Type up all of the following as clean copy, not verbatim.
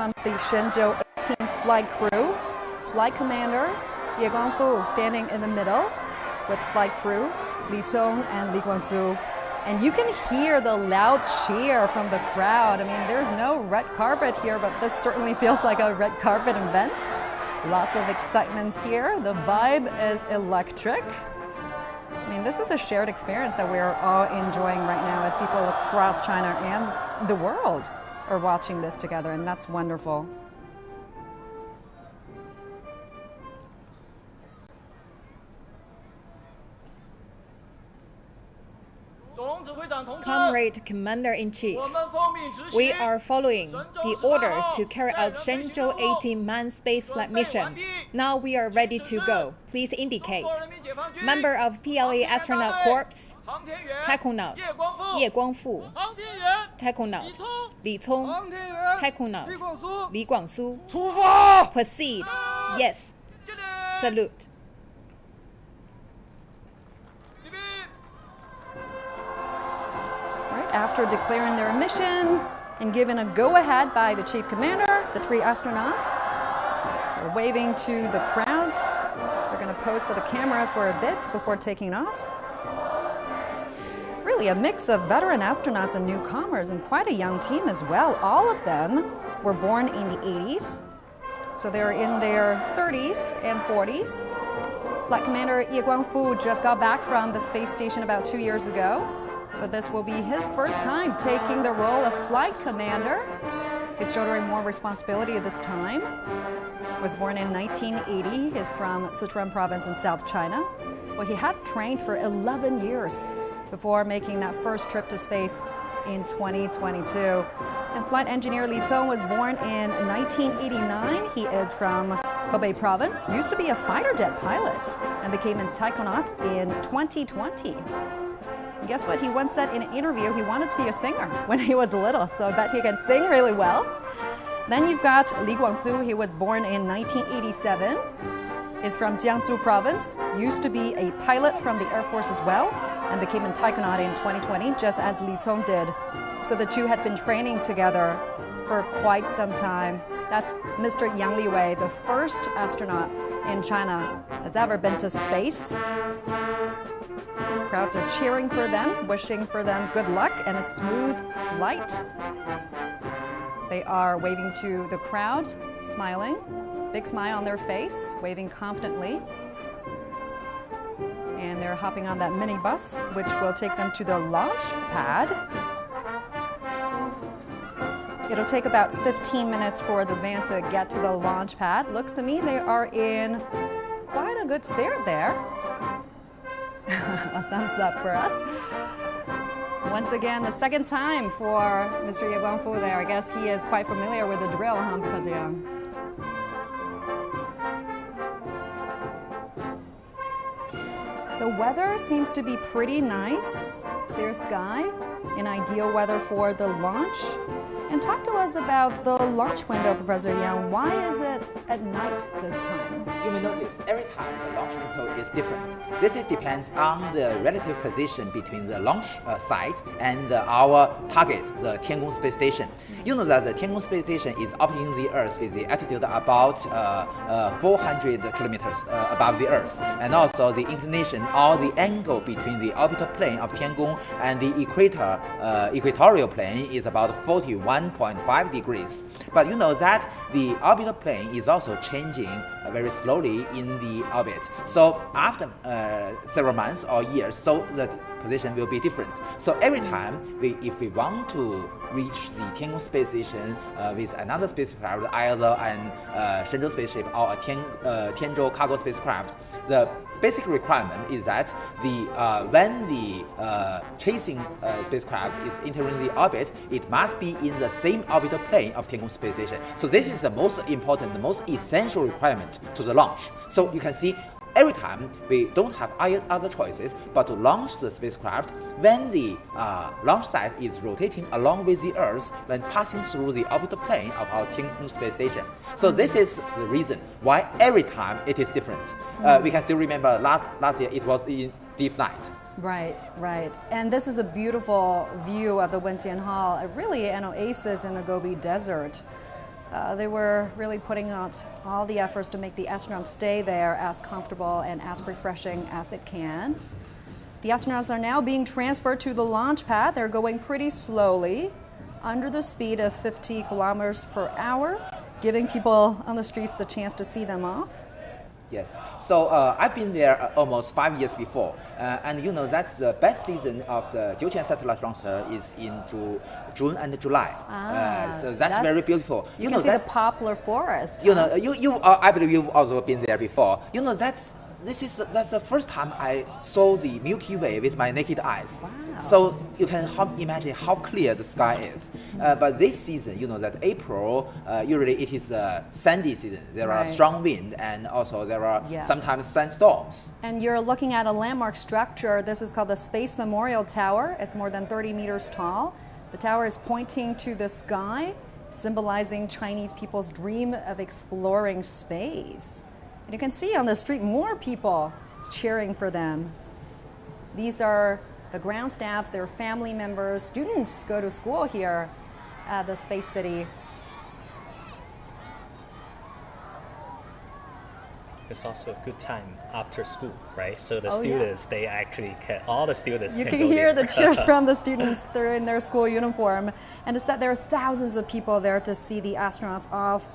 comes the Shenzhou-18 flight crew. Flight commander Ye Guangfu standing in the middle with flight crew Cong and Li Guangsu. And you can hear the loud cheer from the crowd. I mean, there's no red carpet here, but this certainly feels like a red carpet event. Lots of excitement here. The vibe is electric. I mean, this is a shared experience that we're all enjoying right now as people across China and the world are watching this together, and that's wonderful. Comrade Commander-in-Chief, we are following the order to carry out Shenzhou-18 manned spaceflight mission. Now we are ready to go. Please indicate. Member of PLA Astronaut Corps, Taikonauts Ye Guangfu, Taikonaut Li Cong, Taikonaut Li Guangsu. Proceed. Yes. Salute. After declaring their mission and given a go-ahead by the chief commander, the three astronauts are waving to the crowds. They're going to pose for the camera for a bit before taking off. Really a mix of veteran astronauts and newcomers, and quite a young team as well. All of them were born in the 80s, so they're in their 30s and 40s. Flight Commander Ye Guangfu just got back from the space station about 2 years ago. But this will be his first time taking the role of flight commander. He's shouldering more responsibility this time. Was born in 1980. He's from Sichuan province in South China. Well, he had trained for 11 years before making that first trip to space in 2022. And flight engineer Li Cong was born in 1989. He is from Hebei province, used to be a fighter jet pilot, and became a taikonaut in 2020. Guess what? He once said in an interview he wanted to be a singer when he was little, so I bet he can sing really well. Then you've got Li Guangsu. He was born in 1987. He's from Jiangsu province, used to be a pilot from the Air Force as well, and became a taikonaut in 2020, just as Li Cong did. So the two had been training together for quite some time. That's Mr. Yang Liwei, the first astronaut in China has ever been to space. Crowds are cheering for them, wishing for them good luck and a smooth flight. They are waving to the crowd, smiling, big smile on their face, waving confidently. And they're hopping on that minibus, which will take them to the launch pad. It'll take about 15 minutes for the van to get to the launch pad. Looks to me they are in quite a good spirit there. A thumbs up for us. Once again, the second time for Mr. Ye Guangfu there. I guess he is quite familiar with the drill, huh? Because, yeah. The weather seems to be pretty nice. Clear sky, an ideal weather for the launch. And talk to us about the launch window, Professor Yang. Why is it at night this time? You may notice every time the launch window is different. This depends on the relative position between the launch site and our target, the Tiangong space station. You know that the Tiangong space station is orbiting the Earth with the altitude about 400 kilometers above the Earth, and also the inclination or the angle between the orbital plane of Tiangong and the equatorial plane is about 41.5 degrees. But you know that the orbital plane is also changing very slowly in the orbit. So after several months or years, so the position will be different. So every time if we want to reach the Tiangong space station with another spacecraft, either an Shenzhou spaceship or a Tianzhou cargo spacecraft, the basic requirement is that when the chasing spacecraft is entering the orbit, it must be in the same orbital plane of Tiangong space station. So this is the most important, the most essential requirement to the launch. So you can see every time we don't have other choices but to launch the spacecraft when the launch site is rotating along with the Earth when passing through the orbital plane of our Tiangong space station. So this is the reason why every time it is different. We can still remember last year it was in deep night. Right, right. And this is a beautiful view of the Wentian Hall, really an oasis in the Gobi Desert. They were really putting out all the efforts to make the astronauts stay there as comfortable and as refreshing as it can. The astronauts are now being transferred to the launch pad. They're going pretty slowly, under the speed of 50 kilometers per hour, giving people on the streets the chance to see them off. Yes. So I've been there almost 5 years before, and you know that's the best season of the Jiuquan Satellite Launch Center is in June and July. So that's very beautiful. You know, can see the poplar forest. You know, I believe you've also been there before. You know, that's the first time I saw the Milky Way with my naked eyes. Wow. So you can imagine how clear the sky is. But this season, you know that April, usually it is a sandy season. There are strong wind and also there are sometimes sandstorms. And you're looking at a landmark structure. This is called the Space Memorial Tower. It's more than 30 meters tall. The tower is pointing to the sky, symbolizing Chinese people's dream of exploring space. And you can see on the street more people cheering for them. These are the ground staffs, their family members. Students go to school here at the Space City. It's also a good time after school, right? So the students, they actually all the students you can can go hear there. the cheers from the students. They're in their school uniform. And it's that there are thousands of people there to see the astronauts off.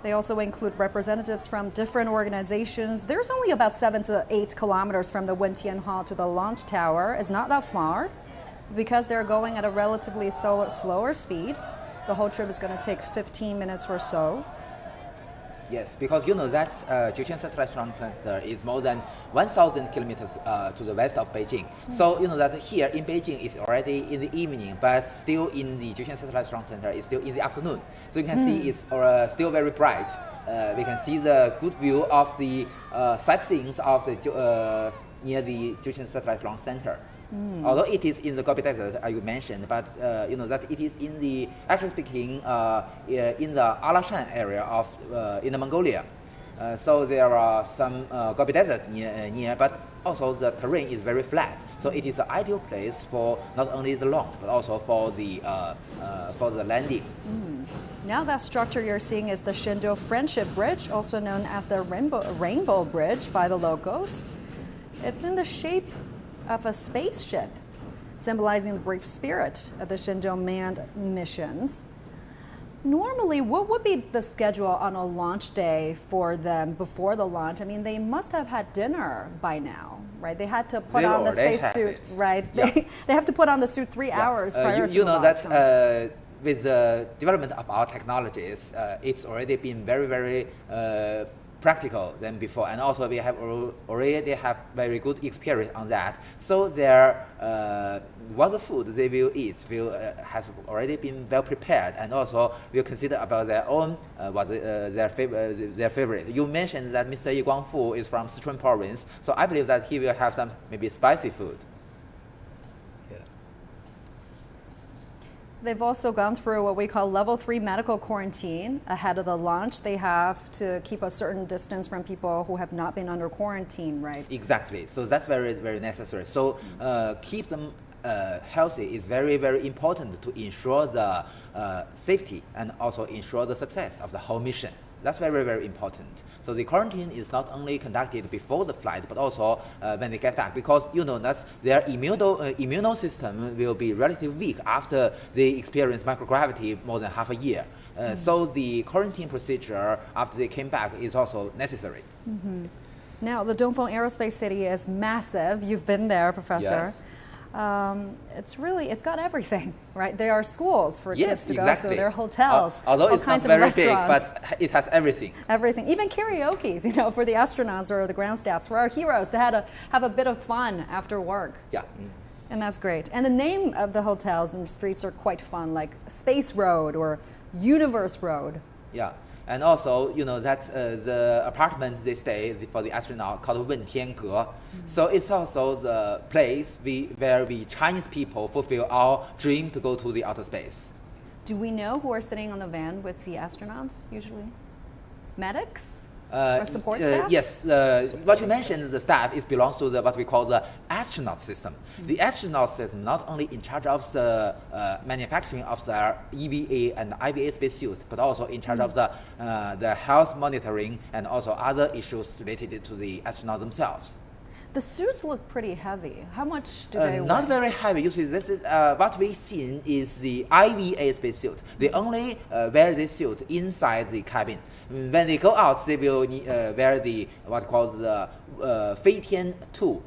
They also include representatives from different organizations. There's only about 7 to 8 kilometers from the Wentian Hall to the launch tower. It's not that far. Because they're going at a relatively slower speed, the whole trip is going to take 15 minutes or so. Yes, because you know that Jiuquan Satellite Launch Center is more than 1,000 kilometers to the west of Beijing. So you know that here in Beijing it's already in the evening, but still in the Jiuquan Satellite Launch Center it's still in the afternoon. So you can see it's still very bright. We can see the good view of the sightseeing of the near the Jiuquan Satellite Launch Center. Although it is in the Gobi Desert, you mentioned, but you know that it is in the, actually speaking, in the Alashan area of in the Mongolia. So there are some Gobi Desert near, but also the terrain is very flat. So it is an ideal place for not only the launch, but also for the landing. Now that structure you're seeing is the Shenzhou Friendship Bridge, also known as the Rainbow Bridge by the locals. It's in the shape of a spaceship, symbolizing the brave spirit of the Shenzhou manned missions. Normally, what would be the schedule on a launch day for them before the launch? I mean, they must have had dinner by now, right? They had to put on the spacesuit, right? Yeah. They have to put on the suit 3 hours prior to the launch. You know that with the development of our technologies, it's already been very, very practical than before, and also we have already have very good experience on that. So their what the food they will eat has already been well prepared, and also will consider about their own their favorite. You mentioned that Mr. Ye Guangfu is from Sichuan province, so I believe that he will have some maybe spicy food. They've also gone through what we call level 3 medical quarantine ahead of the launch. They have to keep a certain distance from people who have not been under quarantine, right? Exactly. So that's very, very necessary. So keep them healthy is very, very important to ensure the safety and also ensure the success of the whole mission. That's very, very important. So the quarantine is not only conducted before the flight, but also when they get back, because you know that their immune system will be relatively weak after they experience microgravity more than half a year. So the quarantine procedure after they came back is also necessary. Now, the Dongfeng Aerospace City is massive. You've been there, Professor. Yes. It's got everything, right? There are schools for kids to go to, there are hotels, although it's not very big, but it has everything. Everything, even karaoke's, you know, for the astronauts or the ground staffs, for our heroes to have a bit of fun after work. Yeah. And that's great. And the name of the hotels and streets are quite fun, like Space Road or Universe Road. Yeah. And also, you know, that's the apartment they stay for the astronaut called Wentian. So it's also the place where we Chinese people fulfill our dream to go to the outer space. Do we know who are sitting on the van with the astronauts usually? Medics? support staff? Yes, what you mentioned, the staff, it belongs to what we call the astronaut system. The astronaut system not only in charge of the manufacturing of the EVA and IVA spacesuits, but also in charge of the health monitoring and also other issues related to the astronauts themselves. The suits look pretty heavy. How much do they weigh? Not very heavy. You see, this is what we've seen is the IVA spacesuit. They only wear this suit inside the cabin. When they go out, they will wear the what called the Feitian 2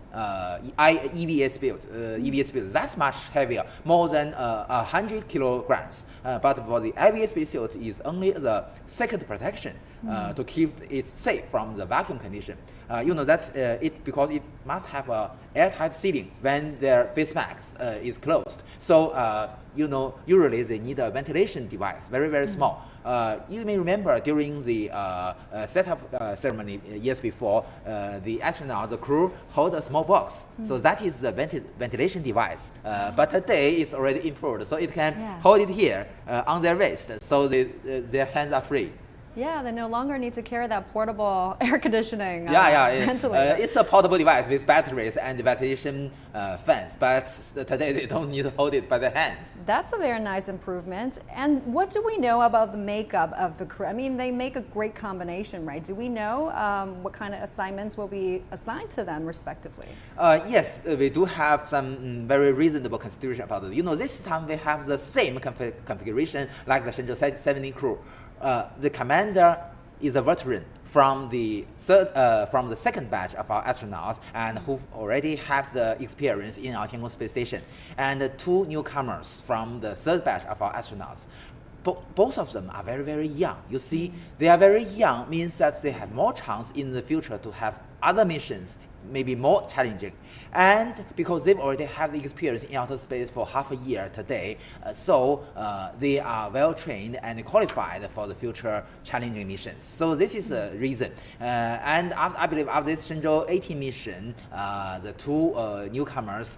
EVA spacesuit. That's much heavier, more than 100 kilograms. But for the IVA spacesuit, is only the second protection to keep it safe from the vacuum condition. You know that's it because it must have a airtight sealing when their face mask is closed. So you know usually they need a ventilation device, very small. You may remember during the setup ceremony years before, the astronaut, the crew hold a small box. So that is the ventilation device. But today it's already improved, so it can hold it here on their wrist, so their hands are free. Yeah, they no longer need to carry that portable air conditioning ventilator. It's a portable device with batteries and ventilation fans, but today they don't need to hold it by their hands. That's a very nice improvement. And what do we know about the makeup of the crew? I mean, they make a great combination, right? Do we know what kind of assignments will be assigned to them respectively? Yes, we do have some very reasonable consideration about it. You know, this time we have the same configuration like the Shenzhou-17 crew. The commander is a veteran from the second batch of our astronauts and who already have the experience in our Tiangong space station, and two newcomers from the third batch of our astronauts. Both of them are very young. You see, they are very young means that they have more chance in the future to have other missions, maybe more challenging. And because they've already have the experience in outer space for half a year today, so they are well trained and qualified for the future challenging missions. So this is the reason. And I believe after this Shenzhou-18 mission, the two newcomers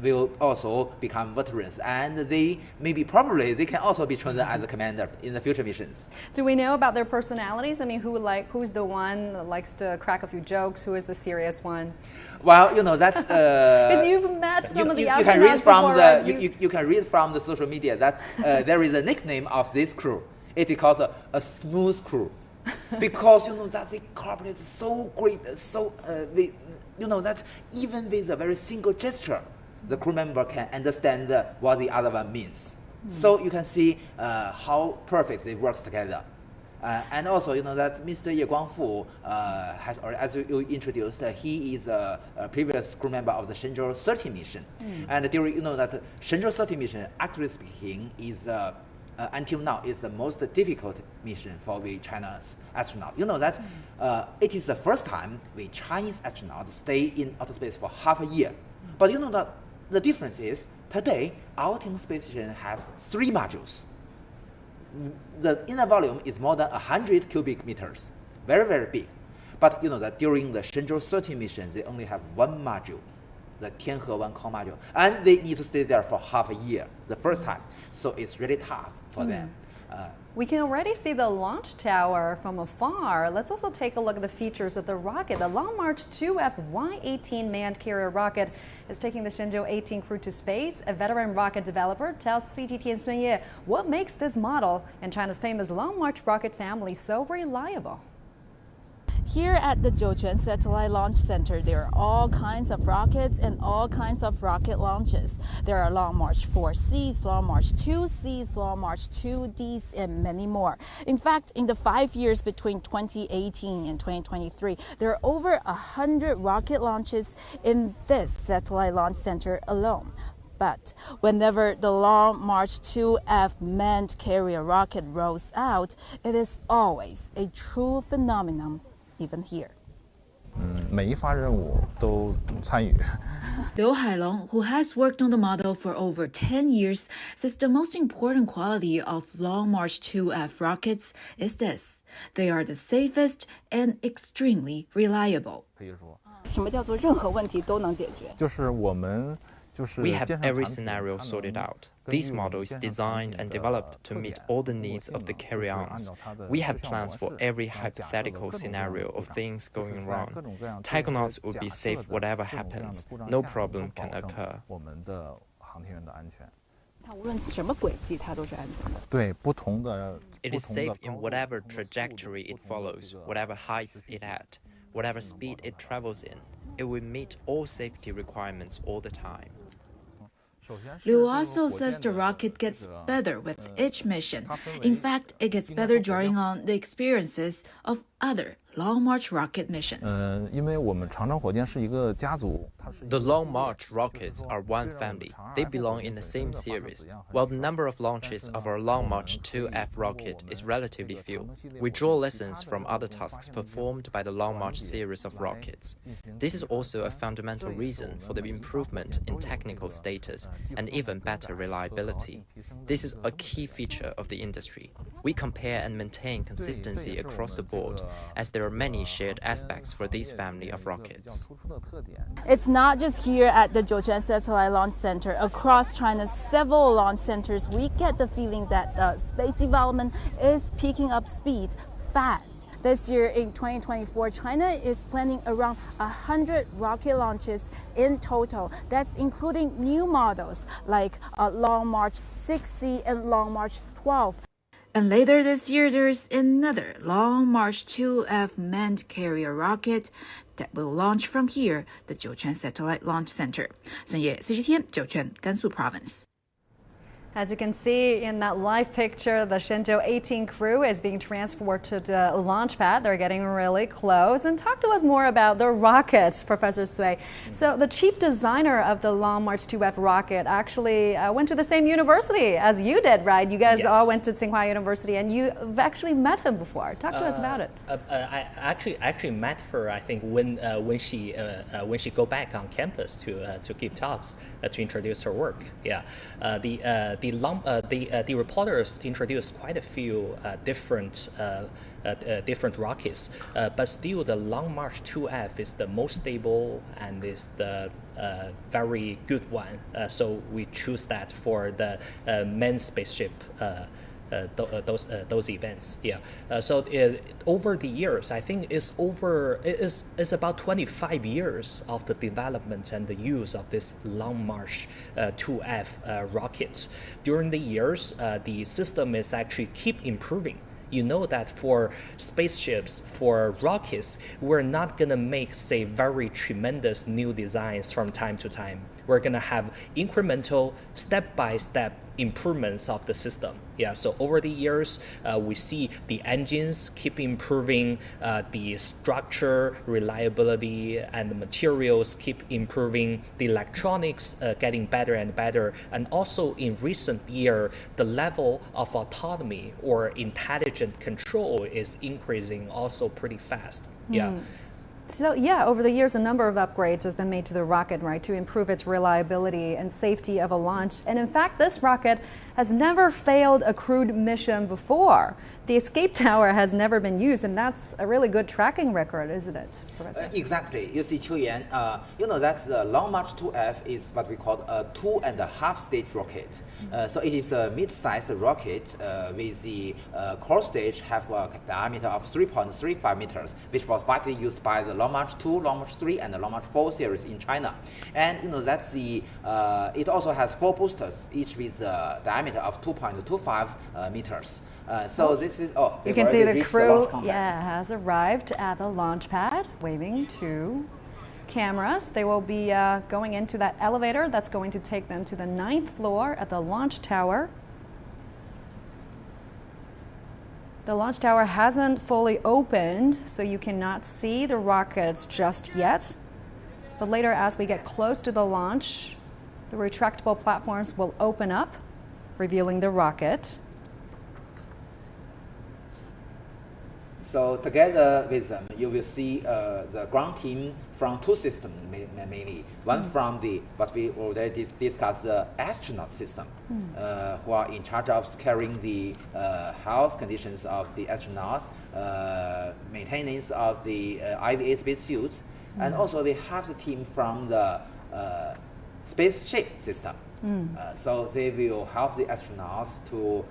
will also become veterans, and they probably can also be chosen as a commander in the future missions. Do we know about their personalities? I mean, who's the one that likes to crack a few jokes? Who is the serious one? Well, you know that's. Because you've met some of the astronauts you can read from before, you can read from the social media that there is a nickname of this crew. It is called a smooth crew, because you know that they cooperate so great, you know that even with a very single gesture, the crew member can understand what the other one means. So you can see how perfect it works together. And also, you know that Mr. Ye Guangfu has, or as you introduced, he is a previous crew member of the Shenzhou-18 mission. And during, you know that Shenzhou-18 mission, actually speaking, is until now is the most difficult mission for the China's astronaut. You know that it is the first time the Chinese astronauts stay in outer space for half a year. But you know that the difference is today our Tiangong space station have 3 modules. The inner volume is more than 100 cubic meters, very big. But you know that during the Shenzhou-18 mission, they only have 1 module, the Tianhe-1 Cong module, and they need to stay there for half a year, the first time. So it's really tough for them. We can already see the launch tower from afar. Let's also take a look at the features of the rocket. The Long March 2F Y-18 manned carrier rocket is taking the Shenzhou-18 crew to space. A veteran rocket developer tells CGTN Sun Ye what makes this model and China's famous Long March rocket family so reliable. Here at the Jiuquan Satellite Launch Center, there are all kinds of rockets and all kinds of rocket launches. There are Long March 4Cs, Long March 2Cs, Long March 2Ds, and many more. In fact, in the 5 years between 2018 and 2023, there are over 100 rocket launches in this Satellite Launch Center alone. But whenever the Long March 2F manned carrier rocket rolls out, it is always a true phenomenon. Even here. 每一发任务都参与。 Liu Hailong, who has worked on the model for over 10 years, says the most important quality of Long March 2F rockets is this: they are the safest and extremely reliable. 可以说，什么叫做任何问题都能解决？就是我们 We have every scenario sorted out. This model is designed and developed to meet all the needs of the carry-ons. We have plans for every hypothetical scenario of things going wrong. Taikonauts will be safe whatever happens. No problem can occur. It is safe in whatever trajectory it follows, whatever heights it at, whatever speed it travels in. It will meet all safety requirements all the time. Liu also says the rocket gets better with each mission. In fact, it gets better drawing on the experiences of other Long March rocket missions. The Long March rockets are one family. They belong in the same series. While the number of launches of our Long March 2F rocket is relatively few, we draw lessons from other tasks performed by the Long March series of rockets. This is also a fundamental reason for the improvement in technical status and even better reliability. This is a key feature of the industry. We compare and maintain consistency across the board, as there are many shared aspects for this family of rockets. It's not just here at the Jiuquan Satellite Launch Center. Across China's several launch centers, we get the feeling that the space development is picking up speed fast. This year in 2024, China is planning around 100 rocket launches in total. That's including new models like Long March 6C and Long March 12. And later this year, there's another Long March 2F manned carrier rocket that will launch from here, the Jiuquan Satellite Launch Center. 孙烨 CCTV 酒泉甘肃 Province. As you can see in that live picture, the Shenzhou-18 crew is being transported to the launch pad. They're getting really close. And talk to us more about the rocket, Professor Sui. So the chief designer of the Long March 2F rocket actually went to the same university as you did, right? You guys all went to Tsinghua University, and you've actually met him before. Talk to us about it. I actually met her, I think, when she go back on campus to give talks to introduce her work. Yeah, the reporters introduced quite a few different rockets, but still the Long March 2F is the most stable and is the very good one. So we choose that for the main spaceship. Those events, yeah. So over the years, I think it's about 25 years of the development and the use of this Long March 2F rocket. During the years, the system is actually keep improving. You know that for spaceships, for rockets, we're not gonna make, say, very tremendous new designs from time to time. We're gonna have incremental, step-by-step improvements of the system. Yeah, so over the years, we see the engines keep improving, the structure, reliability, and the materials keep improving, the electronics getting better and better, and also in recent year, the level of autonomy or intelligent control is increasing also pretty fast. Yeah. So yeah, over the years, a number of upgrades has been made to the rocket, right, to improve its reliability and safety of a launch. And in fact, this rocket has never failed a crewed mission before. The escape tower has never been used, and that's a really good tracking record, isn't it, Professor? Exactly. You see, Qiu Yan, you know that the Long March 2F is what we call a 2.5-stage rocket. So it is a mid-sized rocket with the core stage have a diameter of 3.35 meters, which was widely used by the Long March 2, Long March 3, and the Long March 4 series in China. And you know that's the it also has 4 boosters, each with a diameter of 2.25 meters. So this is you can see the crew has arrived at the launch pad, waving to cameras. They will be going into that elevator that's going to take them to the 9th floor at the launch tower. The launch tower hasn't fully opened, so you cannot see the rockets just yet. But later, as we get close to the launch, the retractable platforms will open up, revealing the rocket. So together with them, you will see the ground team from 2 systems mainly. One from the what we already discussed, the astronaut system, who are in charge of carrying the health conditions of the astronauts, maintenance of the IVA spacesuits, and also we have the team from the spaceship system. So they will help the astronauts to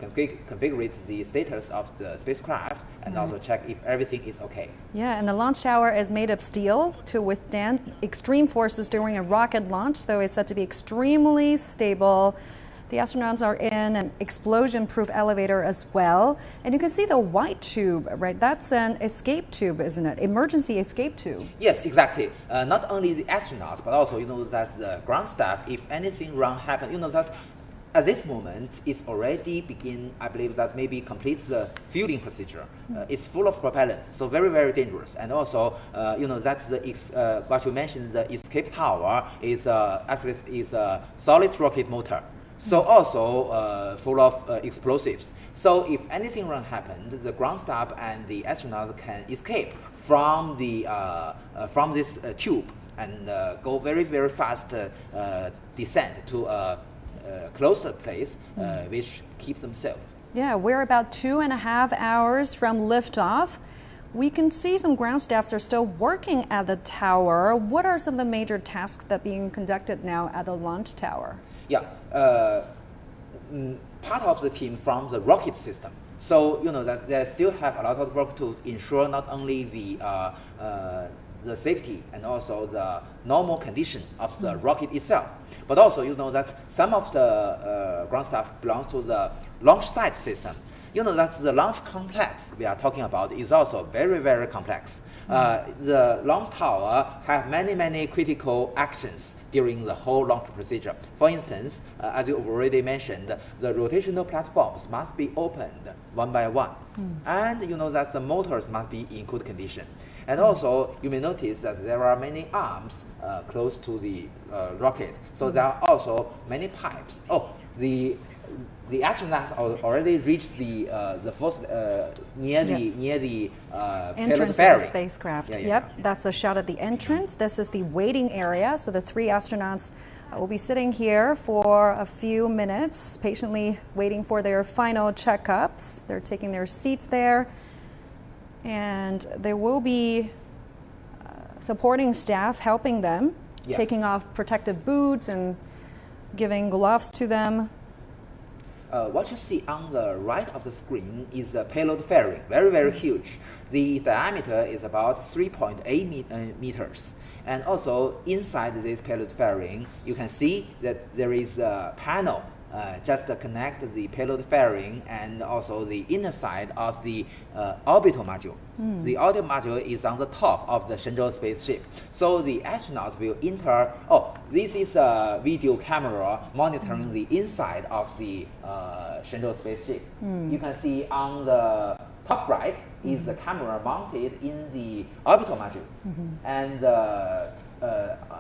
configure the status of the spacecraft and also check if everything is okay. Yeah, and the launch tower is made of steel to withstand extreme forces during a rocket launch, so it's said to be extremely stable. The astronauts are in an explosion-proof elevator as well. And you can see the white tube, right? That's an escape tube, isn't it? Emergency escape tube. Yes, exactly. Not only the astronauts, but also, that the ground staff, if anything wrong happens, that at this moment, it's already begin, I believe that maybe completes the fueling procedure. It's full of propellant, so very, very dangerous. And also, that's what you mentioned, the escape tower is actually is a solid rocket motor. So also full of explosives. So if anything wrong happened, the ground staff and the astronaut can escape from the from this tube and go very, very fast descent to a closed place, which keeps them safe. Yeah, we're about 2.5 hours from liftoff. We can see some ground staffs are still working at the tower. What are some of the major tasks that are being conducted now at the launch tower? Yeah, part of the team from the rocket system. So that they still have a lot of work to ensure not only the safety and also the normal condition of the rocket itself, but also that some of the ground staff belongs to the launch site system. That the launch complex we are talking about is also very, very complex. The launch tower have many, many critical actions during the whole launch procedure. For instance, as you already mentioned, the rotational platforms must be opened one by one. And that the motors must be in good condition. And also, you may notice that there are many arms close to the rocket. So there are also many pipes. Oh, the astronauts already reached the first near the entrance of the spacecraft. Yep, that's a shot at the entrance. This is the waiting area. So the 3 astronauts will be sitting here for a few minutes, patiently waiting for their final checkups. They're taking their seats there, and there will be supporting staff helping them, taking off protective boots and giving gloves to them. What you see on the right of the screen is a payload fairing, very, very huge. The diameter is about 3.8 meters. And also inside this payload fairing, you can see that there is a panel just to connect the payload fairing and also the inner side of the orbital module. The orbital module is on the top of the Shenzhou spaceship. So the astronauts will enter. Oh, this is a video camera monitoring the inside of the Shenzhou spaceship. You can see on the top right is the camera mounted in the orbital module, and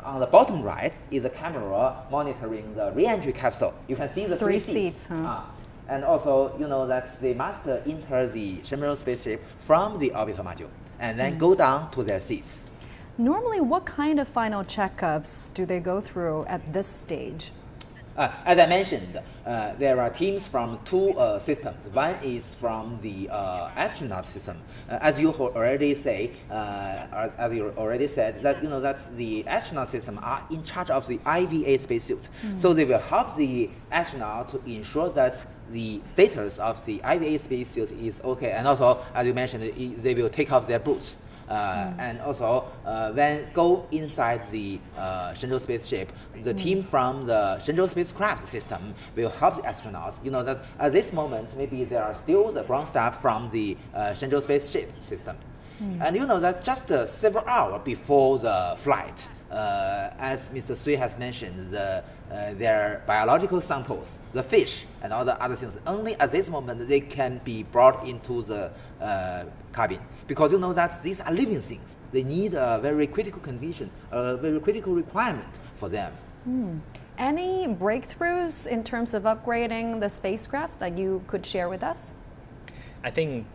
on the bottom right is the camera monitoring the re-entry capsule. You can see the 3 seats. And also, that they must enter the Shenzhou spaceship from the orbital module and then go down to their seats. Normally, what kind of final checkups do they go through at this stage? As I mentioned, there are teams from 2 systems. One is from the astronaut system. As you already said, that that the astronaut system are in charge of the IVA spacesuit. So they will help the astronaut to ensure that the status of the IVA spacesuit is okay. And also, as you mentioned, they will take off their boots. And also, when go inside the Shenzhou spaceship, the team from the Shenzhou spacecraft system will help the astronauts. That at this moment, maybe there are still the ground staff from the Shenzhou spaceship system. And that just several hours before the flight, as Mr. Sui has mentioned, their biological samples, the fish and all the other things, only at this moment they can be brought into the cabin. Because that these are living things. They need a very critical condition, a very critical requirement for them. Any breakthroughs in terms of upgrading the spacecraft that you could share with us? I think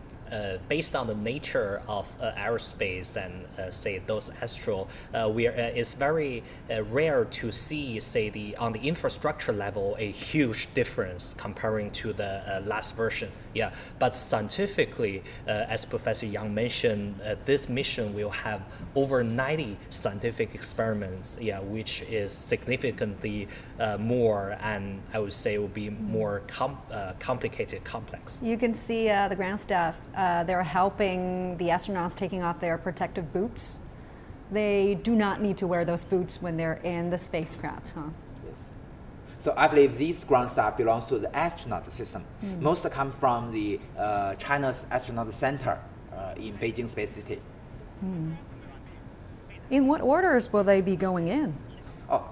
based on the nature of aerospace and say those astral, it's very rare to see, say, on the infrastructure level a huge difference comparing to the last version. Yeah, but scientifically, as Professor Yang mentioned, this mission will have over 90 scientific experiments. Yeah, which is significantly more, and I would say will be more complicated, complex. You can see the ground staff. They're helping the astronauts taking off their protective boots. They do not need to wear those boots when they're in the spacecraft, huh? Yes. So I believe these ground staff belongs to the astronaut system. Most come from the China's Astronaut Center in Beijing Space City. In what orders will they be going in? Oh,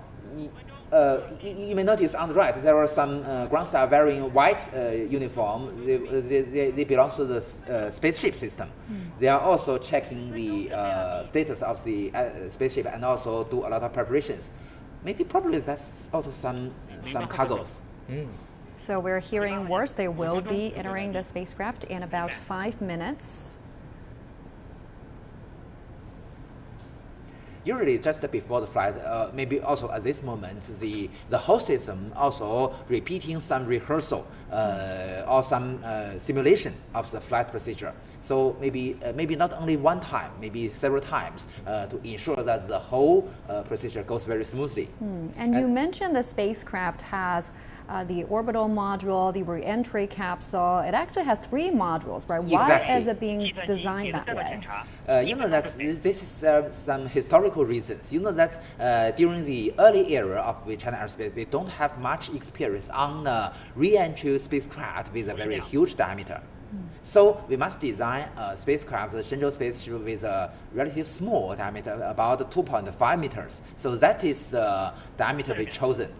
you may notice on the right there are some ground staff wearing white uniform. They belong to the spaceship system. They are also checking the status of the spaceship and also do a lot of preparations. Probably that's also some cargos. So we're hearing words. They will be entering the spacecraft in about 5 minutes. Usually just before the flight, maybe also at this moment, the whole system also repeating some rehearsal or some simulation of the flight procedure. So maybe not only one time, maybe several times to ensure that the whole procedure goes very smoothly. And you mentioned the spacecraft has the orbital module, the re-entry capsule. It actually has 3 modules, right? Exactly. Why is it being designed that way? You know that this is some historical reasons. You know that during the early era of China aerospace, we don't have much experience on re-entry spacecraft with a very huge diameter. So we must design a spacecraft, the Shenzhou spaceship, with a relatively small diameter, about 2.5 meters. So that is the diameter we chosen.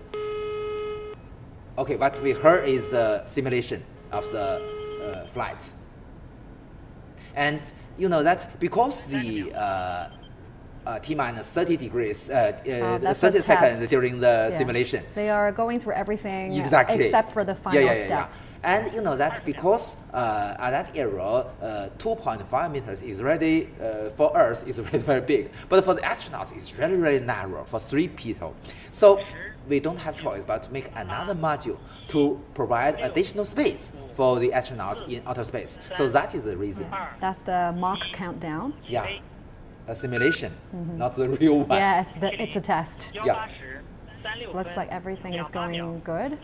Okay, what we heard is a simulation of the flight. And you know that because the T-minus 30 degrees, 30 seconds during the simulation. They are going through everything exactly. Except for the final step. And you know that because at that era, 2.5 meters is already, for Earth, is already very big. But for the astronauts, it's really, really narrow for 3 people. So we don't have choice but to make another module to provide additional space for the astronauts in outer space. So that is the reason. That's the mock countdown. Yeah, a simulation, not the real one. Yeah, it's a test. Yeah. Looks like everything is going good.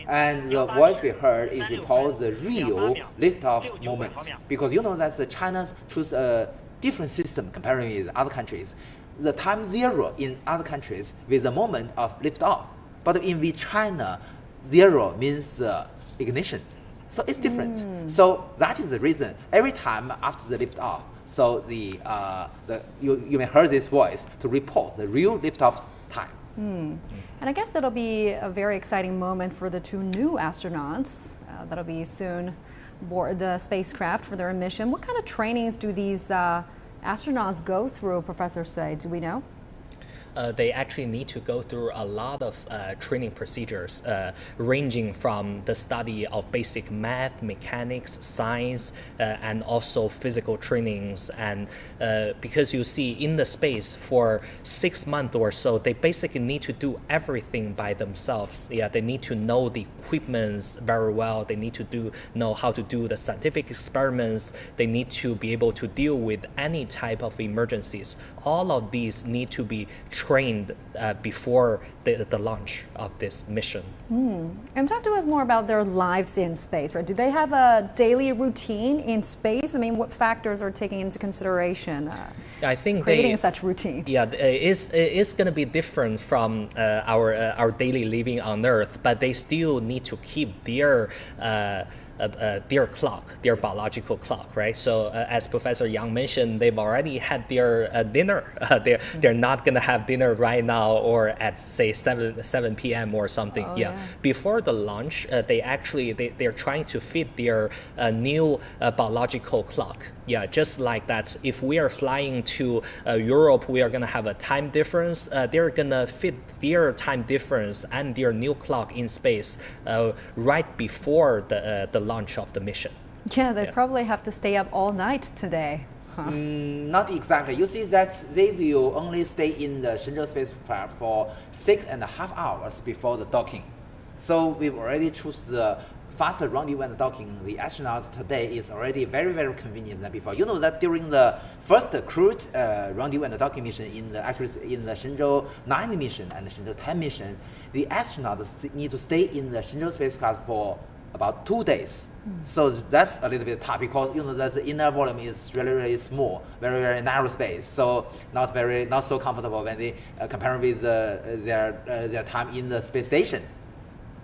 And the voice we heard is called the real liftoff moment, because you know that the China choose a different system comparing with other countries. The time 0 in other countries with the moment of liftoff, but in China, 0 means ignition, so it's different. So that is the reason every time after the liftoff, so you may hear this voice to report the real liftoff time. And I guess that'll be a very exciting moment for the 2 new astronauts that'll be soon board the spacecraft for their mission. What kind of trainings do these astronauts go through, Professor Sui? Do we know? They actually need to go through a lot of training procedures, ranging from the study of basic math, mechanics, science, and also physical trainings. And because you see in the space for 6 months or so, they basically need to do everything by themselves. Yeah, they need to know the equipments very well. They need to know how to do the scientific experiments. They need to be able to deal with any type of emergencies. All of these need to be trained before the launch of this mission. And talk to us more about their lives in space, right? Do they have a daily routine in space? I mean, what factors are taken into consideration I think creating such routine? Yeah, it's going to be different from our daily living on Earth, but they still need to keep their clock, their biological clock, right? So as Professor Yang mentioned, they've already had their dinner. They're not gonna have dinner right now or at say 7 p.m. or something. Yeah. Before the launch, they're trying to fit their new biological clock. Yeah, just like that. If we are flying to Europe, we are gonna have a time difference. They're gonna fit their time difference and their new clock in space right before the launch of the mission. Yeah, they probably have to stay up all night today. Huh? Not exactly. You see that they will only stay in the Shenzhou spacecraft for 6.5 hours before the docking. So we've already choose the faster rendezvous and docking. The astronauts today is already very, very convenient than before. You know that during the first crewed rendezvous and docking mission in the Shenzhou-9 mission and the Shenzhou-10 mission, the astronauts need to stay in the Shenzhou spacecraft for about 2 days. So that's a little bit tough because you know that the inner volume is really, really small, very, very narrow space. So not so comfortable when they compare with their time in the space station.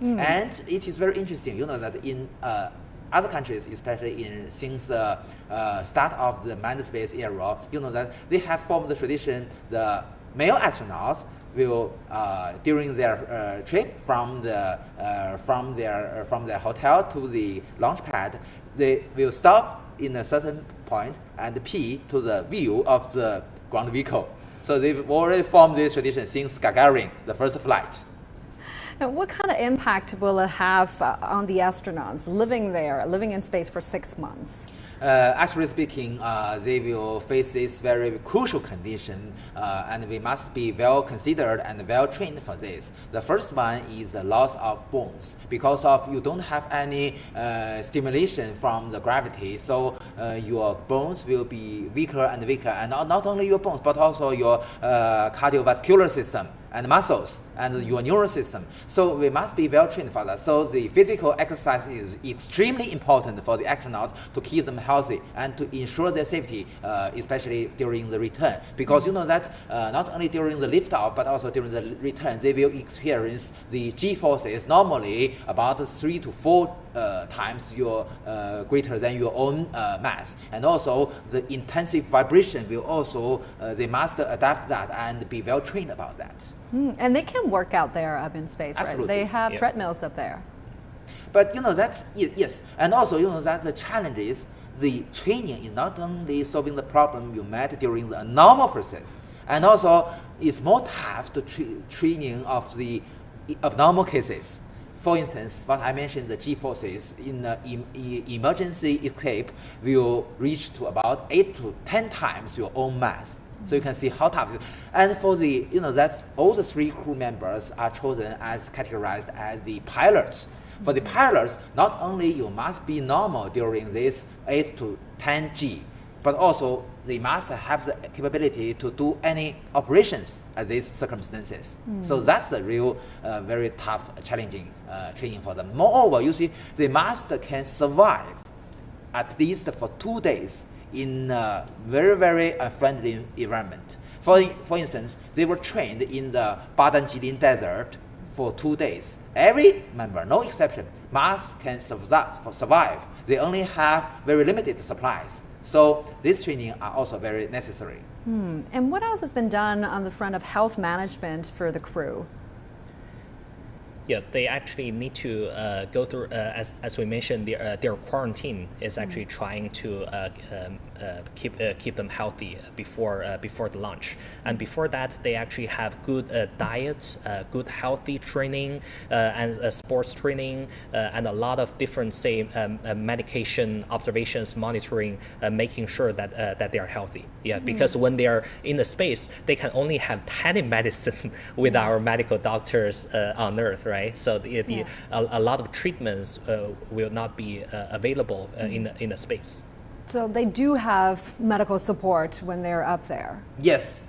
And it is very interesting, you know, that in other countries, especially since the start of the manned space era, you know that they have formed the tradition. The male astronauts will, during their trip from their hotel to the launch pad, they will stop in a certain point and pee to the view of the ground vehicle. So they've already formed this tradition since Gagarin, the first flight. And what kind of impact will it have on the astronauts living there, living in space for 6 months? Actually speaking, they will face this very crucial condition, and we must be well considered and well trained for this. The first one is the loss of bones, because of you don't have any stimulation from the gravity, so your bones will be weaker and weaker, and not only your bones, but also your cardiovascular system and muscles and your neural system. So we must be well trained for that. So the physical exercise is extremely important for the astronaut to keep them healthy and to ensure their safety, especially during the return. Because you know that not only during the liftoff, but also during the return, they will experience the G-forces normally about 3 to 4 times greater than your own mass. And also the intensive vibration will also, they must adapt that and be well trained about that. And they can work out there up in space, Absolutely. right? They have treadmills up there. But you know that's yes, and also you know that the challenge is the training is not only solving the problem you met during the normal process, and also it's more tough to training of the abnormal cases. For instance, what I mentioned, the G-forces in emergency escape will reach to about 8 to 10 times your own mass. So you can see how tough it is. And for the, you know, that's all the 3 crew members are chosen as categorized as the pilots. For the pilots, not only you must be normal during this 8 to 10 G, but also they must have the capability to do any operations at these circumstances. So that's a real, very tough, challenging training for them. Moreover, you see, they can survive at least for 2 days in a very, very unfriendly environment. For instance, they were trained in the Badan-Jilin desert for 2 days. Every member, no exception, can survive. They only have very limited supplies. So this training are also very necessary. And what else has been done on the front of health management for the crew? Yeah, they actually need to go through, as we mentioned, their quarantine is actually trying to keep them healthy before the launch. And before that, they actually have good diet, good healthy training, and sports training, and a lot of different, say, medication observations, monitoring, making sure that they are healthy. Yeah, because when they are in the space, they can only have telemedicine with our medical doctors on Earth, right? So a lot of treatments will not be available in the space. So they do have medical support when they're up there. Yes,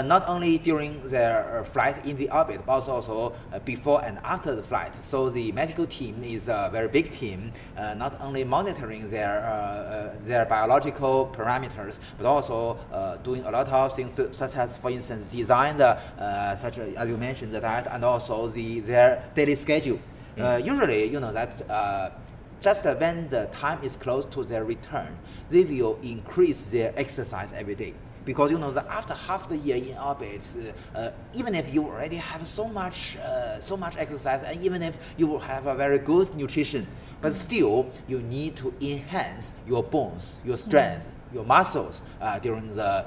not only during their flight in the orbit, but also before and after the flight. So the medical team is a very big team, not only monitoring their biological parameters, but also doing a lot of things, such as, for instance, design such as you mentioned, the diet and also their daily schedule. Usually, you know that. Just when the time is close to their return, they will increase their exercise every day. Because you know that after half the year in orbit, even if you already have so much exercise, and even if you will have a very good nutrition, but still you need to enhance your bones, your strength, your muscles during the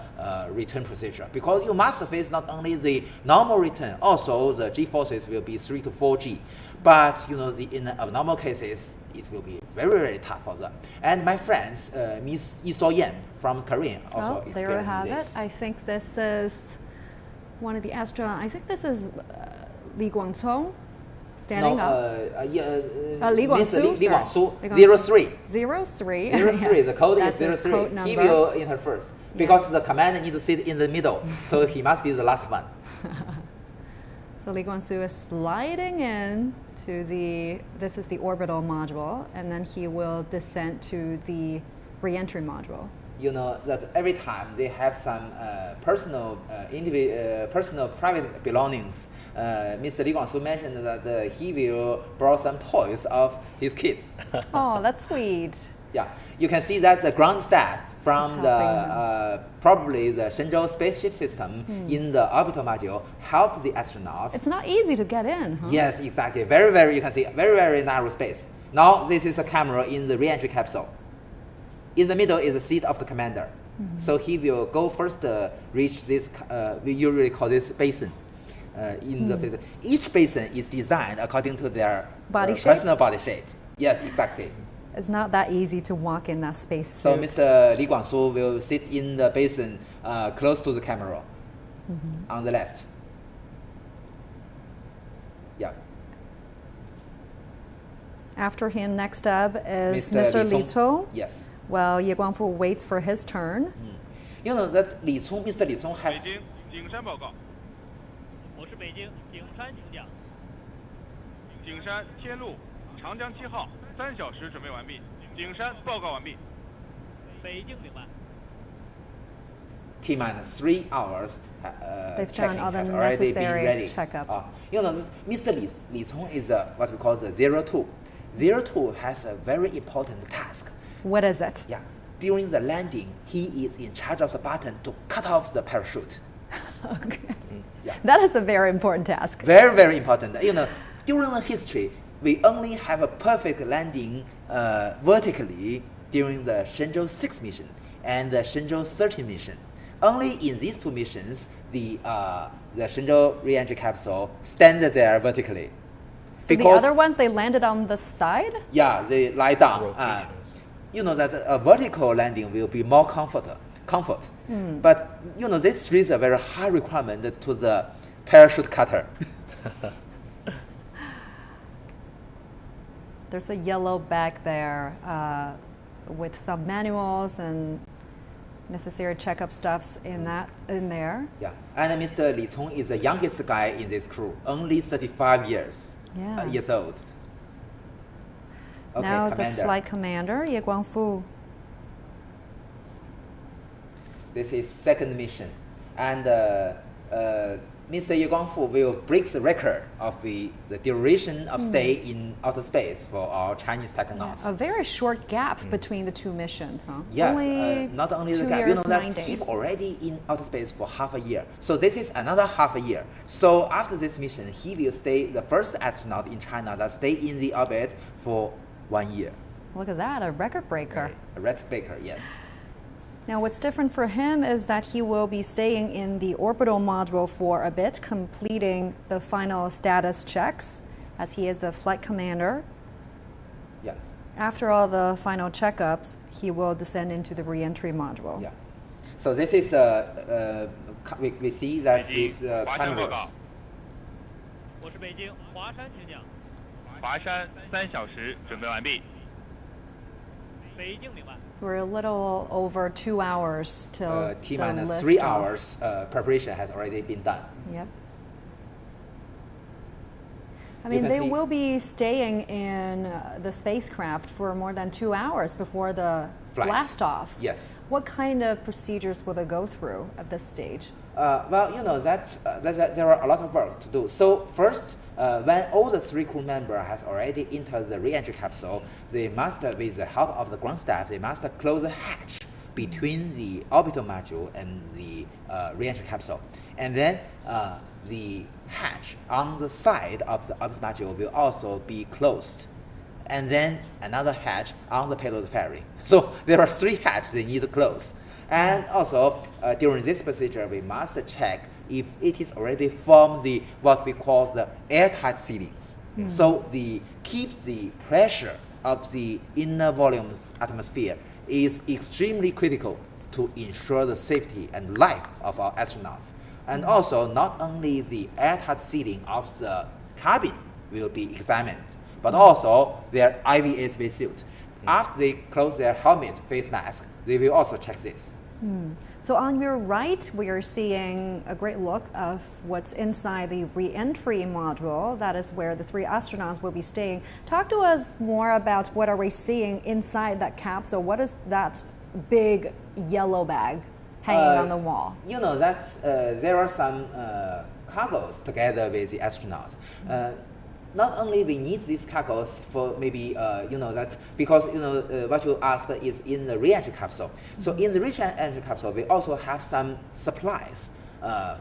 return procedure, because you must face not only the normal return, also the G forces will be 3 to 4 G. But in abnormal cases, it will be very, very tough for them. And my friends, Miss Yi Yan from Korea, also Oh, there you have this. it. I think this is one of the astronauts. I think this is Li Guangsu standing up. Li Guangsu. Li Guangsu, Li Guangsu. 03. 03. 03, the code That's is his 03. code He number. will enter first, because the commander needs to sit in the middle, so he must be the last one. So Li Guangsu is sliding in to this is the orbital module, and then he will descend to the re-entry module. You know that every time they have some personal private belongings. Mr. Li Guangsu mentioned that he will borrow some toys of his kid. Oh, that's sweet. Yeah, you can see that the ground staff from It's probably the Shenzhou spaceship system in the orbital module help the astronauts. It's not easy to get in, huh? Yes, exactly. Very, very, you can see very, very narrow space. Now this is a camera in the re-entry capsule. In the middle is the seat of the commander. So he will go first, reach this, we usually call this basin. In the each basin is designed according to their Body shape? personal body shape. Yes, exactly. It's not that easy to walk in that space So suit. Mr. Li Guangsu will sit in the basin close to the camera on the left. Yeah. After him, next up is Mr. Mr. Li Cong. Yes. Well, Ye Guangfu waits for his turn. You know that Mr. Li Cong has 景山报告。我是北京景山请讲。景山天路长江7号3小时准备完毕。景山报告完毕。北京明白。 T-minus 3 hours. They've checking done all the has already been necessary ready. checkups. You know, Mr. Li Cong is what we call the 02. 02 has a very important task. What is it? Yeah. During the landing, he is in charge of the button to cut off the parachute. Okay. Yeah. That is a very important task. Very, very important. You know, during the history, we only have a perfect landing vertically during the Shenzhou-6 mission and the Shenzhou-13 mission. Only in these two missions, the Shenzhou re-entry capsule stand there vertically. So the other ones, they landed on the side? Yeah, they lie down. Rotations. You know that a vertical landing will be more comfort. But you know this is a very high requirement to the parachute cutter. There's a yellow bag there with some manuals and necessary checkup stuffs in there. Yeah, and Mr. Li Cong is the youngest guy in this crew, only 35 years old. Okay, Now commander. the flight commander, Ye Guangfu. This is second mission, and Mr. Ye Guangfu will break the record of the duration of stay in outer space for our Chinese Taikonauts. A very short gap between the two missions, huh? Yes, not only the 2 gap, years, you know 9 that he's days. already in outer space for half a year. So this is another half a year. So after this mission, he will stay the first astronaut in China that stay in the orbit for 1 year. Look at that, a record breaker. A red baker, yes. Now what's different for him is that he will be staying in the orbital module for a bit, completing the final status checks, as he is the flight commander. Yeah. After all the final checkups, he will descend into the re-entry module. Yeah. So this is we see that these cameras. 我是北京华山请讲。华山3小时准备完毕。北京明白。 We're a little over 2 hours till T the minus lift 3 off. hours preparation has already been done. Yep. I You mean, can they see- will be staying in the spacecraft for more than 2 hours before the Flight. blast off. Yes. What kind of procedures will they go through at this stage? Well, you know that there are a lot of work to do. So first, when all the 3 crew members has already entered the re-entry capsule, they must, with the help of the ground staff, they must close the hatch between the orbital module and the re-entry capsule, and then the hatch on the side of the orbital module will also be closed. and then another hatch on the payload ferry. So there are 3 hatches they need to close. And also, during this procedure, we must check if it is already from the what we call the airtight sealings. So keeps the pressure of the inner volumes atmosphere is extremely critical to ensure the safety and life of our astronauts. And also, not only the airtight sealing of the cabin will be examined, but also their IVA spacesuit. After they close their helmet face mask, they will also check this. So on your right, we are seeing a great look of what's inside the re-entry module. That is where the 3 astronauts will be staying. Talk to us more about what are we seeing inside that capsule. What is that big yellow bag hanging on the wall? You know, there are some cargoes together with the astronauts. Not only we need these cargoes for maybe, because, what you asked is in the re-entry capsule. So in the re-entry capsule, we also have some supplies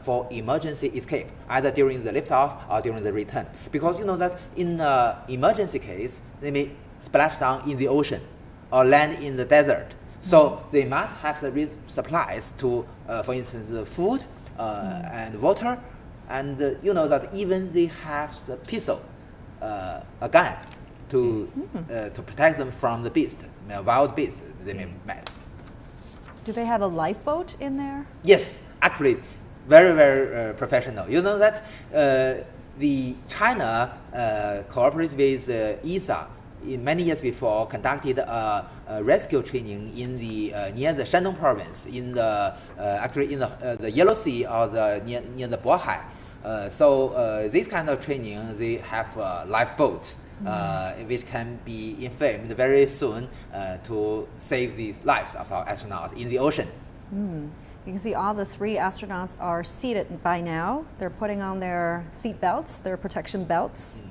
for emergency escape, either during the liftoff or during the return. Because you know that in emergency case, they may splash down in the ocean or land in the desert. So they must have the supplies to, for instance, the food and water, and you know that even they have the pistol, a gun, to protect them from the beast, wild beast they may meet. Do they have a lifeboat in there? Yes, actually, very, very professional. You know that the China cooperates with ESA in many years before, conducted a rescue training in the near the Shandong province, in the actually in the Yellow Sea or the near the Bohai. So this kind of training, they have a lifeboat, which can be inflamed very soon to save the lives of our astronauts in the ocean. You can see all the 3 astronauts are seated by now. They're putting on their seat belts, their protection belts.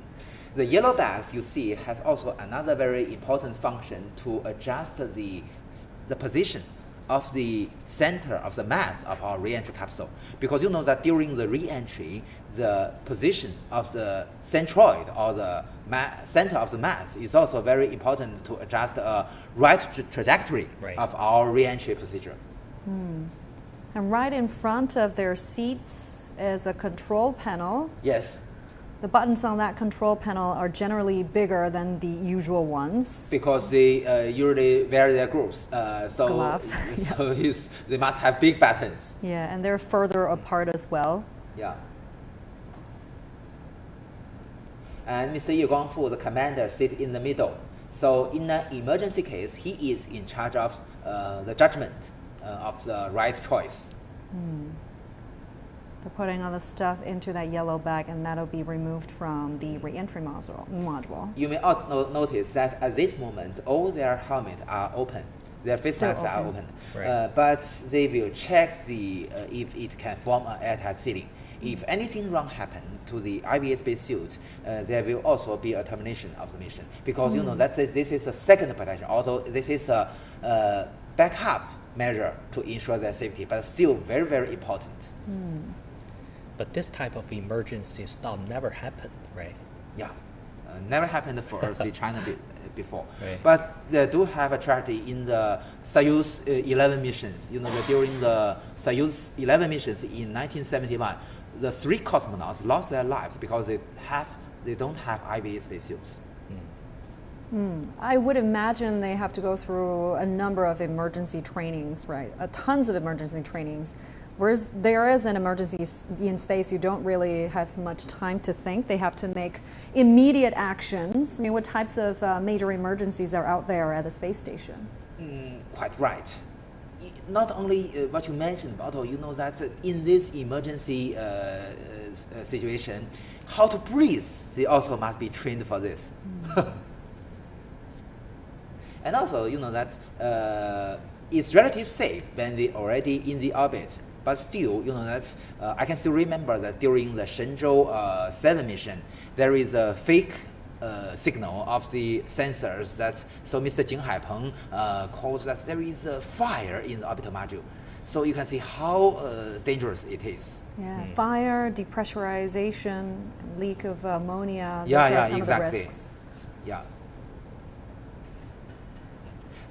The yellow bags you see has also another very important function to adjust the position of the center of the mass of our re-entry capsule. Because you know that during the re-entry, the position of the centroid or the center of the mass is also very important to adjust a right trajectory of our re-entry procedure. And right in front of their seats is a control panel. Yes. The buttons on that control panel are generally bigger than the usual ones. Because they usually wear their gloves. Gloves. So they must have big buttons. Yeah, and they're further apart as well. Yeah. And Mr. Ye Guangfu, the commander, sits in the middle. So in an emergency case, he is in charge of the judgment of the right choice. They're putting all the stuff into that yellow bag, and that'll be removed from the re-entry module. You may also notice that at this moment, all their helmets are open. Their face masks are open. But they will check if it can form an airtight sealing. If anything wrong happens to the IVA spacesuit, there will also be a termination of the mission. Because you know that this is a second protection. Also, this is a backup measure to ensure their safety, but still very, very important. But this type of emergency stop never happened, right? Yeah, never happened for us with China before. Right. But they do have a tragedy in the Soyuz-11 missions. You know, that during the Soyuz-11 missions in 1971, the 3 cosmonauts lost their lives because they don't have IVA spacesuits. I would imagine they have to go through a number of emergency trainings, right? Tons of emergency trainings. Whereas there is an emergency in space, you don't really have much time to think. They have to make immediate actions. I mean, what types of major emergencies are out there at the space station? Quite right. Not only what you mentioned, but you know that in this emergency situation, how to breathe, they also must be trained for this. And also, you know that it's relatively safe when they already in the orbit. But still, you know that I can still remember that during the Shenzhou-18 mission, there is a fake signal of the sensors so Mr. Jing Haipeng called that there is a fire in the orbital module. So you can see how dangerous it is. Yeah, fire, depressurization, leak of ammonia. Yeah, those are some exactly. of the risks. Yeah.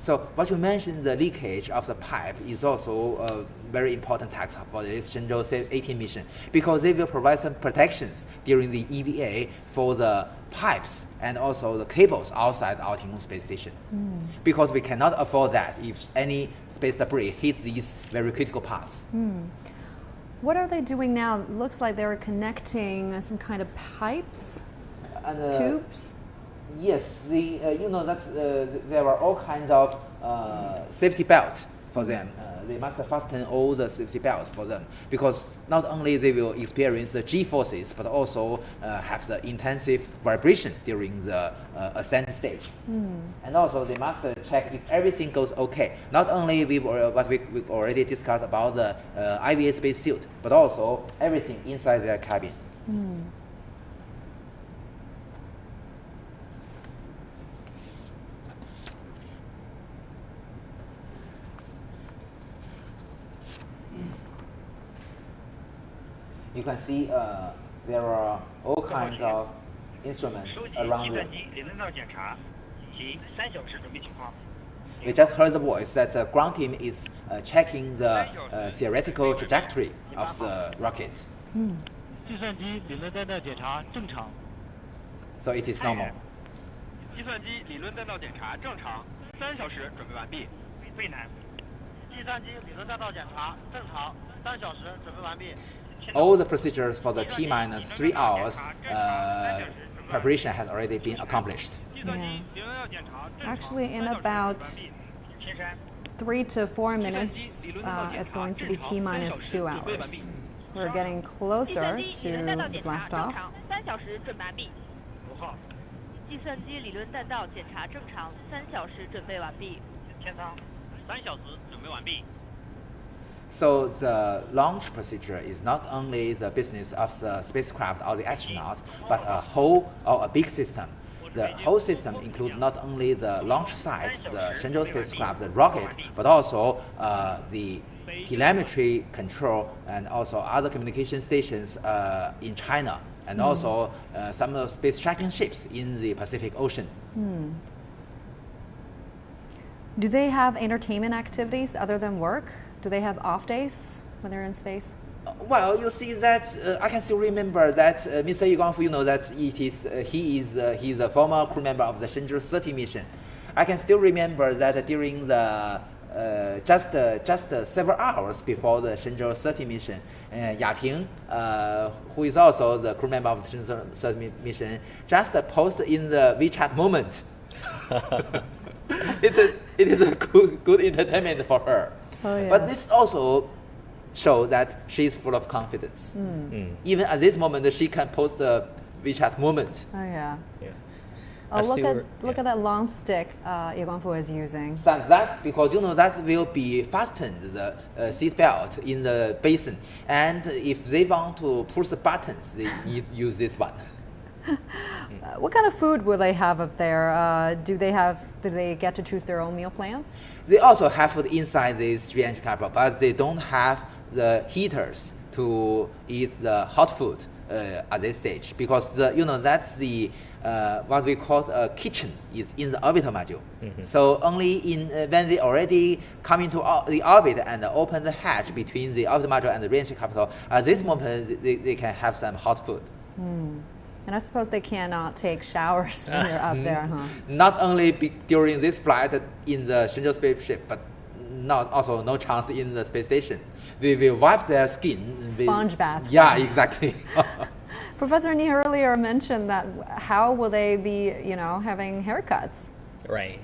So what you mentioned, the leakage of the pipe is also a very important task for this Shenzhou-18 mission, because they will provide some protections during the EVA for the pipes and also the cables outside our Tiangong space station. Because we cannot afford that if any space debris hits these very critical parts. What are they doing now? It looks like they're connecting some kind of pipes, And, tubes. Yes, you know that there are all kinds of safety belt for them. They must fasten all the safety belts for them, because not only they will experience the G forces, but also have the intensive vibration during the ascent stage. And also they must check if everything goes okay. Not only what we already discussed about the IVA spacesuit, but also everything inside their cabin. You can see there are all kinds of instruments around them. We just heard the voice that the ground team is checking the theoretical trajectory of the rocket. So it is normal. 计算机理论弹道检查正常，3小时准备完毕。渭南。计算机理论弹道检查正常，3小时准备完毕。 All the procedures for the T-3 hours preparation has already been accomplished. Yeah. Actually, in about 3 to 4 minutes, it's going to be T-2 hours. We're getting closer to the blast off. 3小时准备完毕。5号。计算机理论弹道检查正常，3小时准备完毕。天仓，3小时准备完毕。 So the launch procedure is not only the business of the spacecraft or the astronauts, but a big system. The whole system includes not only the launch site, the Shenzhou spacecraft, the rocket, but also the telemetry control and also other communication stations in China, and also some of space tracking ships in the Pacific Ocean. Do they have entertainment activities other than work? Do they have off days when they're in space? Well, you see that I can still remember that Mr. Ye Guangfu, you know that he's the former crew member of the Shenzhou-18 mission. I can still remember that during the just several hours before the Shenzhou-18 mission, Yaping, who is also the crew member of the Shenzhou-18 mission, just posted in the WeChat moment. It is a good entertainment for her. Oh, yeah. But this also shows that she's full of confidence. Even at this moment, she can post the WeChat moment. Oh yeah. Yeah. Oh, look at that long stick Ye Guangfu is using. So that's because you know that will be fastened the seat belt in the basin, and if they want to push the buttons, they need use this one. What kind of food will they have up there? Do they get to choose their own meal plans? They also have food inside this 3-inch capsule, but they don't have the heaters to eat the hot food at this stage, because that's the what we call a kitchen is in the orbital module. So only when they already come into the orbit and open the hatch between the orbital module and the re-entry capsule, at this moment they can have some hot food. And I suppose they cannot take showers when they're up there, huh? Not only during this flight in the Shenzhou spaceship, but also no chance in the space station. They will wipe their skin. Sponge bath. Yeah, exactly. Professor Ni earlier mentioned that how will they be, having haircuts? Right.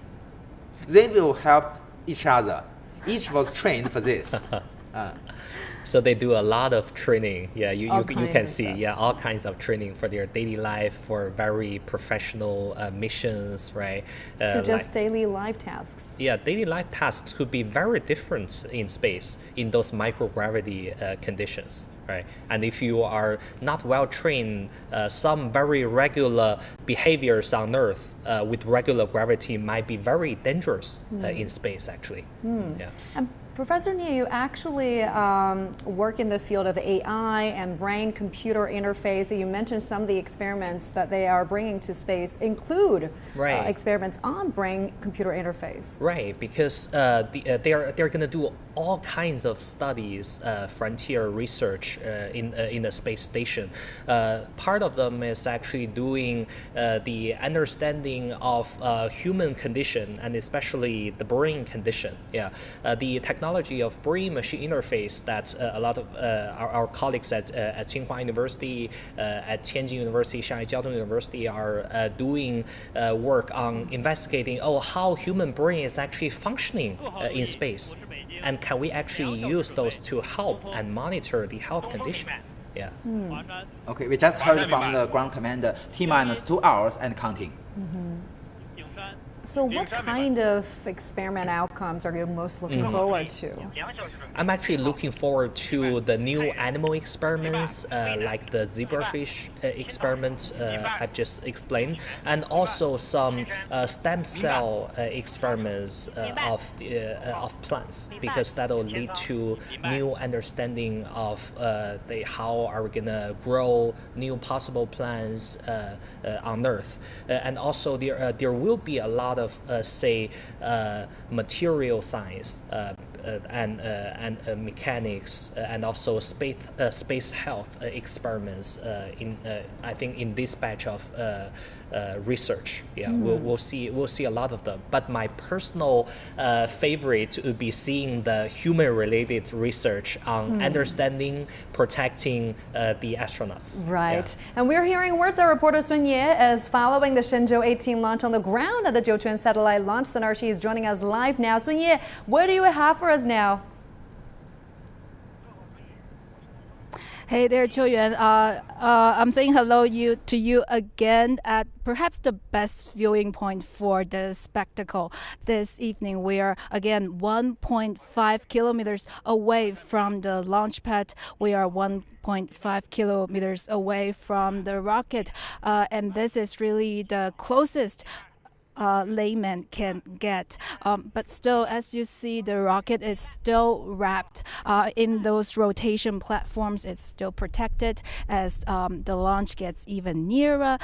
They will help each other. Each was trained for this. So they do a lot of training. Yeah, you can see stuff. all kinds of training for their daily life, for very professional missions, right? To just daily life tasks. Yeah, daily life tasks could be very different in space in those microgravity conditions, right? And if you are not well trained, some very regular behaviors on Earth with regular gravity might be very dangerous in space, actually. Yeah. And Professor Nie, you actually work in the field of AI and brain-computer interface. You mentioned some of the experiments that they are bringing to space include experiments on brain-computer interface. Right, because they're going to do all kinds of studies, frontier research in the space station. Part of them is actually doing the understanding of human condition and especially the brain condition. Yeah, the technology of brain-machine interface that a lot of our colleagues at Jiuquan University, at Tianjin University, Shanghai Jiaotong University are doing work on investigating how human brain is actually functioning in space, and can we actually use those to help and monitor the health condition. Yeah. Okay, we just heard from the ground commander, T-2 hours and counting. So what kind of experiment outcomes are you most looking forward to? I'm actually looking forward to the new animal experiments, like the zebrafish experiment I've just explained, and also some stem cell experiments of plants, because that'll lead to new understanding of how are we gonna grow new possible plants on Earth, and also there will be a lot of material science and mechanics and also space health experiments I think in this batch of research. Yeah, we'll see a lot of them. But my personal favorite would be seeing the human-related research on understanding, protecting the astronauts. Right. Yeah. And we're hearing words. Our reporter Sun Ye is following the Shenzhou-18 launch on the ground at the Jiuquan Satellite Launch Center. She is joining us live now. Sun Ye, what do you have for us now? Hey there, Qiuyuan. I'm saying hello to you again at perhaps the best viewing point for the spectacle this evening. We are again 1.5 kilometers away from the launch pad. We are 1.5 kilometers away from the rocket, and this is really the closest layman can get. But still, as you see, the rocket is still wrapped in those rotation platforms. It's still protected. As the launch gets even nearer,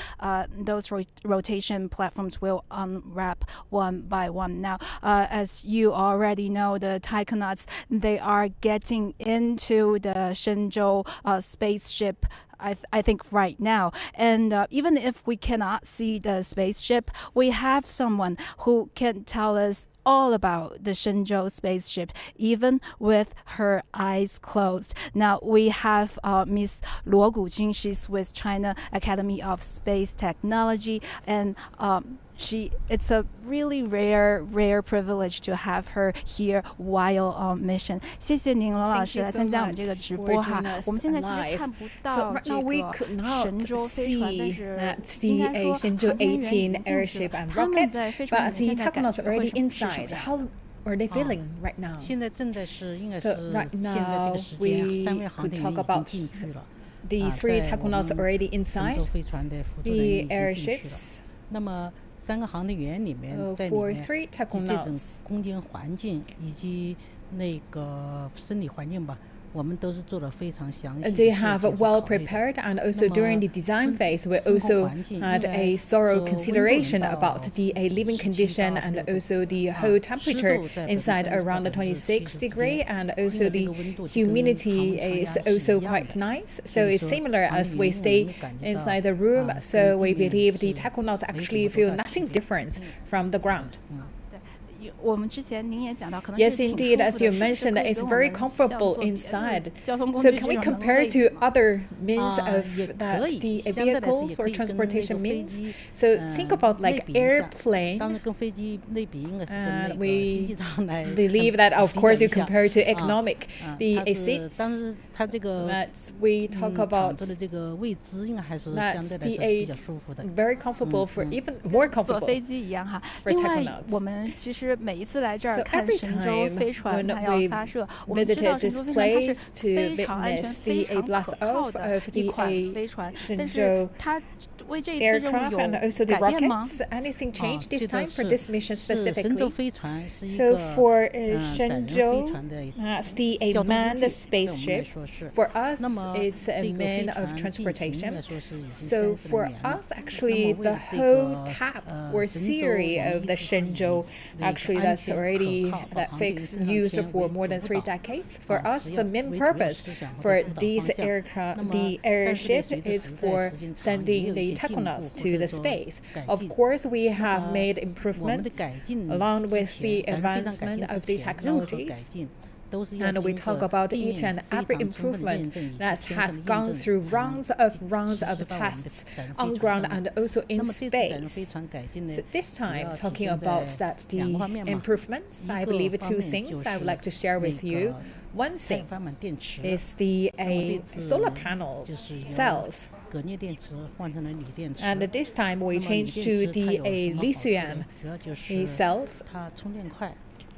those rotation platforms will unwrap one by one. Now, as you already know, the Taikonauts, they are getting into the Shenzhou spaceship I think right now. And even if we cannot see the spaceship, we have someone who can tell us all about the Shenzhou spaceship, even with her eyes closed. Now we have Miss Luo Guqing. She's with China Academy of Space Technology, and it's a really rare privilege to have her here while on mission. 谢谢您，罗老师来参加我们这个直播哈。我们现在其实看不到这个神舟飞船，但是应该说航天员已经进去了，他们在飞船里面现在感觉会是什么样？ How are they feeling right now? 现在正在是应该是 right 现在这个时间，3位航天员已经进去了。 The three Taikonauts already inside 飞船的辅助人员已经进去了。那么3个航天员里面，在里面这种空间环境以及那个生理环境吧。 They have well prepared, and also during the design phase, we also had a thorough consideration about the living condition and also the whole temperature inside around the 26 degree, and also the humidity is also quite nice. So it's similar as we stay inside the room. So we believe the Taikonauts actually feel nothing different from the ground. Yes, indeed, as you mentioned, it's very comfortable inside. So can we compare to other means of that, the vehicles or transportation means? So think about like airplane, and we believe that of course you compare to economic, the seats. That we talk about that's the very comfortable for even more comfortable for Taikonauts. 实每一次来这儿 So 看 every 神舟 time 飞船 when 它要 we 发射，我们知道 visited 神 this 舟飞船它是 place to 非常安全、 witness 非 the 常可 blast 靠 off 的 of 一 the 款飞船，但是 Shenzhou 它为这一次任务 aircraft 有 and also the 改变吗？ rockets. Anything changed this 这 time 个 for 是 this mission 是神舟 specifically? 飞船是一 So 个 for 载人飞 Shenzhou, 船的 as the a 交通工 manned 具，在我们来 spaceship, 说是。 for us 那么 it's a 这个飞 mean of 船进行 transportation. 来说是已经 So 30 for 年了。 us, 那么 actually, 为 the 了这 whole 个 type 神 or 舟 series 我们 of 一 the 直是以 Shenzhou, 那个 actually 安 that's 全可 already 靠导 that 航电 fixed 视航 used 天 for 为 more 主 than 3导。 decades. For 啊 us, 实 the 验 main 为主要 purpose 思想和 for 主导 these 方向。 aircraft, 那么 the 但是呢 airship 随着 is 时代 for 时间长，也 sending 有 the 一些进步 Taikonauts 或 to 者 the 说 space. 改 Of 进。 course, we 那 have 么 made 我们的 improvements 改进 along 之 with the 前，咱们飞船改 advancement 进 of 之 the 前，任何改 technologies. 进都是要 And we 经 talk 过 about 地 each 面 and 非 every 常充分的验 improvement 证以及 that 天 has 上的验 gone 证 through 才能 rounds of 实 rounds 施 of 到我们的 tests 载人 on 飞船 ground 上面。 and also 那 in 么这次载人飞 space. 船改进呢， So this 主要 time, 体 talking 现 about 在 that the 两个方面嘛。 improvements, 一 I 个 believe 方 two 面 things 就 I 是 would like to share 那 with you. 个 One 再 thing 发满电池。 is the 那么这 a 次 solar panel 就是由 cells. 铬镍电池换成了锂电池。 And this time 那 we 么锂 changed 电 to 池它 the 有 a 什么好处 lithium 呢？主要就 a 是 cells. 它充电快。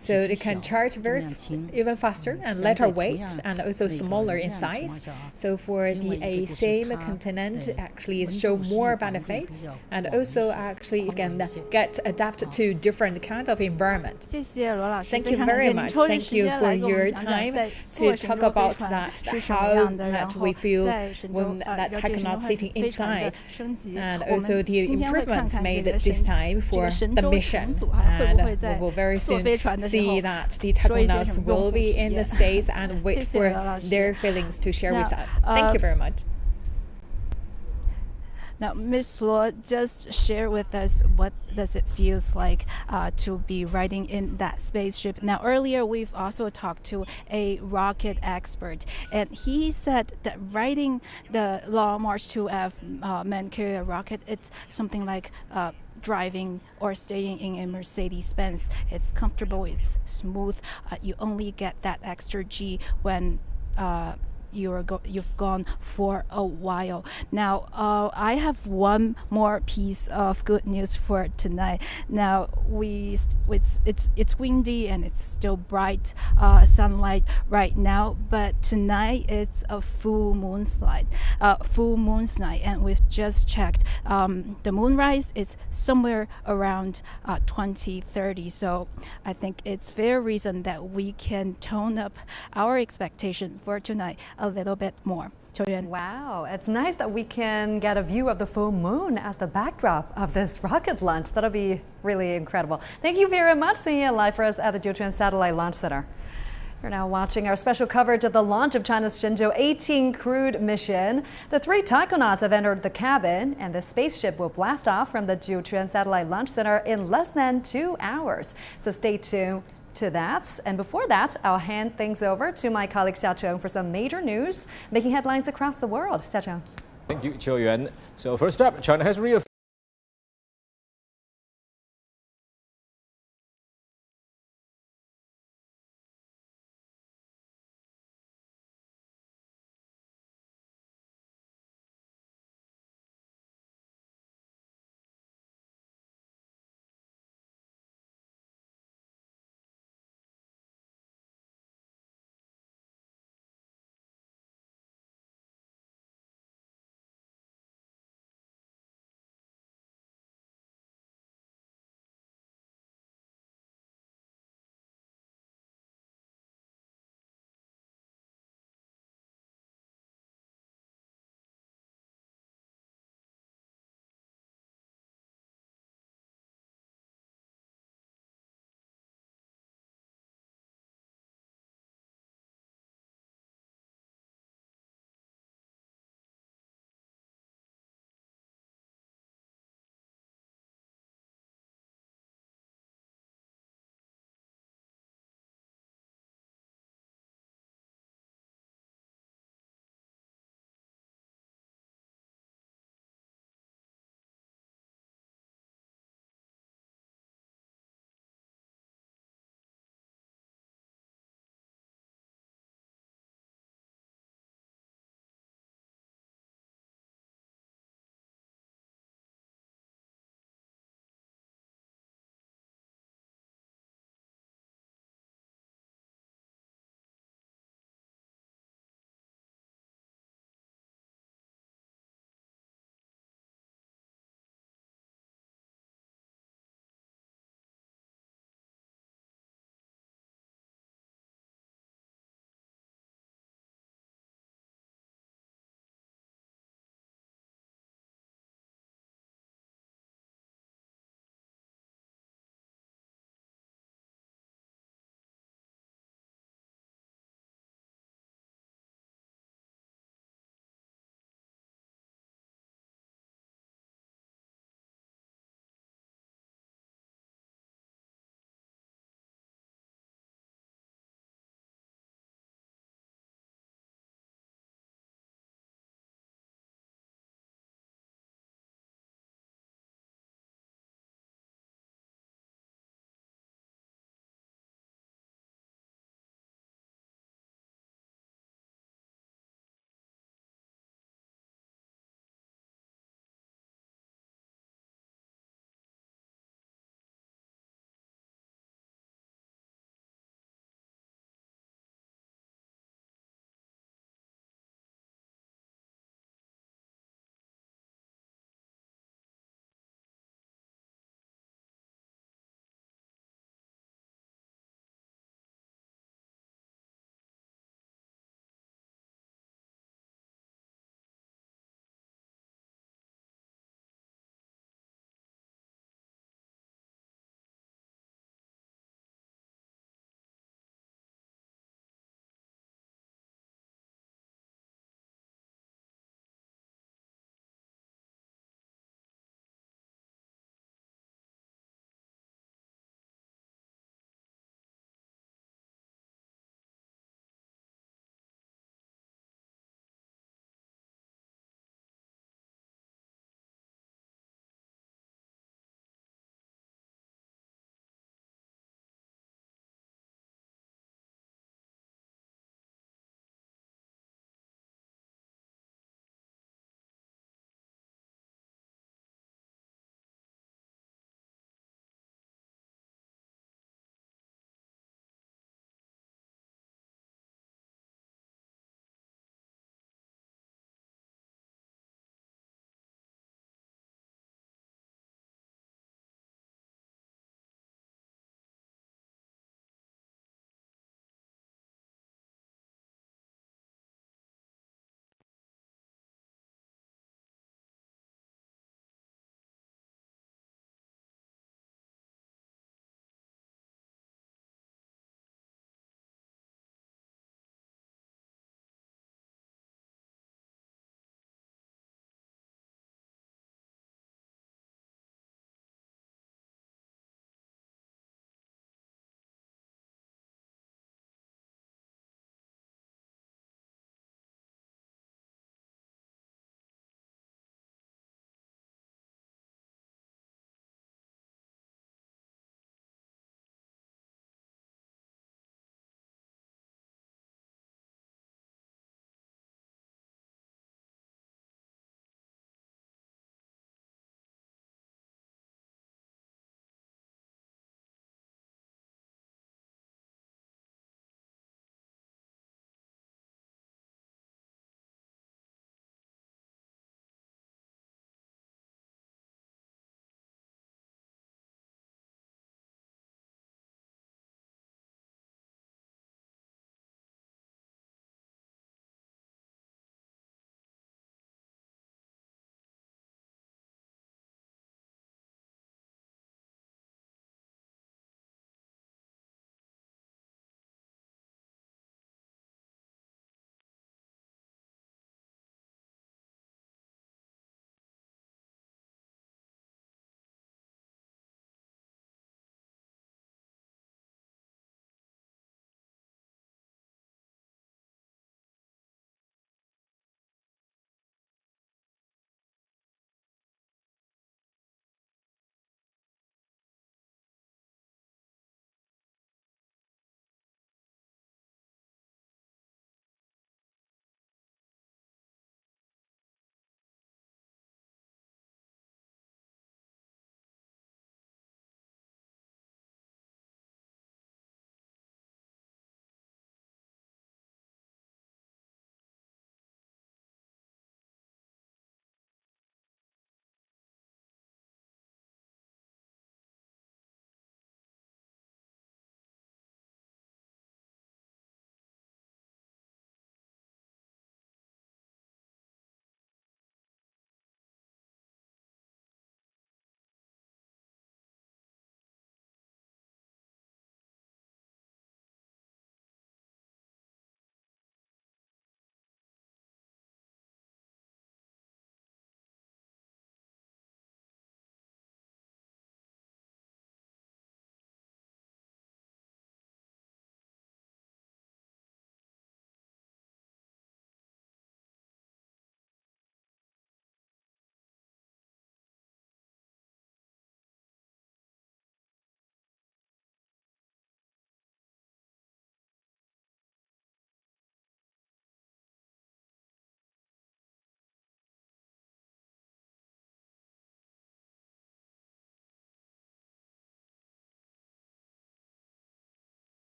So they can charge very even faster and lighter weight and also smaller in size. So for the a same continent actually show more benefits and also actually can get adapted to different kind of environment. 谢谢罗老师， Thank 非 you 常感 very 谢您 much. 抽出 Thank 时 you 间 for 来跟我 your 们讲讲 time 在 to 做神 talk 舟飞 about 船 that 是什么 how 样的，然 that 后 we feel 在神舟 when that 了解神 Taikonauts 舟 sitting 飞船的 inside 升级。 and 我 also 们 the 今天会看 improvements 看这 made 个 this 神 time 这 for 个神 the 舟 mission 乘组会不 and 会 we 在 will very 坐 soon 飞船的时 see 候 that the 说一些什 Taikonauts 么用 will 户 be 体 in the 验？ space and wait 谢谢 for 罗老师。 their feelings to share with Now, us. Thank you very much. Now, Ms. Luo, just share with us what does it feels like to be riding in that spaceship. Now, earlier we've also talked to a rocket expert, and he said that riding the Long March 2F manned carrier rocket, it's something like driving or staying in a Mercedes-Benz. It's comfortable, it's smooth. You only get that extra G when you've gone for a while. Now, I have one more piece of good news for tonight. Now, it's windy and it's still bright sunlight right now, but tonight it's a full moon night, and we've just checked. The moonrise is somewhere around 2030. So I think it's fair reason that we can tone up our expectation for tonight a little bit more. Wow, it's nice that we can get a view of the full moon as the backdrop of this rocket launch. That'll be really incredible. Thank you very much, seeing it live for us at the Jiuquan Satellite Launch Center. You're now watching our special coverage of the launch of China's Shenzhou-18 crewed mission. The 3 Taikonauts have entered the cabin, and the spaceship will blast off from the Jiuquan Satellite Launch Center in less than 2 hours. So stay tuned to that. And before that, I'll hand things over to my colleague Xiaocheng for some major news making headlines across the world. Xiaocheng. Thank you, Qiu Yuan. So first up, China has reaffirmed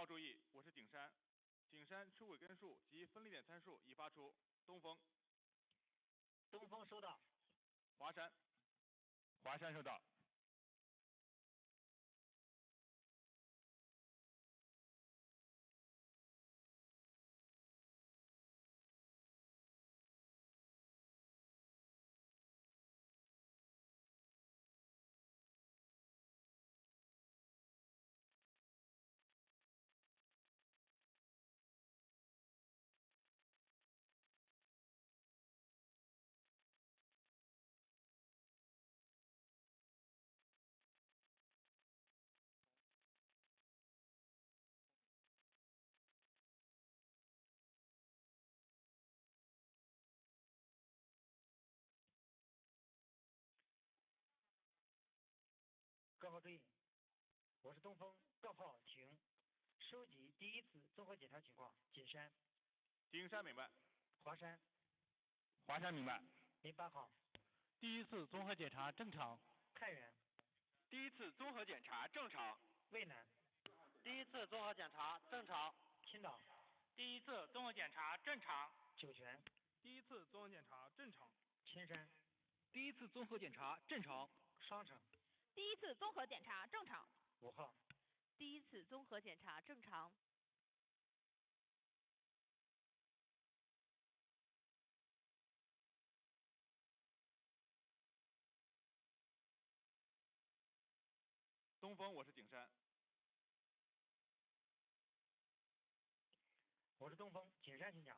号注意，我是景山。景山出轨根数及分离点参数已发出。东风。东风收到。华山。华山收到。各号注意，我是东风，各号请收集第一次综合检查情况。景山。景山明白。华山。华山明白。08号。第一次综合检查正常。太原。第一次综合检查正常。渭南。第一次综合检查正常。青岛。第一次综合检查正常。酒泉。第一次综合检查正常。千山。第一次综合检查正常。商城。第一次综合检查正常。5号。第一次综合检查正常。东风，我是景山。我是东风，景山请讲。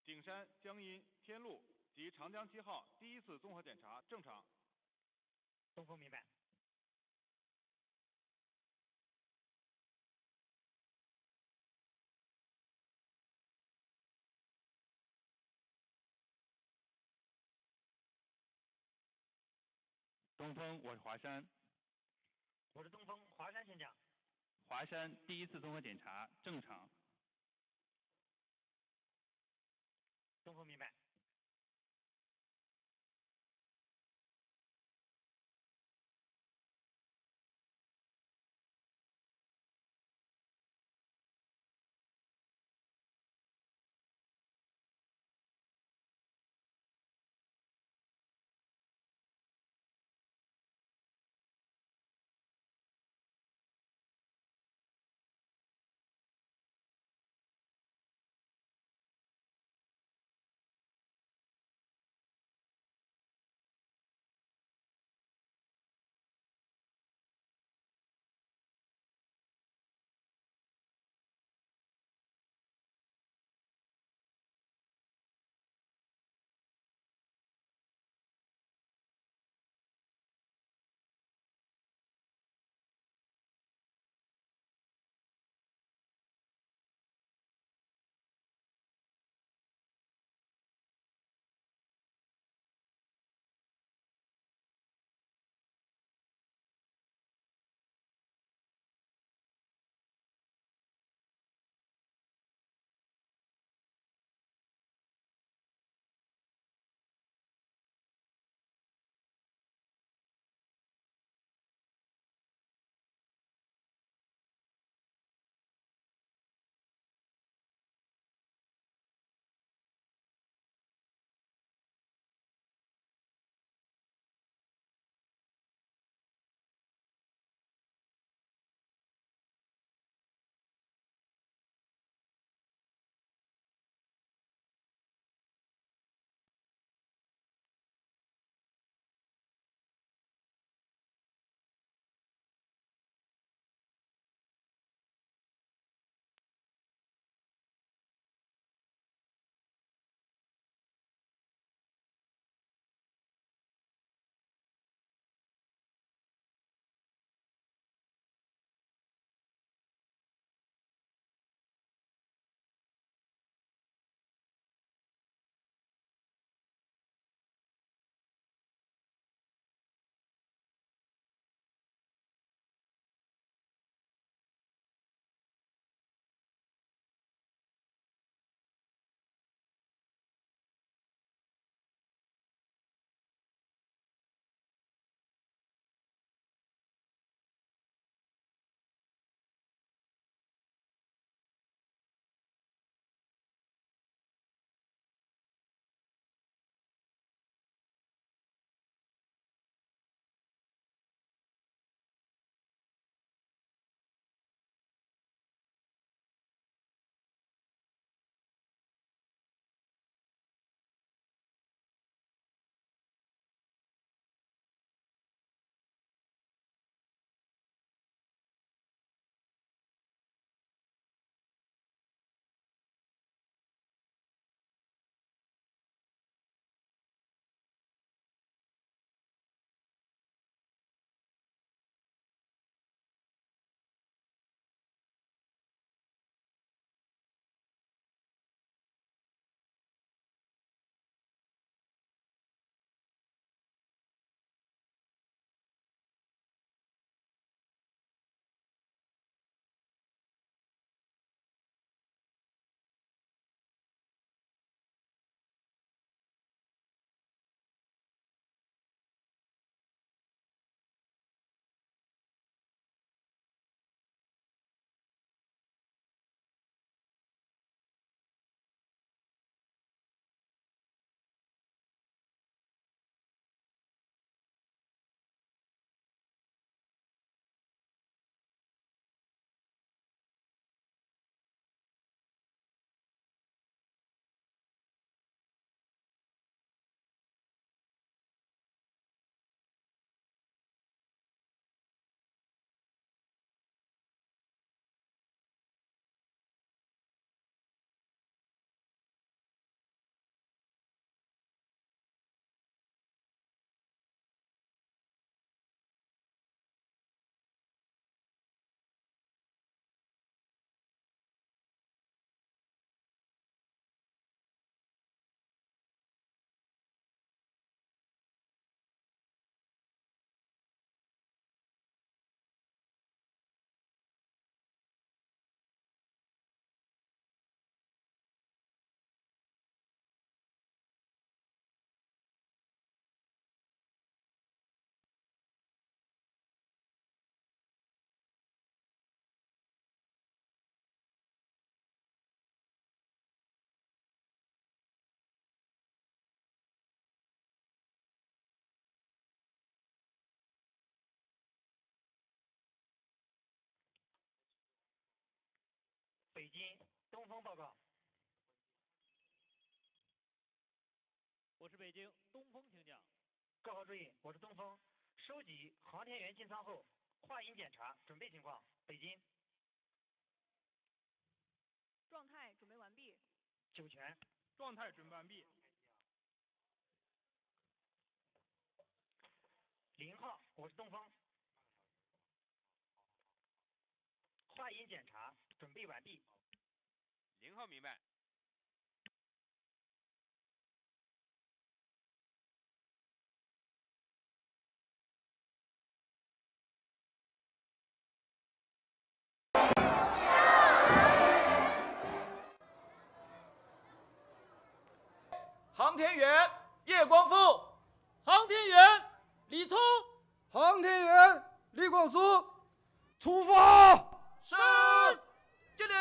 景山、江阴、天路及长江7号第一次综合检查正常。东风明白。东风，我是华山。我是东风，华山请讲。华山第一次综合检查正常。东风明白。北京东风报告。我是北京东风，请讲。各号注意，我是东风，收集航天员进舱后话音检查准备情况。北京。状态准备完毕。酒泉。状态准备完毕。0号，我是东风。话音检查准备完毕。0号明白。航天员叶光富，航天员李聪，航天员李广苏，出发！是，敬礼。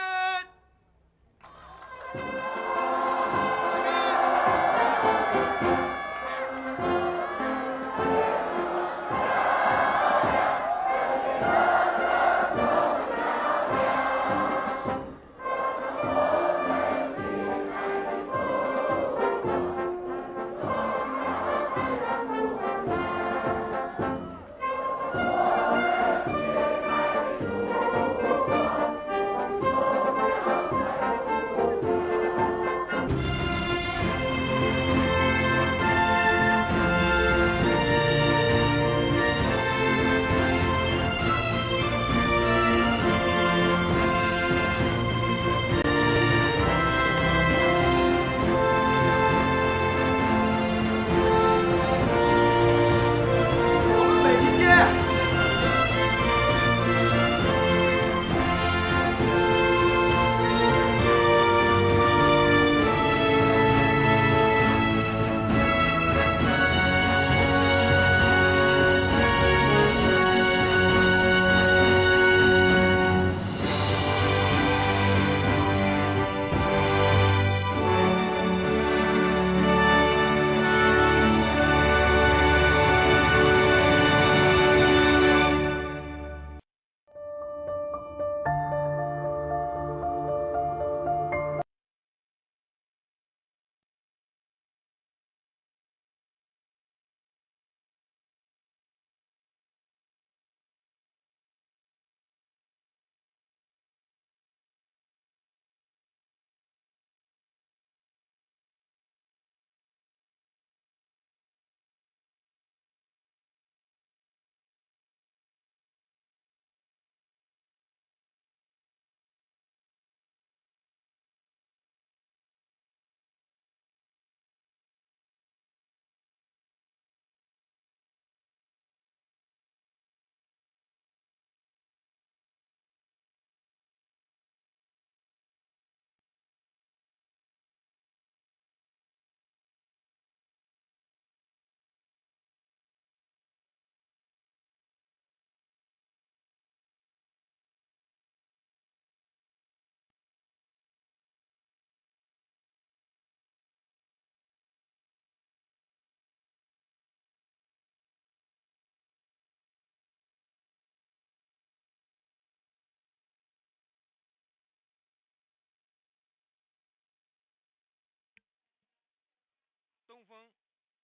东风，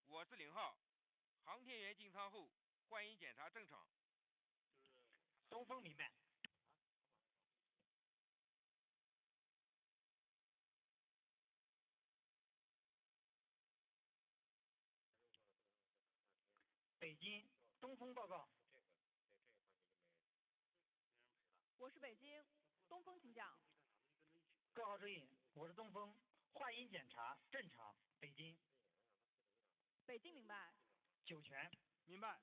我是0号，航天员进舱后换衣检查正常。东风明白。北京东风报告。我是北京东风，请讲。各号注意，我是东风，话音检查正常。北京。北京明白。酒泉明白。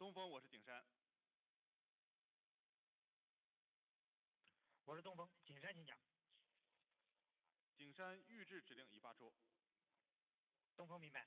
东风，我是景山。我是东风，景山请讲。景山预置指令已发出。东风明白。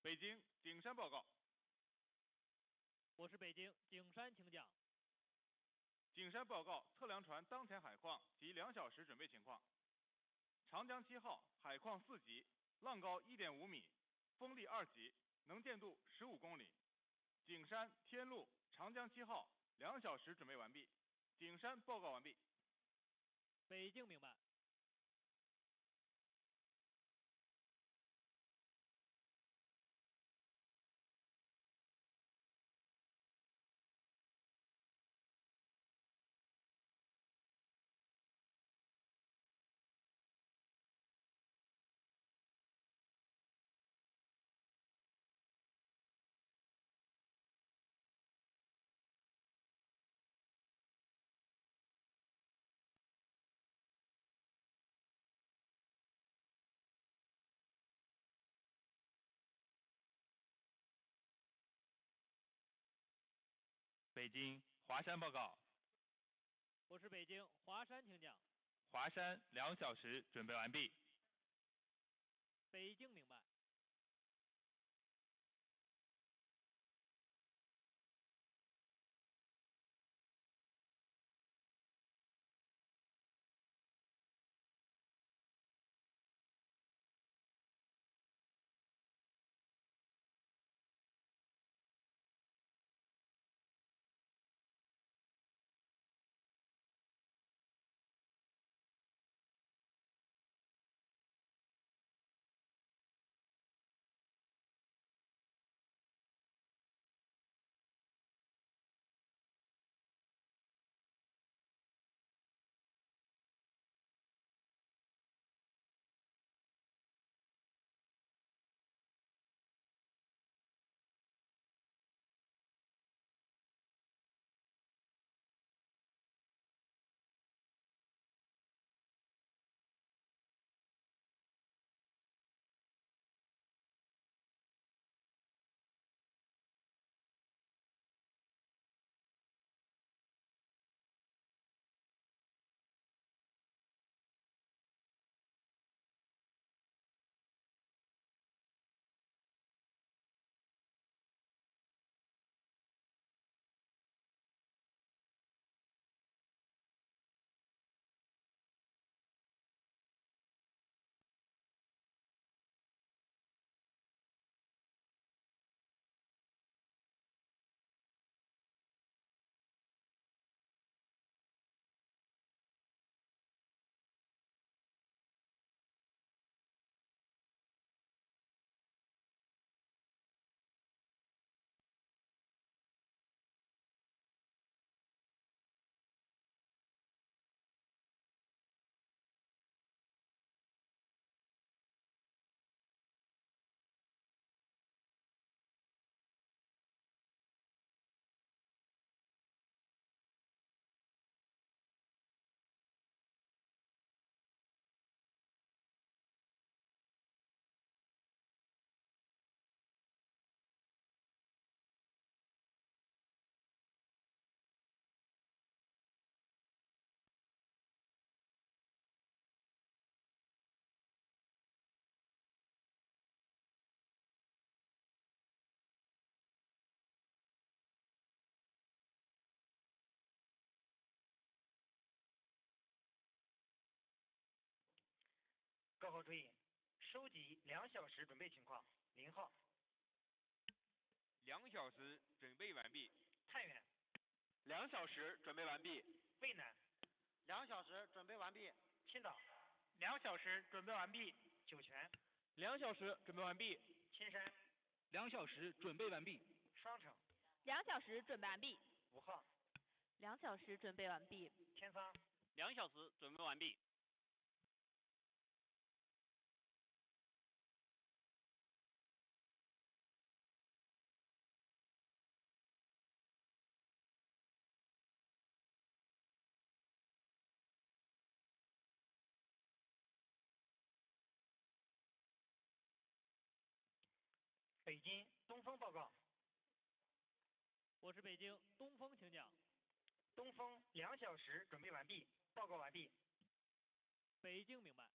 北京景山报告。我是北京景山，请讲。景山报告测量船当前海况及2小时准备情况。长江7号海况4级，浪高1.5米，风力2级，能见度15公里。景山、天路、长江7号2小时准备完毕。景山报告完毕。北京明白。北京华山报告。我是北京华山，请讲。华山2小时准备完毕。北京明白。各号注意，收集2小时准备情况。0号。2小时准备完毕。太原。2小时准备完毕。渭南。2小时准备完毕。青岛。2小时准备完毕。酒泉。2小时准备完毕。青山。2小时准备完毕。双城。2小时准备完毕。 5号。2小时准备完毕。天桑。2小时准备完毕。北京东风报告。我是北京东风，请讲。东风2小时准备完毕，报告完毕。北京明白。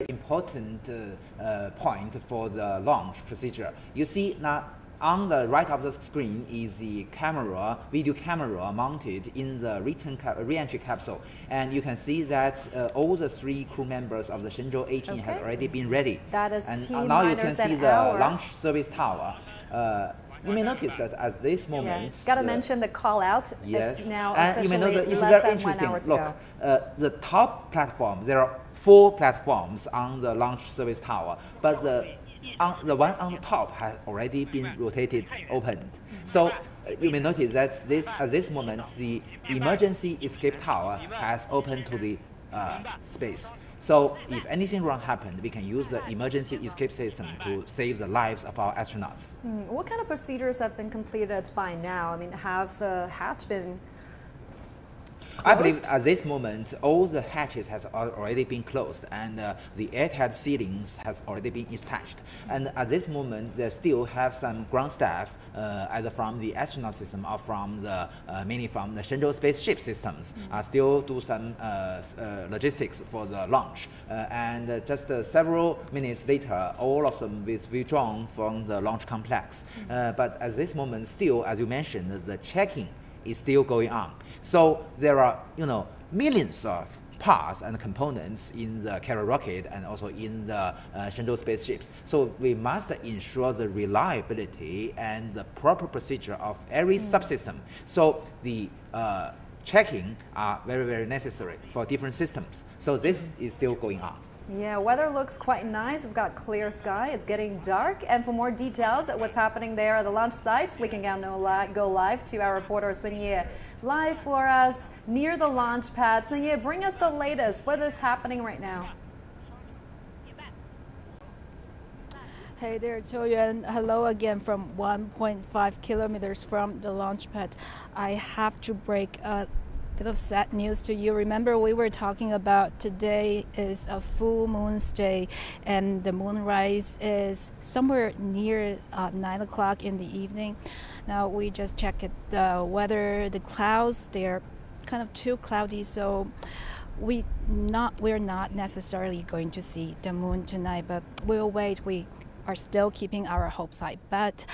important point for the launch procedure. You see now on the right of the screen is the video camera mounted in the re-entry capsule, and you can see that all the 3 crew members of the Shenzhou-18 have already been ready. That is and now you can see the launch service tower. You may notice that at this moment, got to mention the call out. Yes, it's now and you may officially notice it's less very than 1 interesting. hour to Look, go. The top platform, there are 4 platforms on the launch service tower, but the one on the top has already been rotated, opened. So you may notice that at this moment, the emergency escape tower has opened to the space. So if anything wrong happened, we can use the emergency escape system to save the lives of our astronauts. What kind of procedures have been completed by now? I mean, have the hatch been closed? I believe at this moment, all the hatches has already been closed, and the airtight ceilings has already been attached. And at this moment, they still have some ground staff, either from the astronaut system or from the mainly from the Shenzhou spaceship systems, still do some logistics for the launch. And just several minutes later, all of them is withdrawn from the launch complex. But at this moment, still, as you mentioned, the checking is still going on. So there are, millions of parts and components in the carrier rocket and also in the Shenzhou spaceships. So we must ensure the reliability and the proper procedure of every subsystem. So the checking are very, very necessary for different systems. So this is still going on. Yeah, weather looks quite nice. We've got clear sky. It's getting dark. And for more details at what's happening there at the launch site, we can now go live to our reporter Sun Ye, live for us near the launch pad. Sun Ye, bring us the latest. What is happening right now? Hey there, Qiuyuan. Hello again from 1.5 kilometers from the launch pad. I have to break a bit of sad news to you. Remember, we were talking about today is a full moon's day, and the moonrise is somewhere near 9 o'clock in the evening. Now we just checked the weather, the clouds. They're kind of too cloudy, so we're not necessarily going to see the moon tonight. But we'll wait. We are still keeping our hopes high. But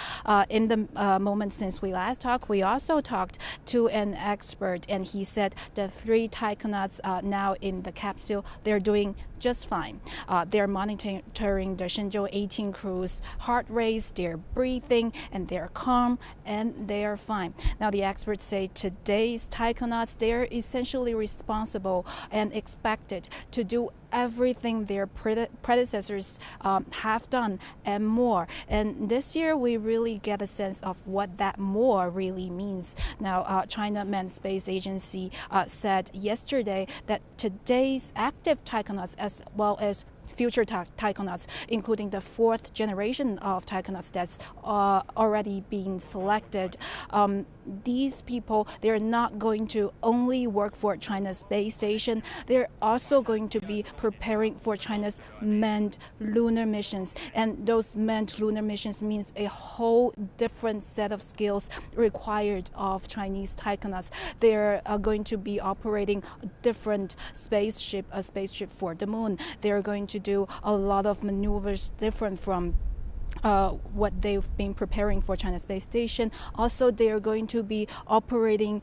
in the moment since we last talked, we also talked to an expert, and he said the 3 Taikonauts now in the capsule, they're doing just fine. They're monitoring the Shenzhou-18 crew's heart rates, they're breathing, and they're calm, and they are fine. Now the experts say today's Taikonauts, they're essentially responsible and expected to do everything their predecessors have done and more. And this year we really get a sense of what that more really means. Now China Manned Space Agency said yesterday that today's active Taikonauts as well as future Taikonauts, including the 4th generation of Taikonauts that's already been selected. These people, they're not going to only work for China's space station, they're also going to be preparing for China's manned lunar missions. And those manned lunar missions means a whole different set of skills required of Chinese Taikonauts. They're going to be operating a different spaceship, a spaceship for the moon. They're going to do a lot of maneuvers different from what they've been preparing for China Space Station. Also, they are going to be operating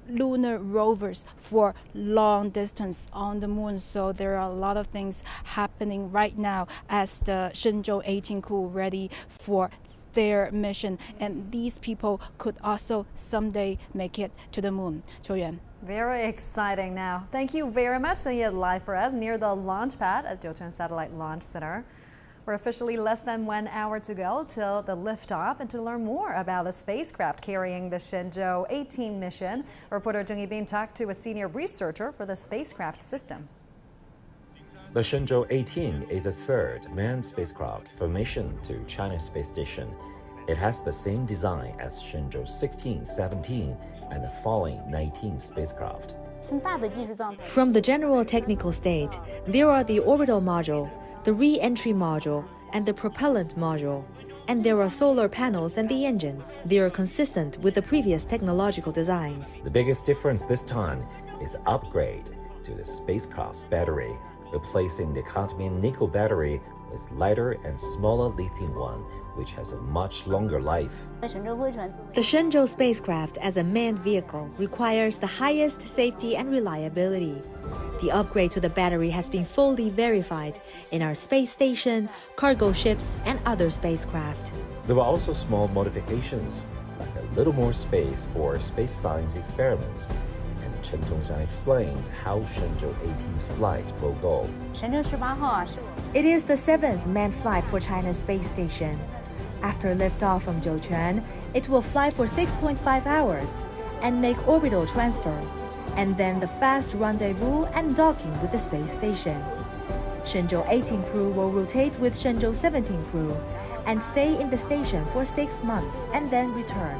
lunar rovers for long distance on the moon. So there are a lot of things happening right now as the Shenzhou-18 crew ready for their mission. And these people could also someday make it to the moon. Qiuyuan. Very exciting now. Thank you very much. So you live for us near the launch pad at Jiuquan Satellite Launch Center. We're officially less than 1 hour to go till the liftoff, and to learn more about the spacecraft carrying the Shenzhou-18 mission, reporter Zheng Yibin talked to a senior researcher for the spacecraft system. The Shenzhou-18 is a 3rd manned spacecraft for mission to China Space Station. It has the same design as Shenzhou-16, 17, and the following 19 spacecraft. From the general technical state, there are the orbital module, the re-entry module, and the propellant module. And there are solar panels and the engines. They are consistent with the previous technological designs. The biggest difference this time is upgrade to the spacecraft's battery, replacing the cadmium nickel battery with lighter and smaller lithium one, which has a much longer life. The Shenzhou spacecraft as a manned vehicle requires the highest safety and reliability. The upgrade to the battery has been fully verified in our space station, cargo ships, and other spacecraft. There were also small modifications, like a little more space for space science experiments. And Chen Tongxiang explained how Shenzhou-18's flight will go. It is the 7th manned flight for China's space station. After liftoff from Jiuquan, it will fly for 6.5 hours and make orbital transfer, and then the fast rendezvous and docking with the space station. Shenzhou-18 crew will rotate with Shenzhou-17 crew and stay in the station for 6 months and then return.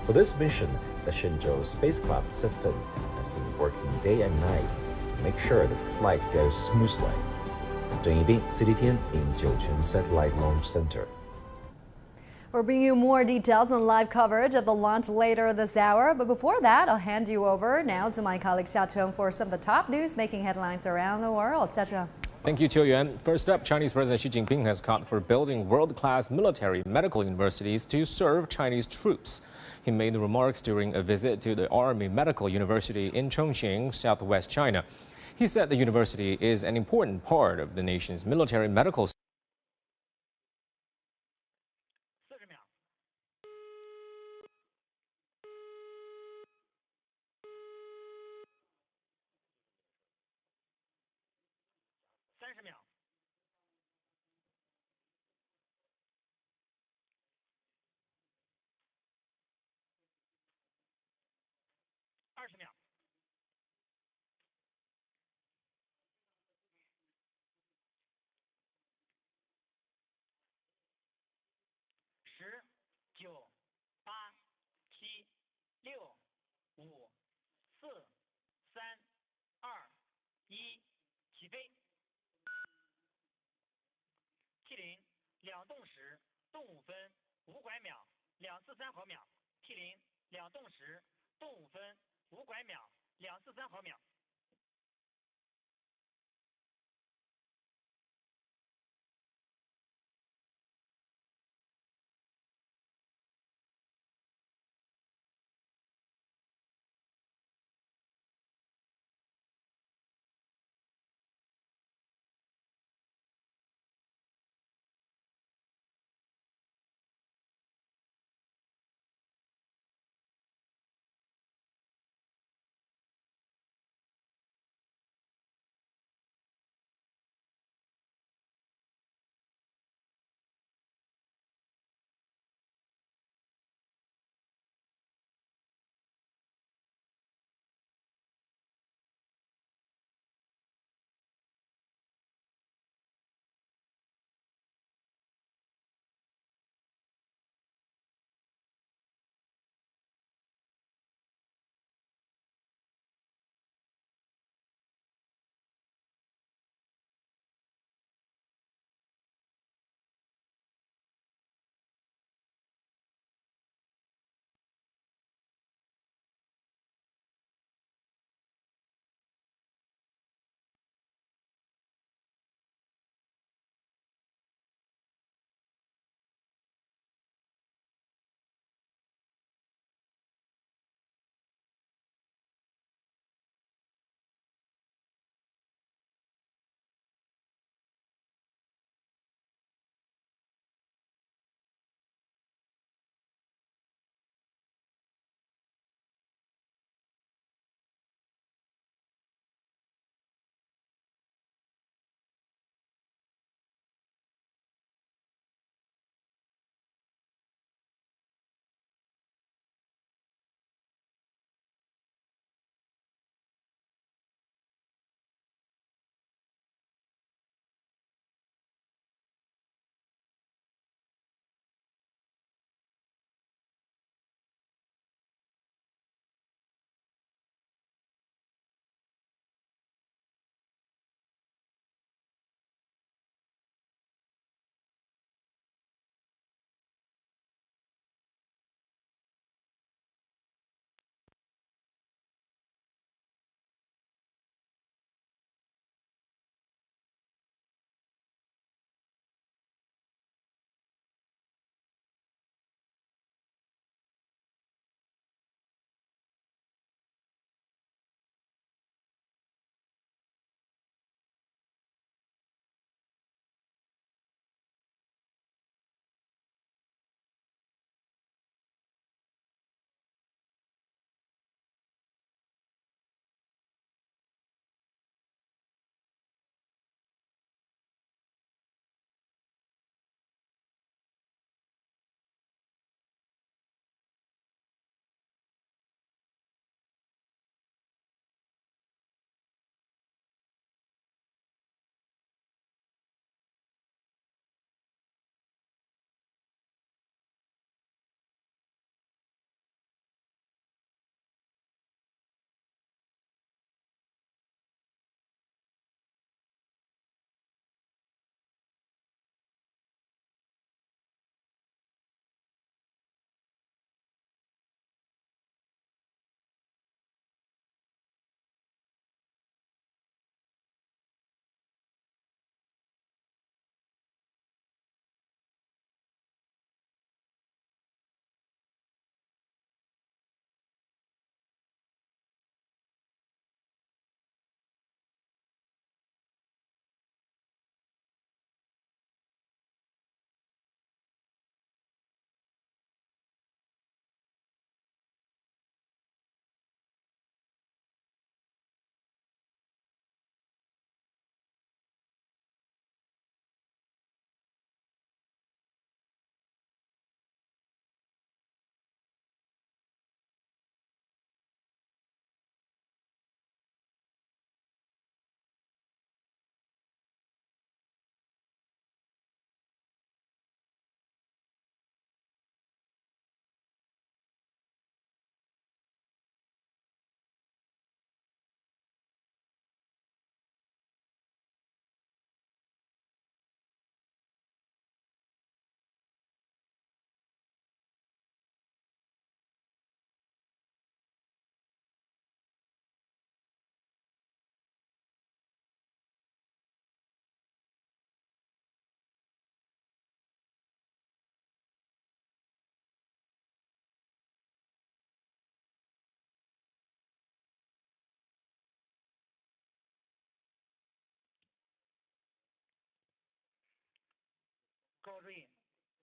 For this mission, the Shenzhou spacecraft system has been working day and night to make sure the flight goes smoothly. Zheng Yibing, CCTV in Jiuquan Satellite Launch Center. We'll bring you more details and live coverage of the launch later this hour. But before that, I'll hand you over now to my colleague Xia Cheng for some of the top news making headlines around the world. Xia Cheng. Thank you, Qiu Yuan. First up, Chinese President Xi Jinping has called for building world-class military medical universities to serve Chinese troops. He made the remarks during a visit to the Army Medical University in Chongqing, southwest China. He said the university is an important part of the nation's military medical system.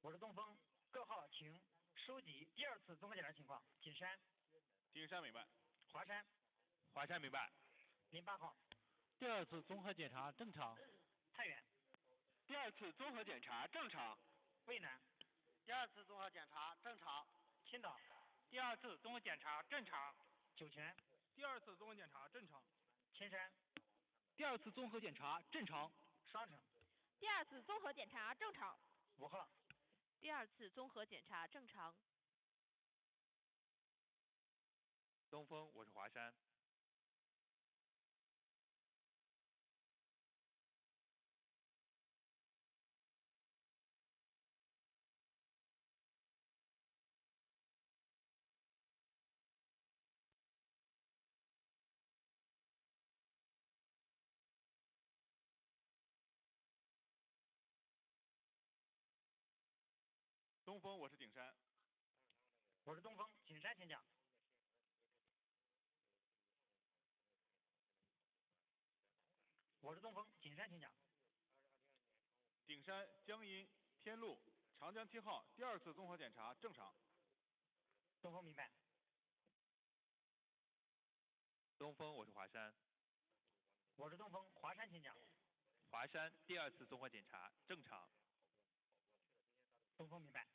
我是东风，各号请收集第二次综合检查情况。景山。景山明白。华山。华山明白。08号。第二次综合检查正常。太原。第二次综合检查正常。渭南。第二次综合检查正常。青岛。第二次综合检查正常。酒泉。第二次综合检查正常。千山。第二次综合检查正常。双城。第二次综合检查正常。5号。第二次综合检查正常。东风，我是华山。东风，我是景山。我是东风，景山请讲。我是东风，景山请讲。景山江阴天路长江7号第二次综合检查正常。东风明白。东风，我是华山。我是东风，华山请讲。华山第二次综合检查正常。东风明白。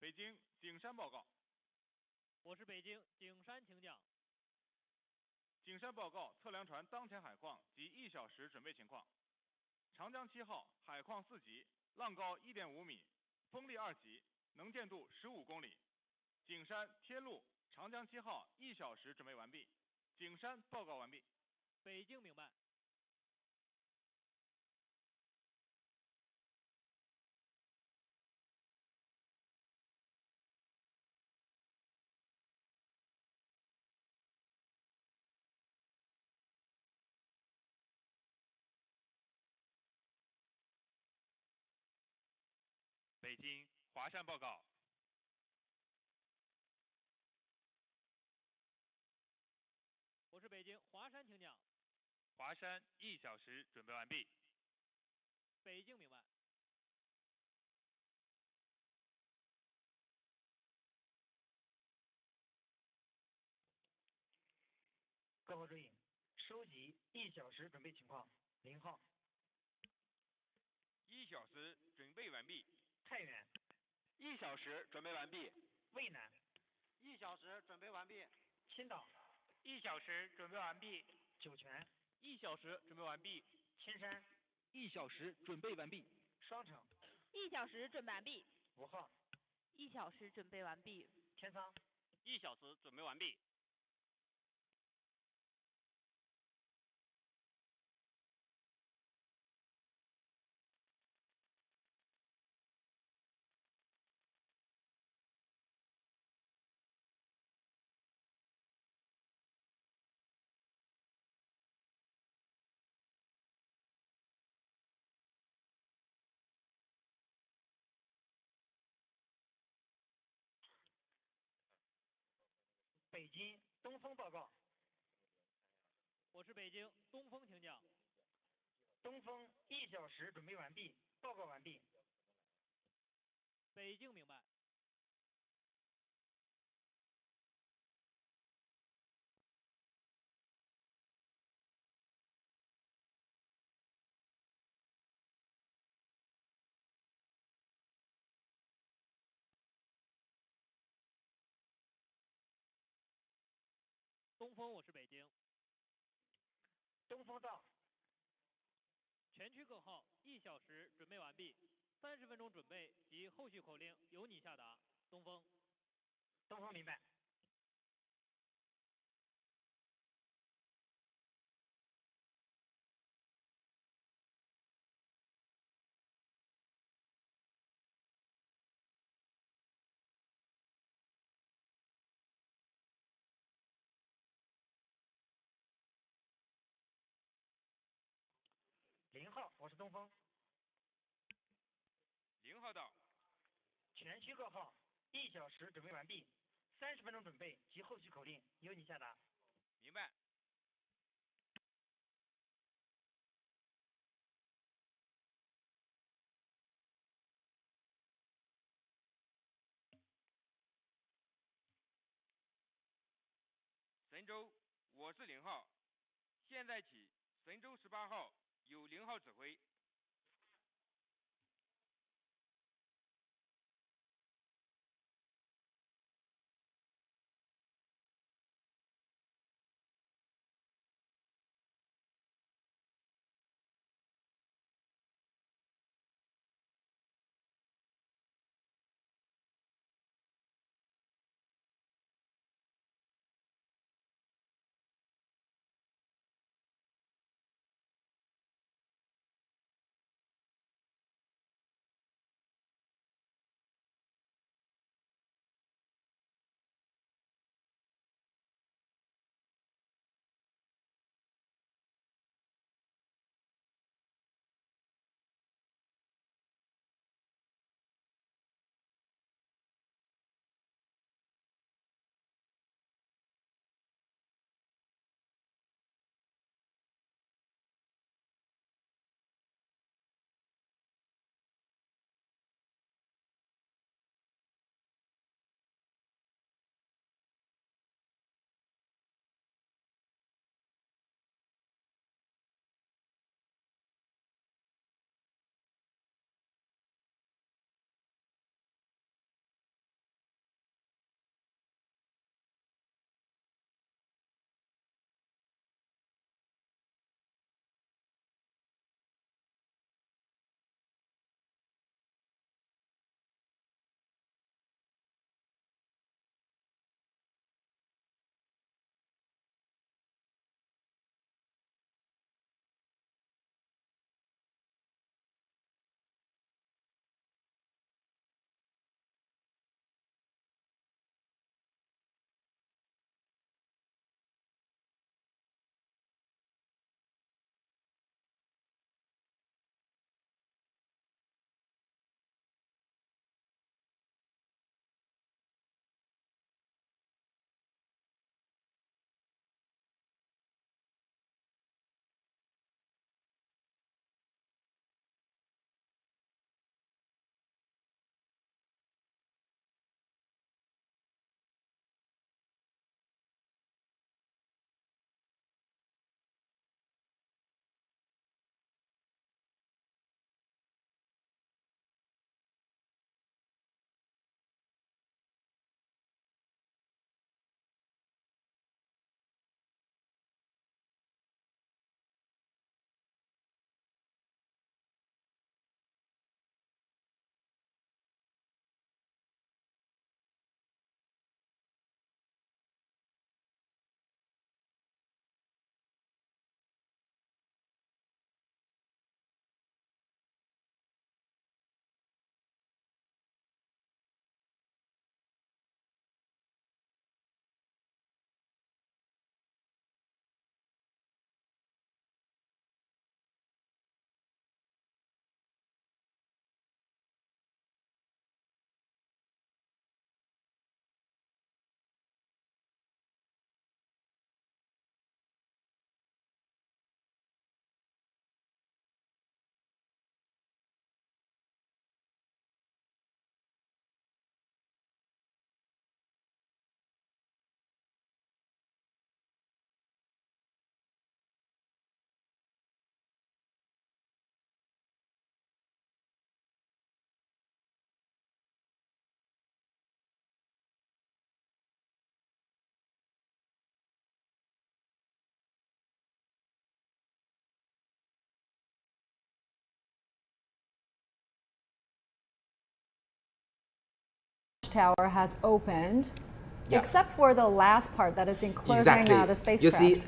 北京景山报告。我是北京景山，请讲。景山报告测量船当前海况及1小时准备情况。长江7号海况4级，浪高1.5米，风力2级，能见度15公里。景山天路长江7号1小时准备完毕。景山报告完毕。北京明白。北京华山报告。我是北京华山，请讲。华山1小时准备完毕。北京明白。各号注意，收集1小时准备情况。0号。1小时准备完毕。太原。1小时准备完毕。渭南。1小时准备完毕。青岛。1小时准备完毕。酒泉。1小时准备完毕。青山。1小时准备完毕。双城。1小时准备完毕。 5号。1小时准备完毕。天仓。1小时准备完毕。北京东风报告。我是北京东风，请讲。东风1小时准备完毕，报告完毕。北京明白。东风，我是北京。东风到。全区各号1小时准备完毕，30分钟准备及后续口令由你下达。东风。东风明白。0号，我是东风。0号到。全区各号1小时准备完毕，30分钟准备及后续口令由你下达。明白。神舟，我是0号。现在起，神舟18号由0号指挥。tower has opened. Yeah. Except for the last part that is enclosing the spacecraft. You see,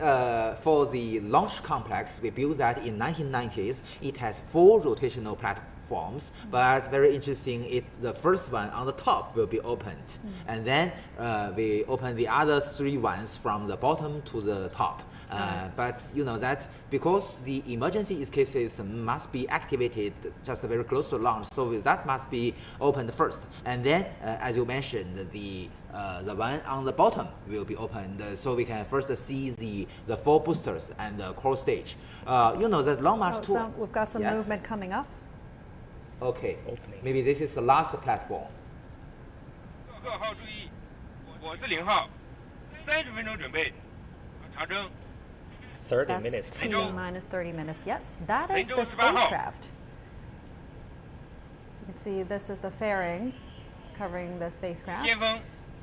for the launch complex, we built that in 1990s. It has 4 rotational platforms, but very interesting, the first one on the top will be opened. And then we open the other 3 ones from the bottom to the top. But you know that because the emergency escape system must be activated just very close to launch, so that must be opened first. And then, as you mentioned, the one on the bottom will be opened, so we can first see the 4 boosters and the core stage. You know that Long March 2. So we've got some movement coming up. Okay, maybe this is the last platform. 各号注意，我是0号，30分钟准备，长征。 30 That's minutes. T minus 30 minutes. Yes, that is the spacecraft. You can see this is the fairing covering the spacecraft.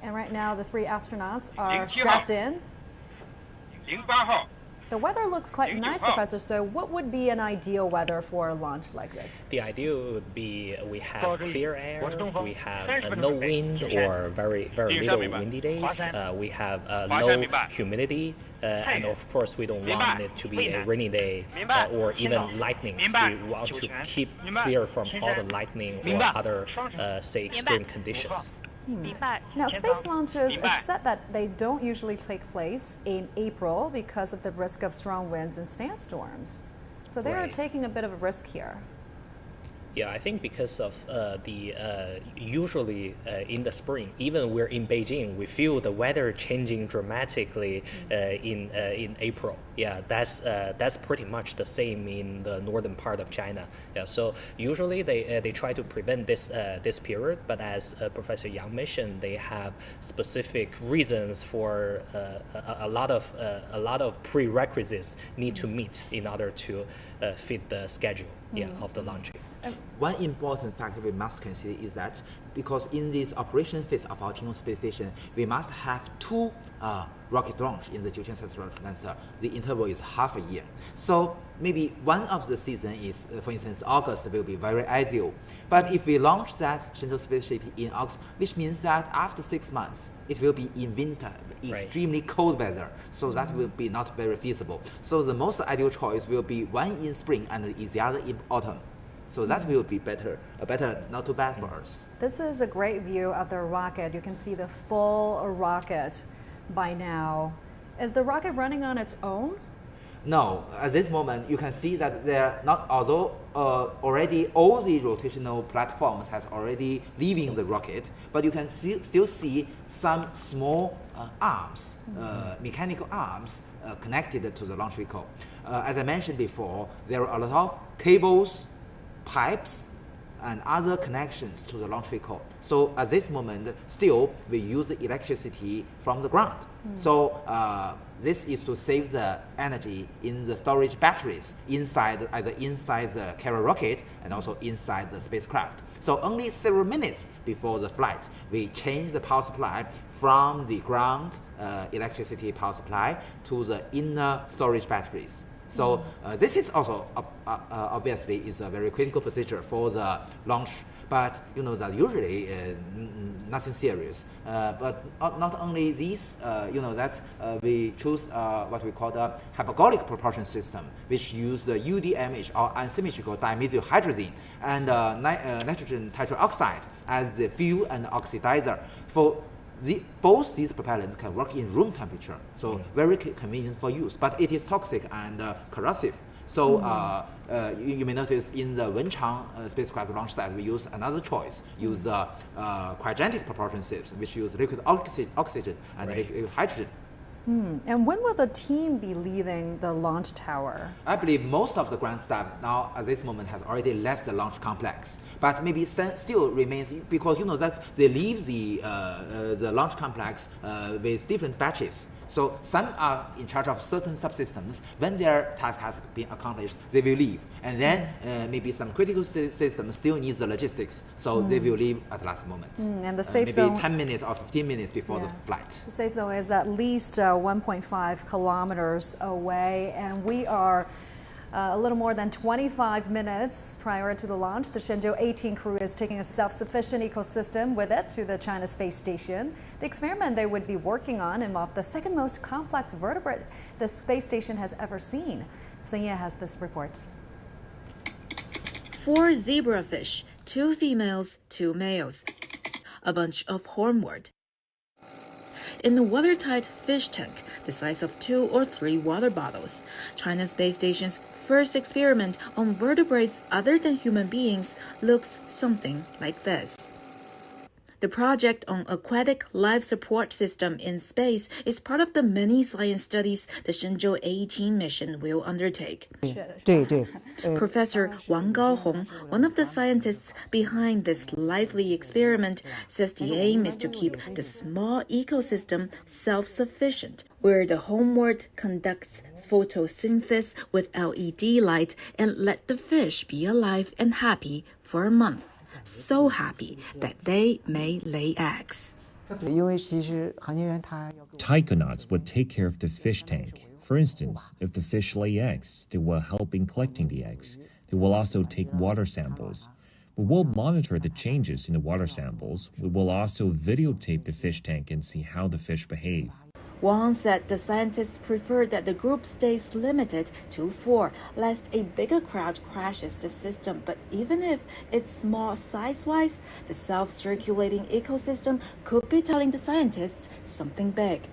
And right now the 3 astronauts are strapped in. 08号。 The weather looks quite nice, Professor. So what would be an ideal weather for a launch like this? The ideal would be we have clear air, we have no wind or very little windy days, we have low humidity, and of course we don't want it to be a rainy day or even lightning. We want to keep clear from all the lightning or other, say, extreme conditions. Now, space launches, it's said that they don't usually take place in April because of the risk of strong winds and sandstorms. So they are taking a bit of a risk here. Yeah, I think because of usually in the spring, even we're in Beijing, we feel the weather changing dramatically in April. Yeah, that's pretty much the same in the northern part of China. Yeah, so usually they try to prevent this period, but as Professor Yang mentioned, they have specific reasons for a lot of prerequisites need to meet in order to fit the schedule of the launching. One important factor we must consider is that because in this operation phase of our Tiangong space station, we must have 2 rocket launch in the Jiuquan Satellite Launch Center. The interval is half a year. So maybe one of the season is, for instance, August will be very ideal. But if we launch that Shenzhou spaceship in August, which means that after 6 months, it will be in winter, extremely cold weather. So that will be not very feasible. So the most ideal choice will be one in spring and the other in autumn. So that will be better, not too bad for us. This is a great view of the rocket. You can see the full rocket by now. Is the rocket running on its own? No, at this moment you can see that they're not, although already all the rotational platforms has already leaving the rocket, but you can still see some small arms, mechanical arms connected to the launch vehicle. As I mentioned before, there are a lot of cables, pipes, and other connections to the launch vehicle. So at this moment, still we use the electricity from the ground. So this is to save the energy in the storage batteries inside, either inside the carrier rocket and also inside the spacecraft. So only several minutes before the flight, we change the power supply from the ground electricity power supply to the inner storage batteries. So this is also obviously is a very critical procedure for the launch, but you know that usually nothing serious. But not only this, you know that we choose what we call the hypergolic propulsion system, which use the UDMH or unsymmetrical dimethyl hydrazine and nitrogen tetroxide as the fuel and oxidizer. For both these propellants can work in room temperature, so very convenient for use, but it is toxic and corrosive. So you may notice in the Wenchang spacecraft launch site, we use another choice, use cryogenic propulsion system, which use liquid oxygen and liquid hydrogen. And when will the team be leaving the launch tower? I believe most of the ground staff now at this moment has already left the launch complex, but maybe still remains, because you know that they leave the launch complex with different batches. So some are in charge of certain subsystems. When their task has been accomplished, they will leave. And then maybe some critical systems still need the logistics, so they will leave at the last moment. And the safe zone, maybe 10 minutes or 15 minutes before the flight. The safe zone is at least 1.5 kilometers away, and we are A little more than 25 minutes prior to the launch, the Shenzhou-18 crew is taking a self-sufficient ecosystem with it to the China space station. The experiment they would be working on involved the second most complex vertebrate the space station has ever seen. Sun Ye has this report. 4 zebrafish, 2 females, 2 males, a bunch of hornwort. In a watertight fish tank the size of 2 or 3 water bottles, China space station's first experiment on vertebrates other than human beings looks something like this. The project on aquatic life support system in space is part of the many science studies the Shenzhou-18 mission will undertake. Professor Wang Gaohong, one of the scientists behind this lively experiment, says the aim is to keep the small ecosystem self-sufficient, where the homeward conducts photosynthesis with LED light and let the fish be alive and happy for a month. So happy that they may lay eggs. Taikonauts would take care of the fish tank. For instance, if the fish lay eggs, they will help in collecting the eggs. They will also take water samples. We will monitor the changes in the water samples. We will also videotape the fish tank and see how the fish behave. Wang said the scientists prefer that the group stays limited to 4, lest a bigger crowd crashes the system. But even if it's small size-wise, the self-circulating ecosystem could be telling the scientists something big.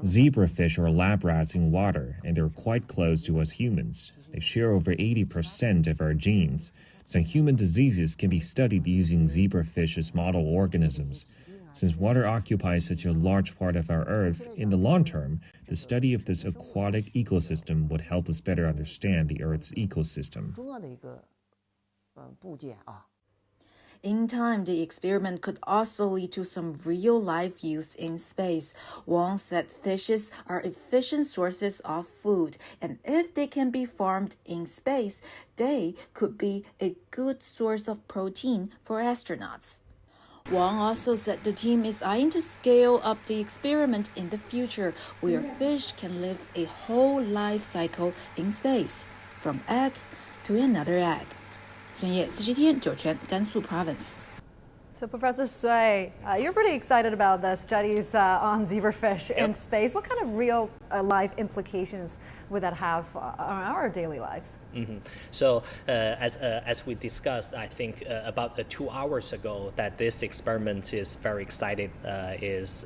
Zebrafish are lab rats in water, and they're quite close to us humans. They share over 80% of our genes. Some human diseases can be studied using zebrafish as model organisms. Since water occupies such a large part of our Earth, in the long term, the study of this aquatic ecosystem would help us better understand the Earth's ecosystem. In time, the experiment could also lead to some real-life use in space. Wang said fishes are efficient sources of food, and if they can be farmed in space, they could be a good source of protein for astronauts. Wang also said the team is eyeing to scale up the experiment in the future, where fish can live a whole life cycle in space, from egg to another egg. 深夜40天酒泉甘肃 Province. So Professor Sui, you're pretty excited about the studies on zebrafish in space. What kind of real life implications would that have on our daily lives? So as we discussed, I think about 2 hours ago, that this experiment is very excited, is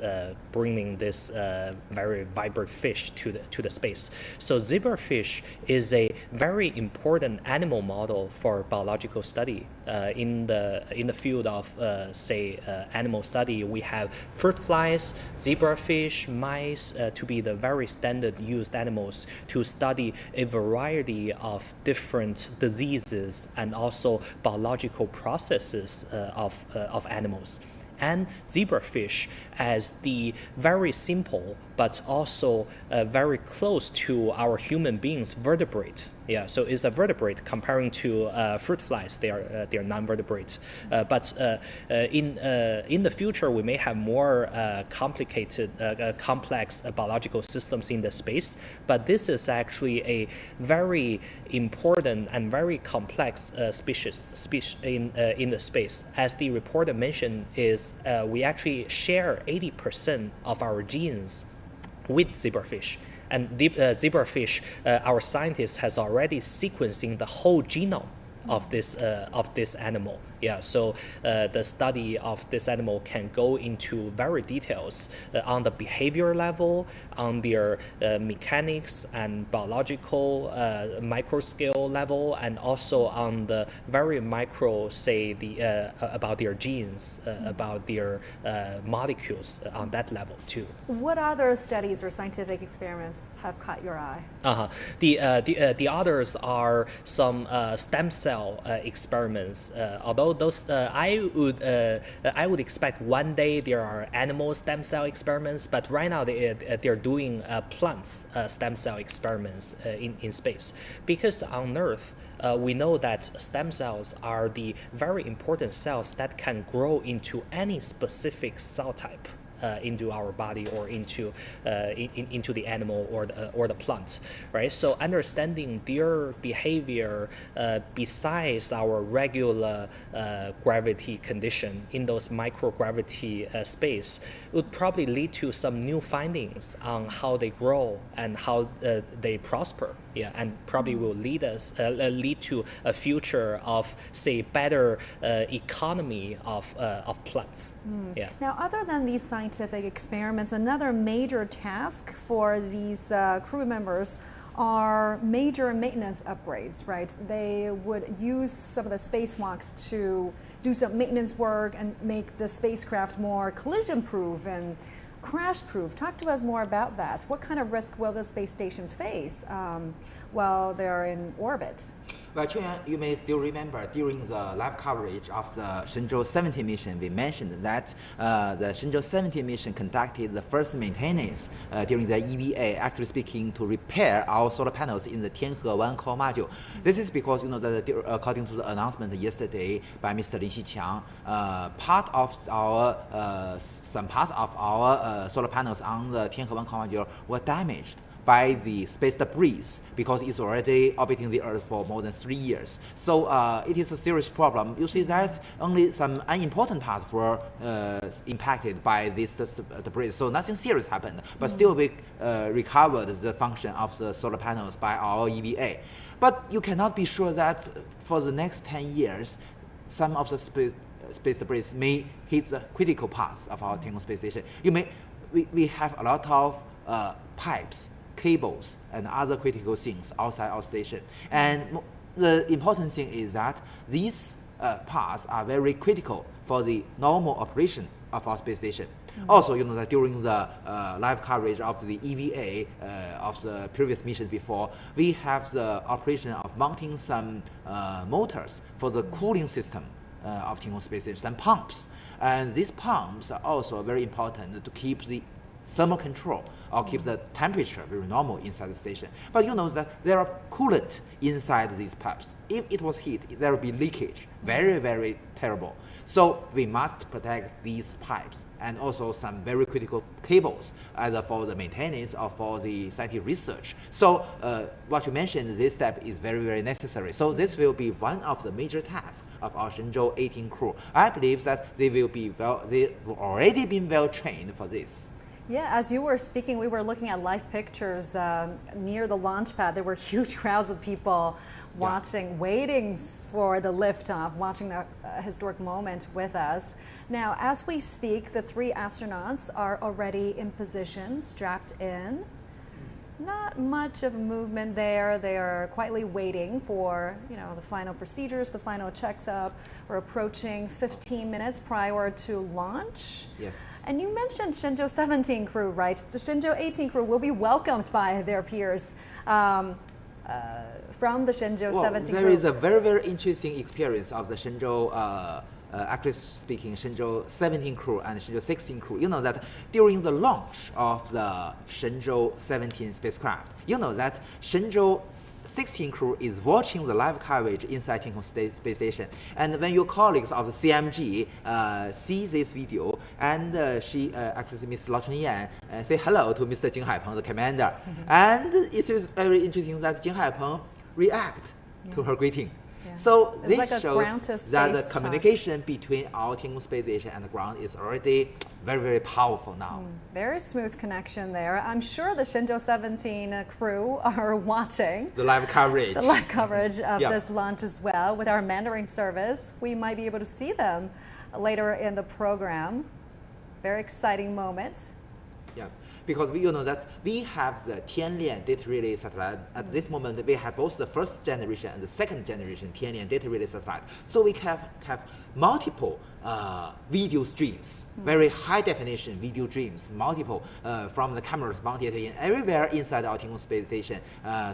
bringing this very vibrant fish to the space. So zebrafish is a very important animal model for biological study. In the field of animal study, we have fruit flies, zebrafish, mice to be the very standard used animals to study a variety of different diseases and also biological processes of animals. And zebrafish as the very simple but also very close to our human beings vertebrate. Yeah, so it's a vertebrate comparing to fruit flies. They are non-vertebrate. But in the future, we may have more complicated, complex biological systems in the space. But this is actually a very important and very complex species in the space. As the reporter mentioned, is we actually share 80% of our genes with zebrafish. And zebrafish, our scientists has already sequencing the whole genome of this animal. Yeah, so the study of this animal can go into very details on the behavior level, on their mechanics and biological micro scale level, and also on the very micro, about their genes, about their molecules on that level too. What other studies or scientific experiments have caught your eye? The others are some stem cell experiments. Although those I would expect one day there are animal stem cell experiments, but right now they're doing plants stem cell experiments in space, because on Earth we know that stem cells are the very important cells that can grow into any specific cell type. into our body or into into the animal or the plant, right? So understanding their behavior besides our regular gravity condition in those microgravity space would probably lead to some new findings on how they grow and how they prosper. Yeah, and probably will lead to a future of, say, better economy of plants. Yeah. Now, other than these scientific experiments, another major task for these crew members are major maintenance upgrades, right? They would use some of the spacewalks to do some maintenance work and make the spacecraft more collision-proof and crash-proof. Talk to us more about that. What kind of risk will the space station face while they're in orbit? Well, Chuan, you may still remember during the live coverage of the Shenzhou-17 mission, we mentioned that the Shenzhou-17 mission conducted the first maintenance during the EVA, actually speaking, to repair our solar panels in the Tianhe-1 core module. This is because, that according to the announcement yesterday by Mr. Lin Xiqiang, some parts of our solar panels on the Tianhe-1 core module were damaged by the space debris because it's already orbiting the Earth for more than 3 years. So it is a serious problem. You see that only some unimportant parts were impacted by this debris. So nothing serious happened, but still we recovered the function of the solar panels by our EVA. But you cannot be sure that for the next 10 years, some of the space debris may hit the critical parts of our Tiangong space station. We have a lot of pipes, cables, and other critical things outside our station. And the important thing is that these parts are very critical for the normal operation of our space station. Also, that during the live coverage of the EVA of the previous mission before, we have the operation of mounting some motors for the cooling system of Tiangong space station, some pumps. And these pumps are also very important to keep the thermal control or keep the temperature very normal inside the station. But that there are coolant inside these pipes. If it was heat, there will be leakage. Very, very terrible. So we must protect these pipes and also some very critical cables, either for the maintenance or for the scientific research. So what you mentioned, this step is very, very necessary. So this will be one of the major tasks of our Shenzhou-18 crew. I believe that they will already been well trained for this. Yeah, as you were speaking, we were looking at live pictures near the launch pad. There were huge crowds of people watching, waiting for the liftoff, watching the historic moment with us. Now, as we speak, the 3 astronauts are already in position, strapped in. Not much of a movement there. They are quietly waiting for, the final procedures, the final checks up. We're approaching 15 minutes prior to launch. Yes. And you mentioned Shenzhou-17 crew, right? The Shenzhou-18 crew will be welcomed by their peers from the Shenzhou-17 crew. There is a very, very interesting experience of the Shenzhou actually speaking, Shenzhou-17 crew and Shenzhou-16 crew. That during the launch of the Shenzhou-17 spacecraft, that Shenzhou-16 crew is watching the live coverage inside Tiangong Space Station. And when your colleagues of the CMG see this video, and she, actually Ms. Lao Chunyan, say hello to Mr. Jing Haipeng, the commander. And it is very interesting that Jing Haipeng react to her greeting. So this shows that the communication between our Tiangong Space Station and the ground is already very, very powerful now. Very smooth connection there. I'm sure the Shenzhou-17 crew are watching the live coverage. The live coverage of this launch as well. With our Mandarin service, we might be able to see them later in the program. Very exciting moment. Yeah. Because we know that we have the Tianlian data relay satellite. At this moment, we have both the first generation and the second generation Tianlian data relay satellite. So we have multiple video streams, very high definition video streams, multiple from the cameras mounted in everywhere inside our Tiangong Space Station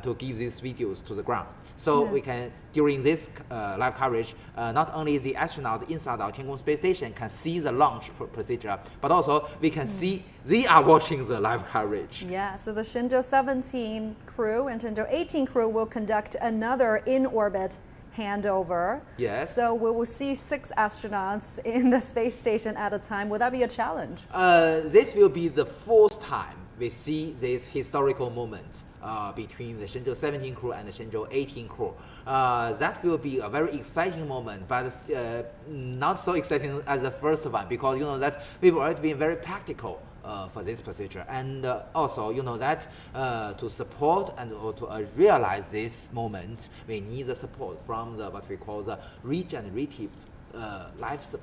to give these videos to the ground. So we can, during this live coverage, not only the astronaut inside our Tiangong Space Station can see the launch procedure, but also we can see they are watching the live coverage. Yeah, so the Shenzhou-17 crew and Shenzhou-18 crew will conduct another in-orbit handover. Yes. So we will see 6 astronauts in the space station at a time. Would that be a challenge? This will be the 4th time we see this historical moment between the Shenzhou-17 crew and the Shenzhou-18 crew. That will be a very exciting moment, but not so exciting as the first one, because you know that we've already been very practical for this procedure, and also you know that to support and to realize this moment, we need the support from the what we call the regenerative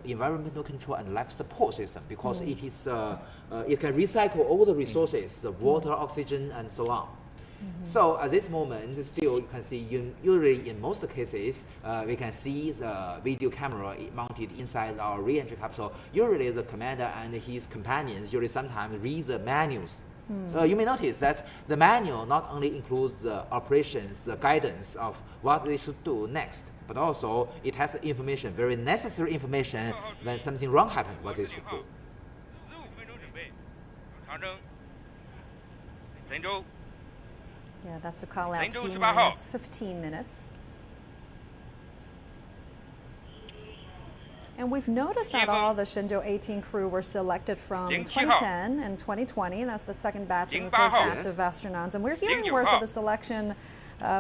environmental control and life support system, because it is it can recycle all the resources, the water, oxygen, and so on. So at this moment, still you can see usually in most cases we can see the video camera mounted inside our re-entry capsule. Usually the commander and his companions usually sometimes read the manuals. You may notice that the manual not only includes the operations, the guidance of what they should do next, but also it has information, very necessary information when something wrong happens, what they should do. Yeah, that's the call out. T minus 15 minutes. And we've noticed that all the Shenzhou-18 crew were selected from 2010 and 2020. That's the second batch and the third batch of astronauts. And we're hearing rumors that the selection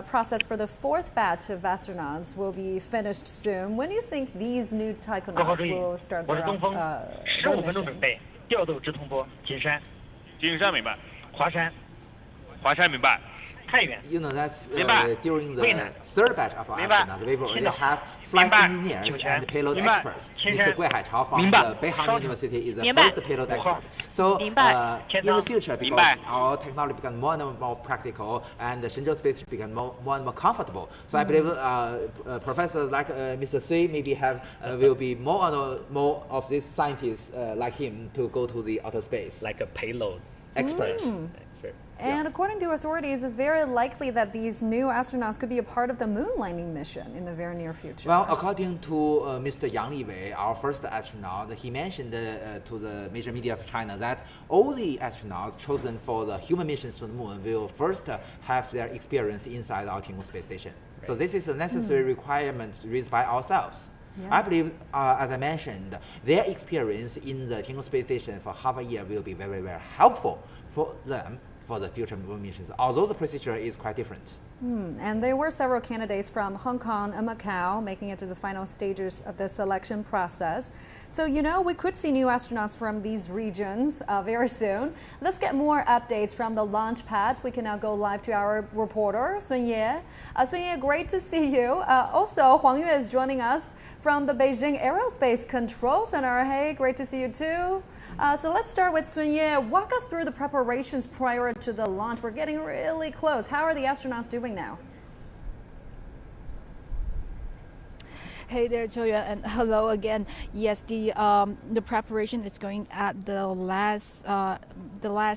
process for the 4th batch of astronauts will be finished soon. When do you think these new Taikonauts will start their mission? 调度直通波金山。金山明白。华山。华山明白。 You know, that's during the 3rd batch of our astronauts, we already have flight engineers and payload experts. Mr. Gui Haichao from the Beihang University is the first payload expert. So in the future, because our technology becomes more and more practical and the Shenzhou space become more and more comfortable. So I believe professors like Mr. Sui maybe will be more and more of these scientists like him to go to the outer space. Like a payload expert. And according to authorities, it's very likely that these new astronauts could be a part of the moon landing mission in the very near future. Well, according to Mr. Yang Liwei, our first astronaut, he mentioned to the major media of China that all the astronauts chosen for the human missions to the moon will first have their experience inside our Tiangong space station. Right. So this is a necessary requirement raised by ourselves. Yeah. I believe, as I mentioned, their experience in the Tiangong space station for half a year will be very, very helpful for them for the future moon missions, although the procedure is quite different. And there were several candidates from Hong Kong and Macau making it to the final stages of the selection process. So, you know, we could see new astronauts from these regions very soon. Let's get more updates from the launch pad. We can now go live to our reporter, Sun Ye. Sun Ye, great to see you. Also, Huang Yue is joining us from the Beijing Aerospace Control Center. Hey, great to see you too. So let's start with Sun Ye. Walk us through the preparations prior to the launch. We're getting really close. How are the astronauts doing now? Hey there, Jiuquan, and hello again. Yes, the preparation is going at the last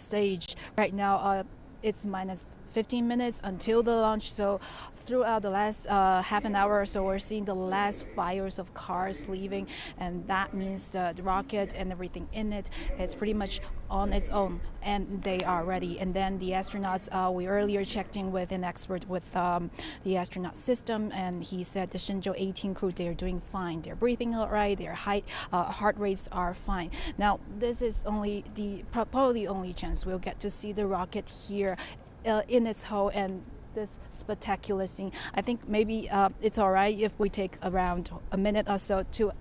stage right now. It's minus 15 minutes until the launch. So throughout the last half an hour or so, we're seeing the last fires of cars leaving, and that means the rocket and everything in it is pretty much on its own, and they are ready. And then the astronauts, we earlier checked in with an expert with the astronaut system, and he said the Shenzhou-18 crew, they're doing fine. They're breathing all right. Their heart rates are fine. Now, this is only probably the only chance we'll get to see the rocket here in its hull and this spectacular scene. I think maybe it's all right if we take around a minute or so to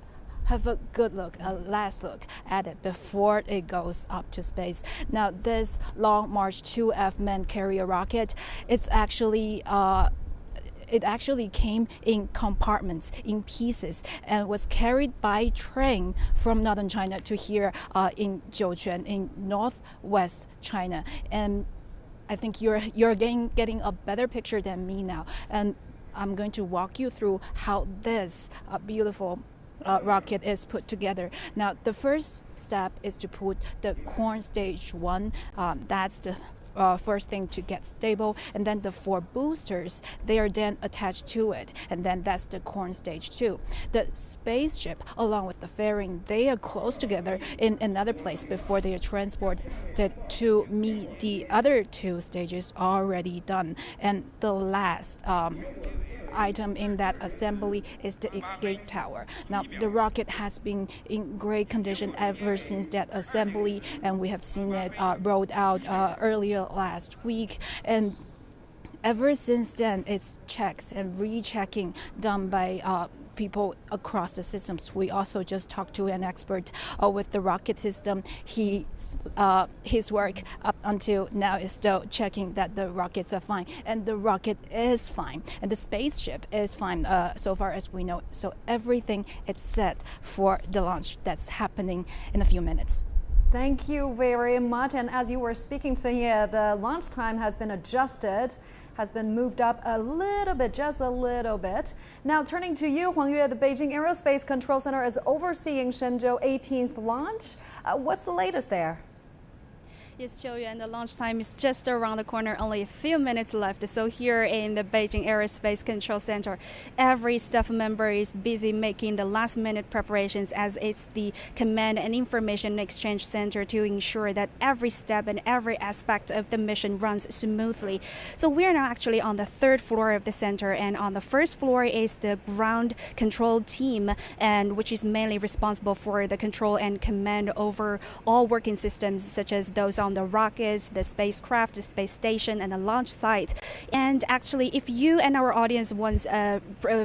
have a good look, a last look at it before it goes up to space. Now, this Long March 2F manned carrier rocket, it actually came in compartments, in pieces, and was carried by train from northern China to here in Jiuquan in northwest China. And I think you're getting a better picture than me now, and I'm going to walk you through how this beautiful rocket is put together. Now, the first step is to put the corn stage 1. That's the first thing to get stable, and then the 4 boosters, they are then attached to it, and then that's the corn stage 2. The spaceship along with the fairing, they are close together in another place before they are transported to meet the other 2 stages already done. And the last item in that assembly is the escape tower. Now, the rocket has been in great condition ever since that assembly, and we have seen it rolled out earlier last week. And ever since then, it's checks and rechecking done by people across the systems. We also just talked to an expert with the rocket system. His work up until now is still checking that the rockets are fine, and the rocket is fine, and the spaceship is fine so far as we know. So everything is set for the launch that's happening in a few minutes. Thank you very much. And as you were speaking, Sun-Ye, the launch time has been adjusted, has been moved up a little bit, just a little bit. Now turning to you, Huang Yue, the Beijing Aerospace Control Center is overseeing Shenzhou-18's launch. What's the latest there? Yes, Jiuquan, the launch time is just around the corner, only a few minutes left. So here in the Beijing Aerospace Control Center, every staff member is busy making the last-minute preparations, as it's the command and information exchange center to ensure that every step and every aspect of the mission runs smoothly. So we're now actually on the third floor of the center, and on the first floor is the ground control team, and which is mainly responsible for the control and command over all working systems, such as those on the rockets, the spacecraft, the space station, and the launch site. And actually, if you and our audience once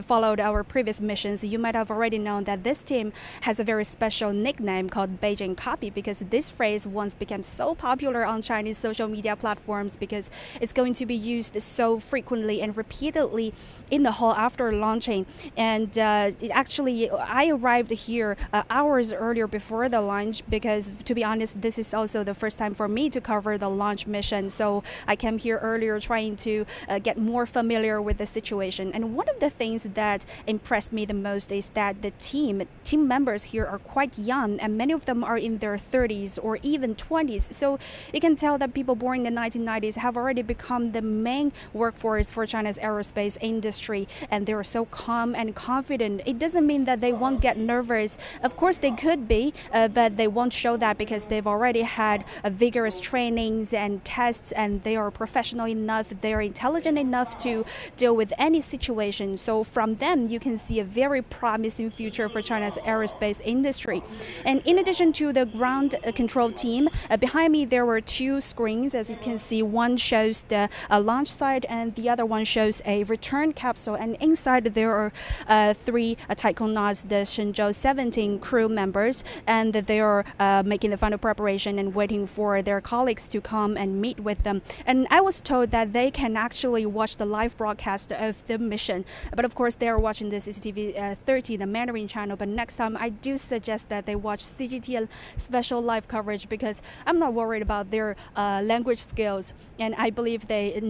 followed our previous missions, you might have already known that this team has a very special nickname called Beijing Copy, because this phrase once became so popular on Chinese social media platforms because it's going to be used so frequently and repeatedly in the hall after launching. And actually, I arrived here hours earlier before the launch because, to be honest, this is also the first time for me to cover the launch mission. So I came here earlier trying to get more familiar with the situation. And one of the things that impressed me the most is that the team members here are quite young, and many of them are in their 30s or even 20s. So you can tell that people born in the 1990s have already become the main workforce for China's aerospace industry, and they're so calm and confident. It doesn't mean that they won't get nervous. Of course they could be, but they won't show that because they've already had a vigorous trainings and tests, and they are professional enough, they are intelligent enough to deal with any situation. So from them, you can see a very promising future for China's aerospace industry. And in addition to the ground control team, behind me there were two screens. As you can see, one shows the launch site and the other one shows a return capsule. And inside there are three Taikonauts, the Shenzhou-17 crew members, and they are making the final preparation and waiting for their colleagues to come and meet with them. And I was told that they can actually watch the live broadcast of the mission. But of course, they are watching the CCTV 30, the Mandarin channel. But next time, I do suggest that they watch CGTN special live coverage, because I'm not worried about their language skills. And I believe they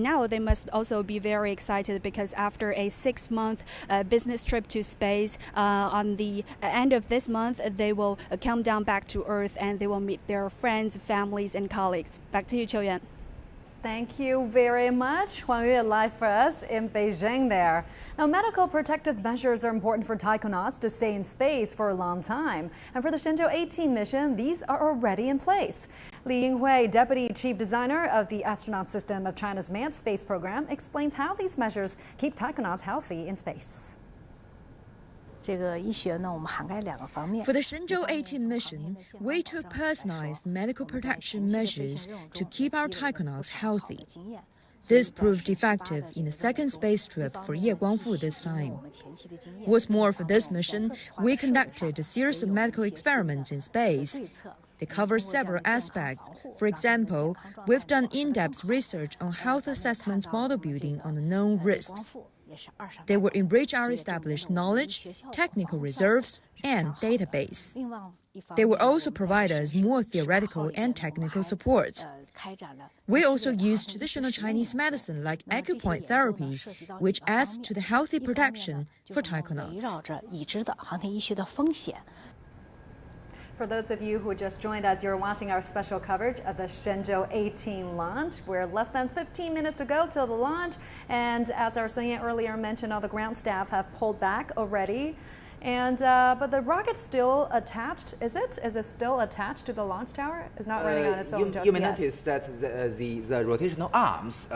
must also be very excited, because after a 6-month business trip to space, on the end of this month, they will come down back to Earth and they will meet their friends, families, and colleagues. Back to you, Jiuquan. Thank you very much. Huang Yue live for us in Beijing there. Now, medical protective measures are important for Taikonauts to stay in space for a long time. And for the Shenzhou-18 mission, these are already in place. Li Yinghui, Deputy Chief Designer of the astronaut system of China's manned space program, explains how these measures keep Taikonauts healthy in space. For the Shenzhou-18 mission, we took personalized medical protection measures to keep our Taikonauts healthy. This proved effective in the second space trip for Ye Guangfu this time. What's more, for this mission, we conducted a series of medical experiments in space. They cover several aspects. For example, we've done in-depth research on health assessment model building on the known risks. They will enrich our established knowledge, technical reserves, and database. They will also provide us more theoretical and technical support. We also use traditional Chinese medicine like acupoint therapy, which adds to the healthy protection for Taikonauts. For those of you who just joined us, you're watching our special coverage of the Shenzhou-18 launch. We're less than 15 minutes to go till the launch. And as our Sun-Ye earlier mentioned, all the ground staff have pulled back already. And but the rocket's still attached. Is it? Is it still attached to the launch tower? It's not running on its own just you may yet. notice that the rotational arms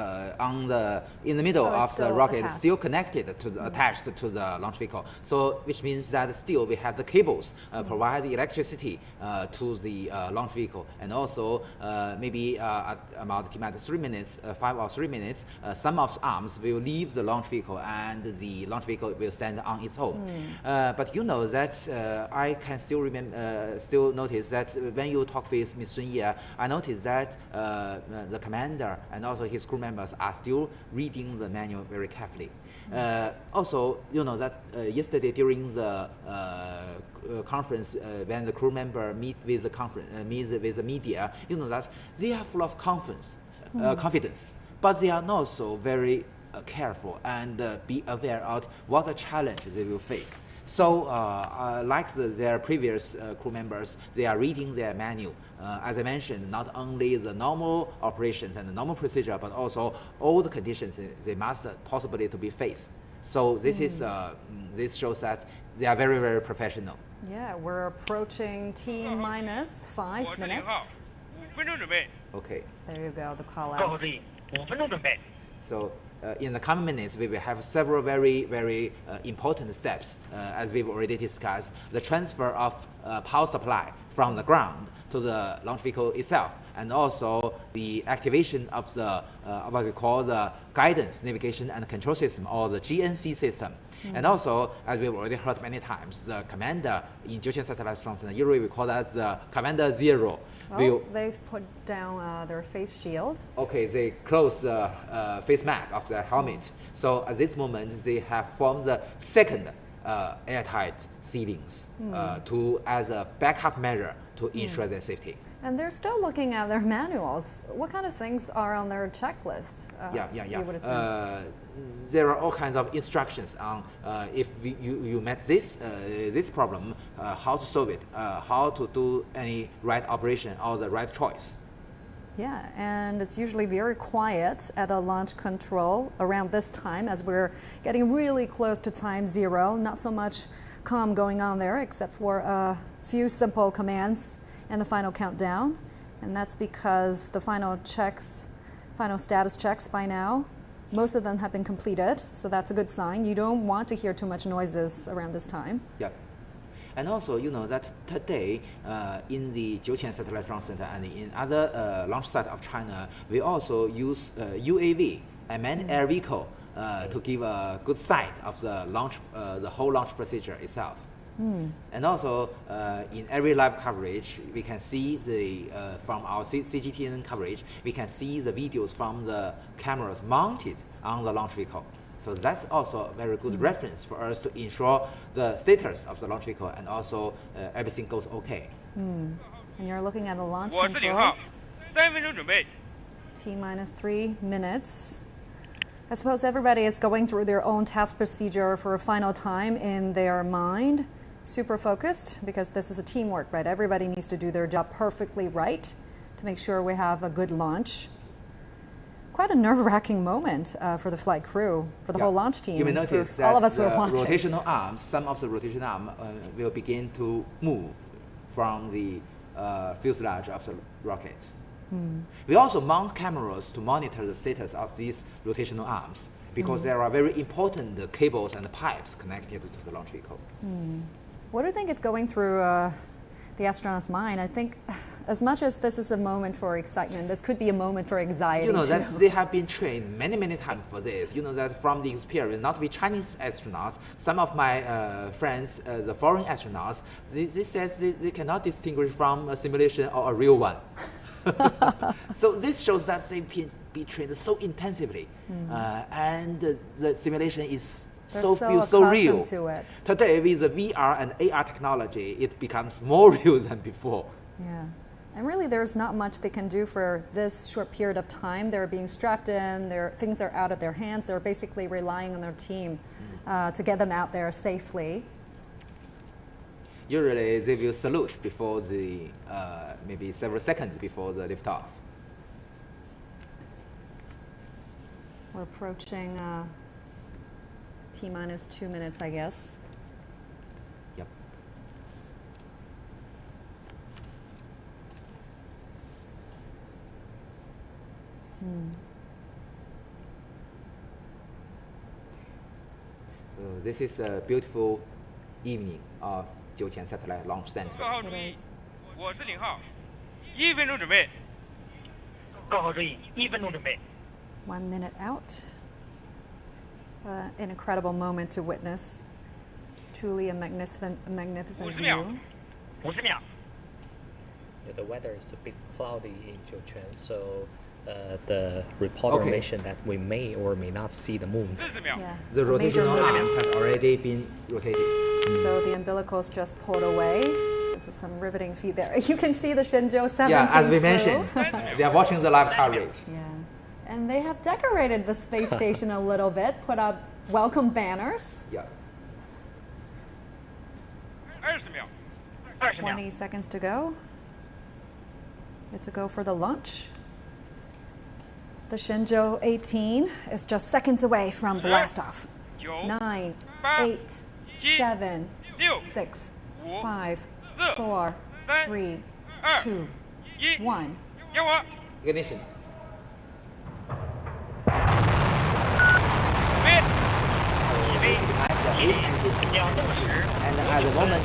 in the middle of the rocket is still connected to attached to the launch vehicle. So which means that still we have the cables provide the electricity to the launch vehicle, and also maybe at about 3 minutes, 5 or 3 minutes, some of the arms will leave the launch vehicle and the launch vehicle will stand on its own. But you know that I can still remember, still notice that when you talk with Ms. Sun Ye, I noticed that the commander and also his crew members are still reading the manual very carefully. Also, you know that yesterday during the conference, when the crew member meet with the media, you know that they are full of confidence, but they are not so very careful and be aware of what the challenge they will face. So, like their previous crew members, they are reading their manual. As I mentioned, not only the normal operations and the normal procedure, but also all the conditions they must possibly to be faced. So this is this shows that they are very, very professional. Yeah, we're approaching T minus 5 minutes. Okay. There you go, the call out. So in the coming minutes, we will have several very, very important steps, as we've already discussed. The transfer of power supply from the ground to the launch vehicle itself, and also the activation of the what we call the guidance, navigation, and control system, or the GNC system. And also, as we've already heard many times, the commander in Jiuquan Satellite Launch Center, usually we call that the Commander Zero. Oh, they've put down their face shield. Okay, they close the face mask of their helmet. So at this moment, they have formed the second airtight sealings as a backup measure to ensure their safety. And they're still looking at their manuals. What kind of things are on their checklist? You would assume? There are all kinds of instructions on if you met this problem, how to solve it, how to do any right operation or the right choice. Yeah, and it's usually very quiet at a launch control around this time as we're getting really close to time zero. Not so much comm going on there except for a few simple commands and the final countdown. And that's because the final status checks by now, most of them have been completed, so that's a good sign. You don't want to hear too much noises around this time. Yeah. And also, you know that today in the Jiuquan Satellite Launch Center and in other launch sites of China, we also use UAV, a manned air vehicle, to give a good sight of the launch, the whole launch procedure itself. And also, in every live coverage, we can see from our CGTN coverage, we can see the videos from the cameras mounted on the launch vehicle. So that's also a very good reference for us to ensure the status of the launch vehicle and also everything goes okay. And you're looking at the launch control. T minus 3 minutes. I suppose everybody is going through their own task procedure for a final time in their mind. Super focused because this is a teamwork, right? Everybody needs to do their job perfectly right to make sure we have a good launch. Quite a nerve-wracking moment for the flight crew, for the whole launch team. You may notice that all of us were watching. Rotational arms, some of the rotational arms will begin to move from the fuselage of the rocket. We also mount cameras to monitor the status of these rotational arms because there are very important cables and pipes connected to the launch vehicle. What do you think is going through the astronaut's mind? I think as much as this is a moment for excitement, this could be a moment for anxiety. You know, too. that they have been trained many, many times for this. You know that from the experience, not with Chinese astronauts, some of my friends, the foreign astronauts, they said they cannot distinguish from a simulation or a real one. So this shows that they've been trained so intensively, and the simulation is feels so real. To it. Today, with the VR and AR technology, it becomes more real than before. Yeah. And really, there's not much they can do for this short period of time. They're being strapped in, things are out of their hands. They're basically relying on their team to get them out there safely. Usually, they will salute before the, maybe several seconds before the liftoff. We're approaching T minus 2 minutes, I guess. This is a beautiful evening of Jiuquan Satellite Launch Center. 各号注意，我是领号，1分钟准备。各号注意，1分钟准备。 1 minute out. An incredible moment to witness. Truly a magnificent view. 50秒。 The weather is a bit cloudy in Jiuquan, so the reporter mentioned that we may or may not see the moon. Yeah. The rotational arm has already been rotated. So the umbilicals just pulled away. This is some riveting feed there. You can see the Shenzhou-18 Yeah, as we crew. mentioned, they are watching the live coverage. Yeah. And they have decorated the space station a little bit, put up welcome banners. Yeah. 20秒。 20 seconds to go. It's a go for the launch. The Shenzhou-18 is just seconds away from blastoff. 9, 8, 7, 6, 5, 4, 3, 2, 1. Ignition. And at the moment,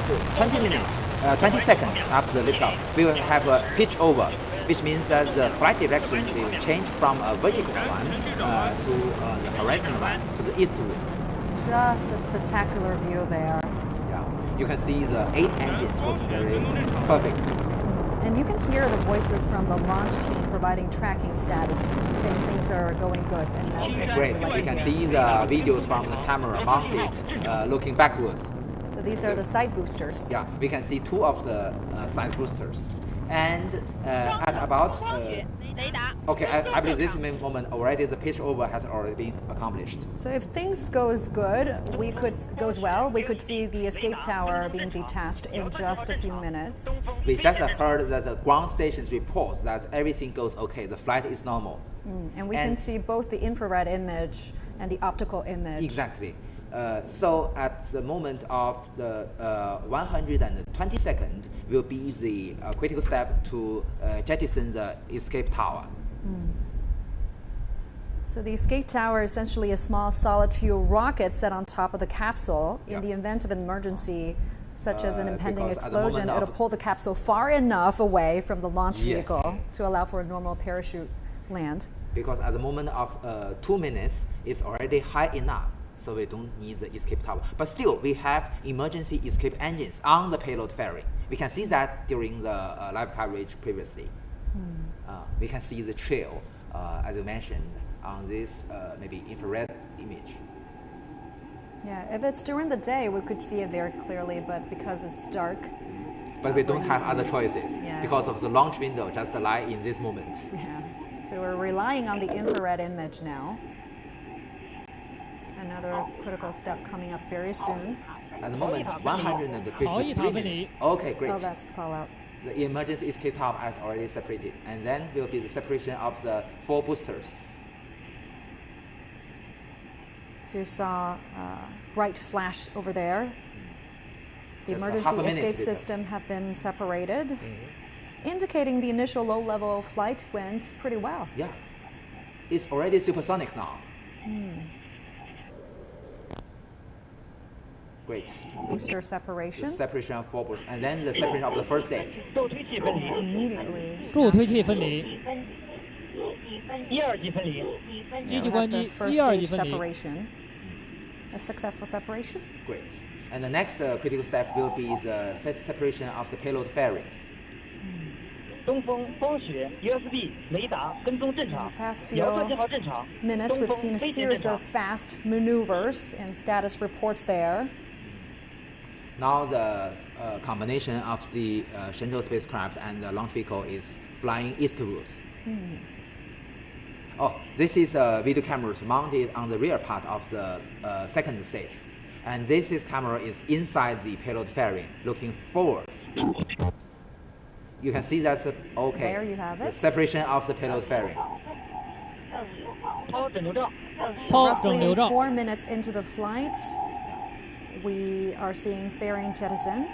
20 seconds after the liftoff, we will have a pitch over, which means that the flight direction will change from a vertical one to the horizontal one, to the eastward. Just a spectacular view there. Yeah, you can see the 8 engines working very perfect. And you can hear the voices from the launch team providing tracking status, saying things are going good. And that's exactly Great. what You can see the videos from the camera mounted, looking backwards. So these are the side boosters. Yeah, we can see 2 of the side boosters. And at about, okay, I believe this moment already the pitch over has already been accomplished. So if things goes well, we could see the escape tower being detached in just a few minutes. We just heard that the ground stations report that everything goes okay, the flight is normal. And we can see both the infrared image and the optical image. Exactly. So at the moment of the 120-second will be the critical step to jettison the escape tower. So the escape tower is essentially a small solid fuel rocket set on top of the capsule. In the event of an emergency, such as an impending explosion, it'll pull the capsule far enough away from the launch vehicle to allow for a normal parachute land. Because at the moment of 2 minutes, it's already high enough. So we don't need the escape tower. But still, we have emergency escape engines on the payload fairing. We can see that during the live coverage previously. We can see the trail, as you mentioned, on this maybe infrared image. Yeah, if it's during the day, we could see it very clearly, but because it's dark. But we don't have other choices because of the launch window just lie in this moment. Yeah, so we're relying on the infrared image now. Another critical step coming up very soon. At the moment, 153 minutes. Okay, great. Oh, that's the call out. The emergency escape tower has already separated, and then will be the separation of the 4 boosters. So you saw a bright flash over there. The Just emergency escape later. system have been separated, indicating the initial low-level flight went pretty well. Yeah, it's already supersonic now. Great. Booster separation. The separation of 4 boosters, and then the separation of the first stage. Immediately. 助推器分离。 1、2级分离。 You have the first stage separation. A successful separation. Great. And the next critical step will be the separation of the payload fairings. 东风光学 USB 雷达跟踪正常， Fast 遥测 few 信号正常。 minutes, we've 东 seen 风 a 飞行正 series 常 of。fast maneuvers and status reports there. Now the combination of the Shenzhou spacecraft and the launch vehicle is flying eastwards. Oh, this is video cameras mounted on the rear part of the second stage. And this camera is inside the payload fairing, looking forward. You can see that's okay. There you have it. The separation of the payload fairing. 抛整流罩。 Roughly 4 minutes into the flight, we are seeing fairing jettison.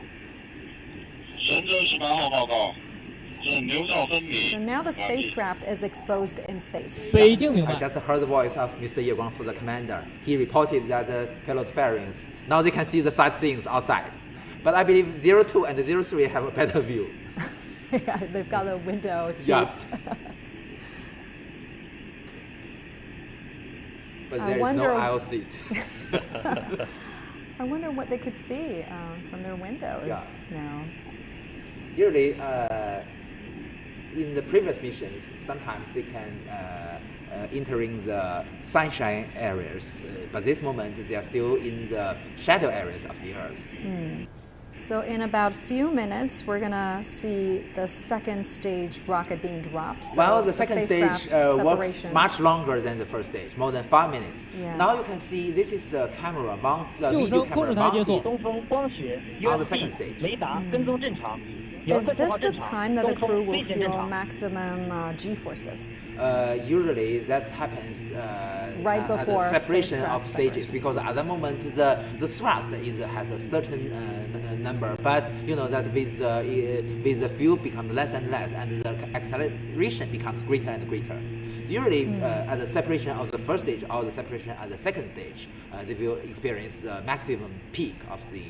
So now the spacecraft is exposed in space. I just heard the voice of Mr. Ye Guangfu, the commander. He reported that the payload fairings, now they can see the sightseeing outside. But I believe 02 and 03 have a better view. Yeah, they've got the window seats. Yeah. But there is no aisle seat. I wonder what they could see from their windows now. Usually, in the previous missions, sometimes they can entering the sunshine areas, but this moment they are still in the shadow areas of the Earth. So in about a few minutes, we're going to see the second stage rocket being dropped. So well, the second stage works much longer than the first stage, more than 5 minutes. Yeah. Now you can see this is a camera video camera mounted on the second stage. Is this the time that the crew will feel maximum G-forces? Usually that happens right before at the separation of stages, because at the moment the thrust has a certain number, but you know that with the fuel becomes less and less, and the acceleration becomes greater and greater. Usually at the separation of the first stage or the separation at the second stage, they will experience the maximum peak of the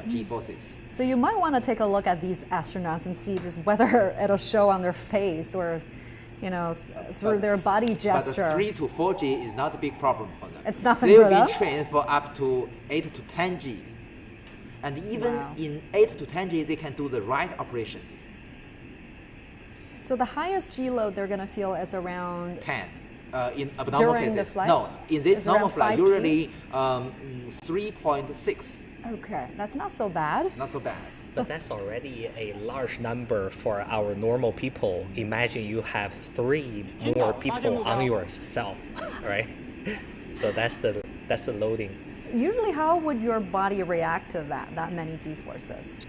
G-forces. So you might want to take a look at these astronauts and see just whether it'll show on their face or, you know, through their body gesture. But the 3 to 4 G is not a big problem for them. It's nothing for them. They will be trained for up to 8 to 10 Gs. And even in 8 to 10 G, they can do the right operations. So the highest G load they're going to feel is around 10. In abnormal during cases. the flight? No, in this normal flight, 5G? usually 3.6. Okay, that's not so bad. Not so bad. But that's already a large number for our normal people. Imagine you have 3 more people on yourself, right? So that's the loading. Usually, how would your body react to that many G-forces?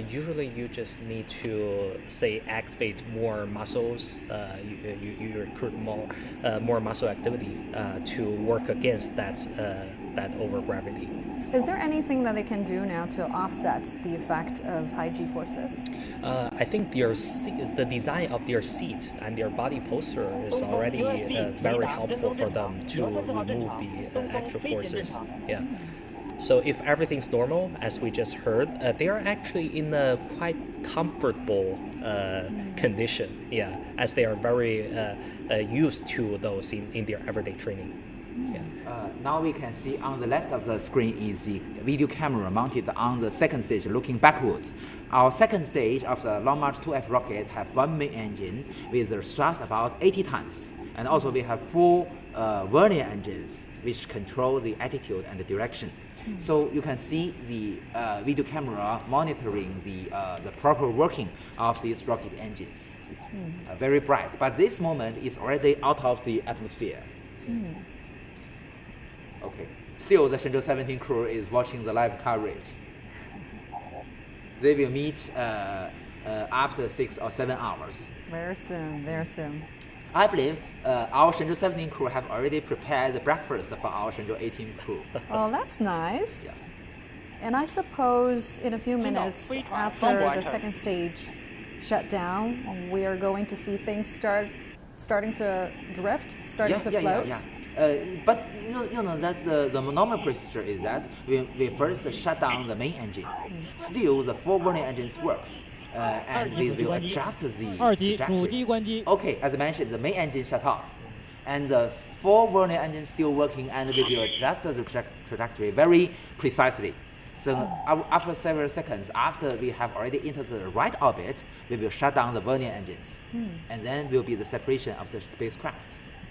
Usually you just need to say activate more muscles, you recruit more muscle activity to work against that overgravity. Is there anything that they can do now to offset the effect of high G-forces? I think the design of their seat and their body posture is already very helpful for them to remove the extra forces. Yeah. So if everything's normal, as we just heard, they are actually in a quite comfortable condition, as they are very used to those in their everyday training. Yeah. Now we can see on the left of the screen is the video camera mounted on the second stage looking backwards. Our second stage of the Long March 2F rocket have one main engine with a thrust about 80 tons. And also we have 4 vernier engines which control the attitude and the direction. So you can see the video camera monitoring the proper working of these rocket engines. Very bright, but this moment is already out of the atmosphere. Okay. Still, the Shenzhou-17 crew is watching the live coverage. They will meet after 6 or 7 hours. Very soon, very soon. I believe our Shenzhou-17 crew have already prepared the breakfast for our Shenzhou-18 crew. Oh, that's nice. Yeah. And I suppose in a few minutes after the second stage shut down, we are going to see things starting to drift, starting to float. But you know that the normal procedure is that we first shut down the main engine. Still, the 4 vernier engines works. And we will adjust the trajectory. Okay, as I mentioned, the main engine shut off. And the 4 vernier engines still working, and we will adjust the trajectory very precisely. So after several seconds, after we have already entered the right orbit, we will shut down the vernier engines. And then will be the separation of the spacecraft.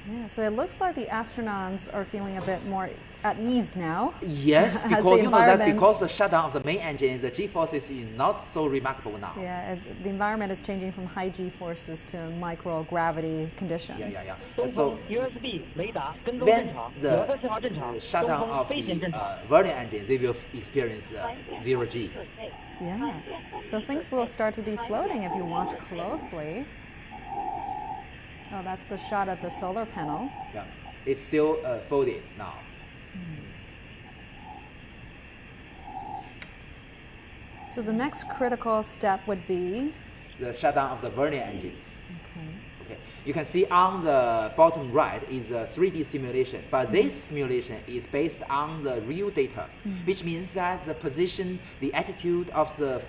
Yeah, so it looks like the astronauts are feeling a bit more at ease now. Yes, because you know that because the shutdown of the main engine, the G-forces is not so remarkable now. Yeah, as the environment is changing from high G-forces to microgravity conditions. So when the shutdown of the vernier engine, they will experience 0 G. Yeah, so things will start to be floating if you watch closely. Oh, that's the shot of the solar panel. Yeah, it's still folded now. So the next critical step would be the shutdown of the vernier engines. Okay. You can see on the bottom right is a 3D simulation, but this simulation is based on the real data, which means that the position, the attitude of the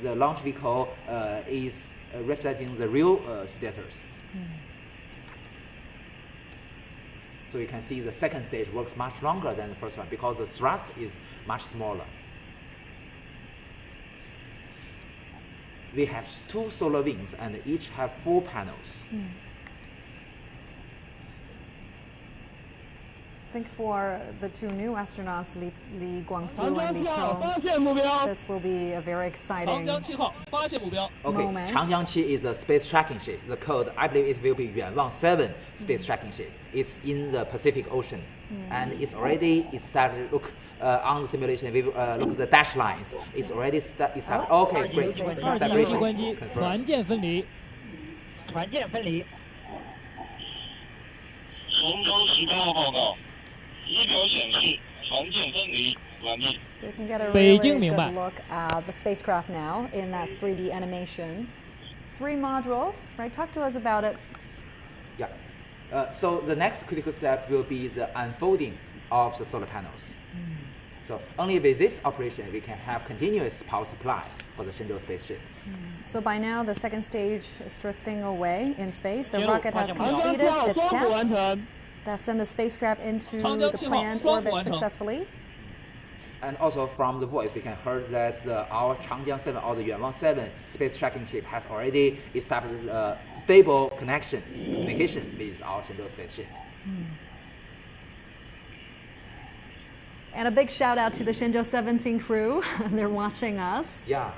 launch vehicle is representing the real status. So you can see the second stage works much longer than the first one because the thrust is much smaller. We have 2 solar wings and each have 4 panels. I think for the 2 new astronauts, Li Guangsu and Li Tong, this will be a very exciting moment. Changjiang is a space tracking ship. The code, I believe it will be Yuanwang-7 space tracking ship. It's in the Pacific Ocean. And it's already started. Look on the simulation, we look at the dash lines. It's already started. Okay, great. Separation confirmed. 团件分离。同高时间报告，仪表显示团件分离完毕。 So you can get a really good look at the spacecraft now in that 3D animation. 3 modules, right? Talk to us about it. Yeah. So the next critical step will be the unfolding of the solar panels. So only with this operation we can have continuous power supply for the Shenzhou spaceship. So by now the second stage is drifting away in space. The rocket has completed its tests that send the spacecraft into the planned orbit successfully. And also from the voice we can hear that our Changjiang-7 or the Yuanwang-7 space tracking ship has already established stable communication with our Shenzhou spaceship. And a big shout out to the Shenzhou-17 crew. They're watching us. Yeah,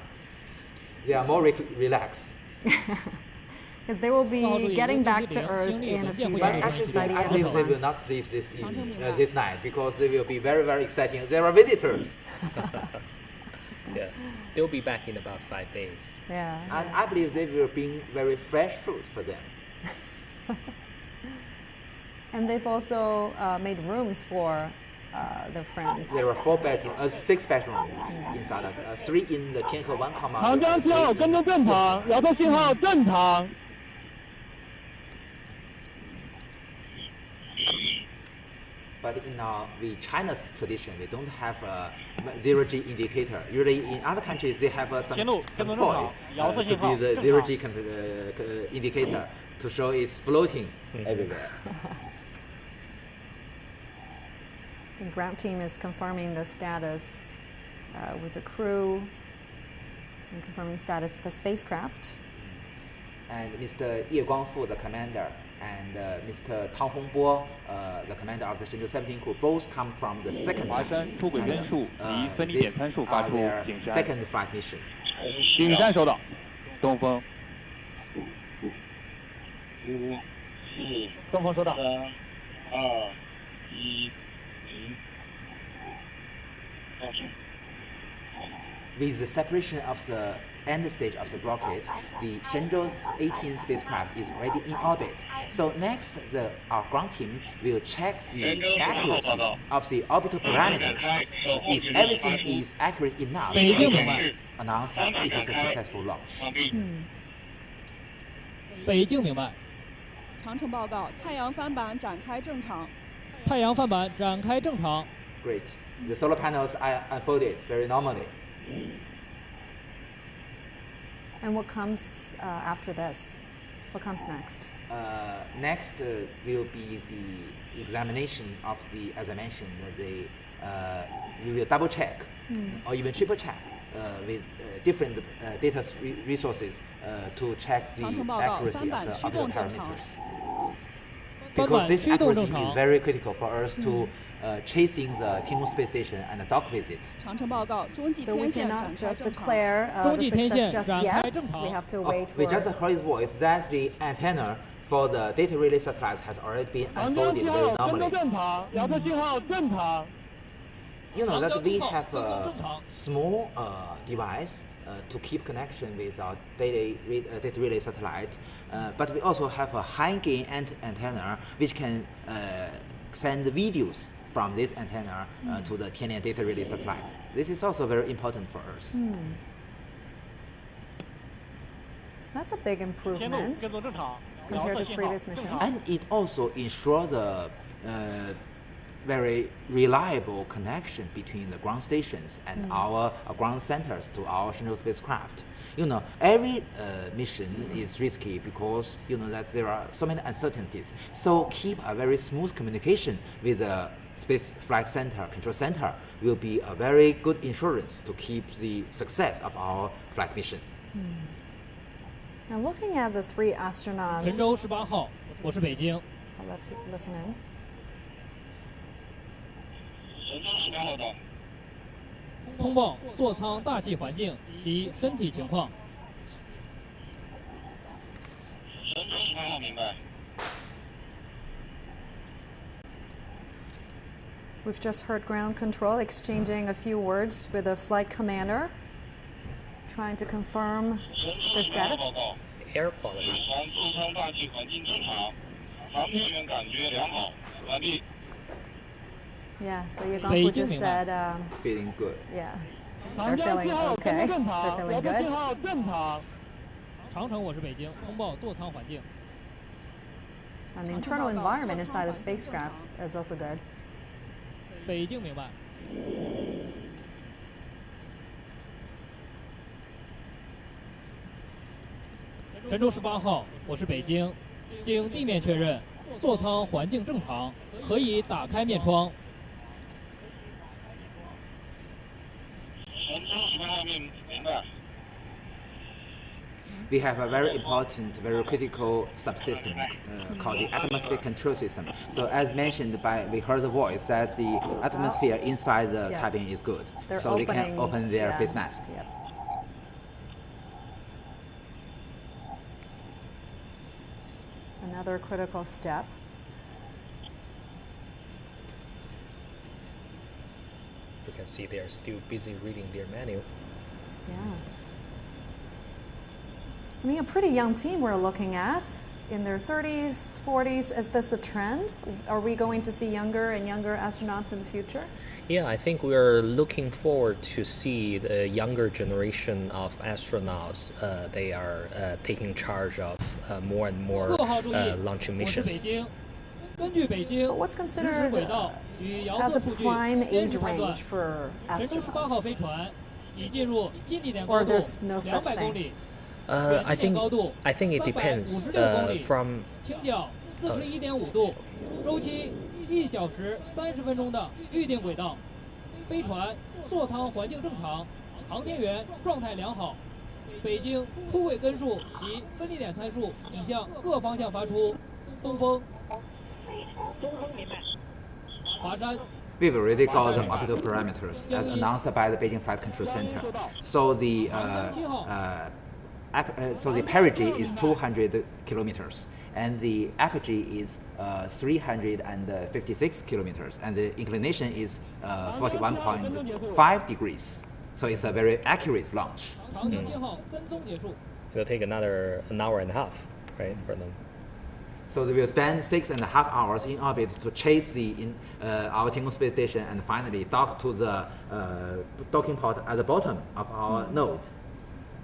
they are more relaxed. Because they will be getting back to Earth in a few days. I believe they will not sleep this night because they will be very, very exciting. There are visitors. Yeah, they'll be back in about 5 days. Yeah. And I believe they will bring very fresh food for them. And they've also made rooms for their friends. There are 6 bedrooms inside of 3 in the Tianhe 1, 长江7号跟踪正常，遥测信号正常。 But in China's tradition, we don't have a 0G indicator. Usually in other countries, they have some toy to be the 0G indicator to show it's floating everywhere. The ground team is confirming the status with the crew and confirming status of the spacecraft. And Mr. Ye Guangfu, the commander, and Mr. Tang Hongbo, the commander of the Shenzhou-17 crew, both come from the second batch. This are their second flight mission. 顶山收到，东风。东风收到。3、2、1。 With the separation of the end stage of the rocket, the Shenzhou-18 spacecraft is already in orbit. So next, our ground team will check the accuracy of the orbital parameters. If everything is accurate enough, we can announce that it is a successful launch. 北京明白。长程报告，太阳帆板展开正常。太阳帆板展开正常。 Great. The solar panels are unfolded very normally. And what comes after this? What comes next? Next will be the examination of the, as I mentioned, we will double check or even triple check with different data resources to check the accuracy of the orbital parameters. Because this accuracy is very critical for us to chasing the Tiangong space station and the dock visit. So we cannot just declare the success just yet. We have to wait for... We just heard his voice that the antenna for the data relay satellites has already been unfolded very normally. You know that we have a small device to keep connection with our data relay satellite, but we also have a high gain antenna which can send videos from this antenna to the Tianlian data relay satellite. This is also very important for us. That's a big improvement compared to previous missions. And it also ensures the very reliable connection between the ground stations and our ground centers to our Shenzhou spacecraft. Every mission is risky because that there are so many uncertainties. So keep a very smooth communication with the Space Flight Center, Control Center will be a very good insurance to keep the success of our flight mission. Now looking at the 3 astronauts. 神舟18号，我是北京。 Let's listen in. 神舟18号到。通报座舱大气环境及身体情况。神舟18号明白。 We've just heard ground control exchanging a few words with the flight commander, trying to confirm their status. Air quality. Yeah, so Ye Guangfu just said feeling good. Yeah, they're feeling okay. They're feeling good. 长城，我是北京，通报座舱环境。 And the internal environment inside the spacecraft is also good. 北京明白。神舟18号，我是北京，经地面确认，座舱环境正常，可以打开面窗。神舟18号明白。 We have a very important, very critical subsystem called the atmospheric control system. So as mentioned we heard the voice that the atmosphere inside the cabin is good. So they can open their face mask. Yep. Another critical step. You can see they are still busy reading their menu. Yeah. I mean, a pretty young team we're looking at, in their 30s, 40s. Is this a trend? Are we going to see younger and younger astronauts in the future? Yeah, I think we're looking forward to see the younger generation of astronauts. They are taking charge of more and more launching missions. But what's considered as a prime age range for astronauts? Or there's no such thing? I think it depends from 倾角41.5度，周期1小时30分钟的预定轨道，飞船座舱环境正常，航天员状态良好。北京出轨根数及分离点参数已向各方向发出。东风。东风明白。华山。 We've already got the orbital parameters as announced by the Beijing Flight Control Center. So the perigee is 200 kilometers, and the apogee is 356 kilometers, and the inclination is 41.5 degrees. So it's a very accurate launch. It'll take an hour and a half, right, for them. So they will spend 6.5 hours in orbit to chase our Tiangong space station and finally dock to the docking port at the bottom of our node.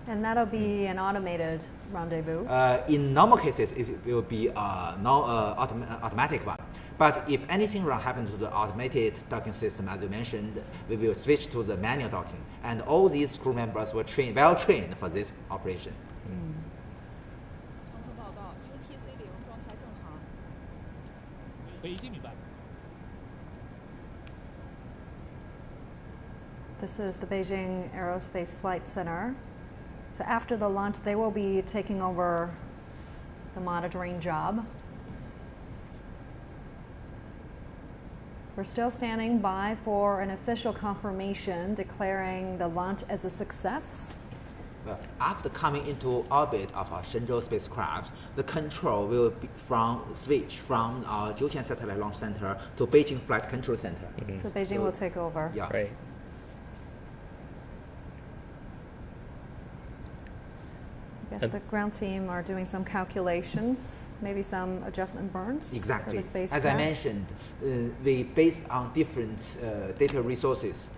And that'll be an automated rendezvous? In normal cases, it will be automatic one. But if anything wrong happens to the automated docking system, as you mentioned, we will switch to the manual docking. And all these crew members were well trained for this operation. This is the Beijing Aerospace Flight Center. So after the launch, they will be taking over the monitoring job. We're still standing by for an official confirmation declaring the launch as a success. Well, after coming into orbit of our Shenzhou spacecraft, the control will be switch from our Jiuquan Satellite Launch Center to Beijing Flight Control Center. So Beijing will take over. Yeah. Right. I guess the ground team are doing some calculations, maybe some adjustment burns exactly. for the spacecraft. As I mentioned, we based on different data resources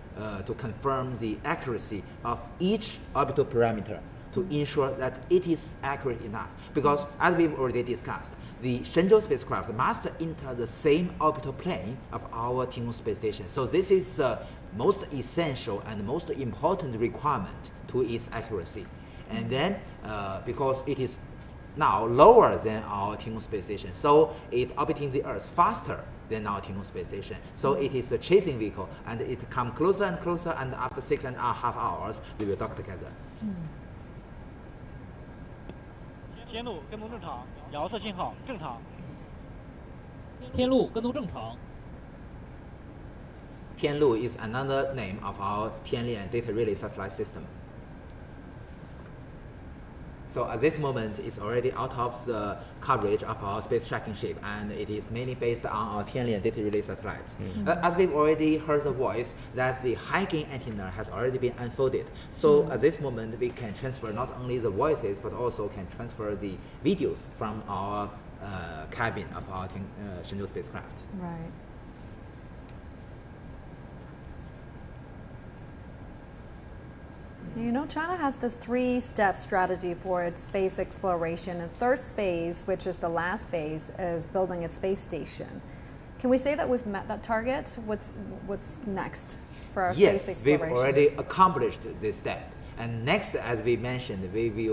to confirm the accuracy of each orbital parameter to ensure that it is accurate enough. Because as we've already discussed, the Shenzhou spacecraft must enter the same orbital plane of our Tiangong space station. So this is the most essential and most important requirement to its accuracy. And then because it is now lower than our Tiangong space station, so it orbiting the Earth faster than our Tiangong space station. So it is a chasing vehicle, and it comes closer and closer, and after 6.5 hours, we will dock together. 天路跟踪正常，遥测信号正常。天路跟踪正常。 Tianlu is another name of our Tianlian data relay satellite system. So at this moment, it's already out of the coverage of our space tracking ship, and it is mainly based on our Tianlian data relay satellite. As we've already heard the voice, that the high gain antenna has already been unfolded. So at this moment, we can transfer not only the voices, but also can transfer the videos from our cabin of our Shenzhou spacecraft. Right. You know, China has this three-step strategy for its space exploration. The third phase, which is the last phase, is building its space station. Can we say that we've met that target? What's next for our space exploration? Yes, we've already accomplished this step. And next, as we mentioned, we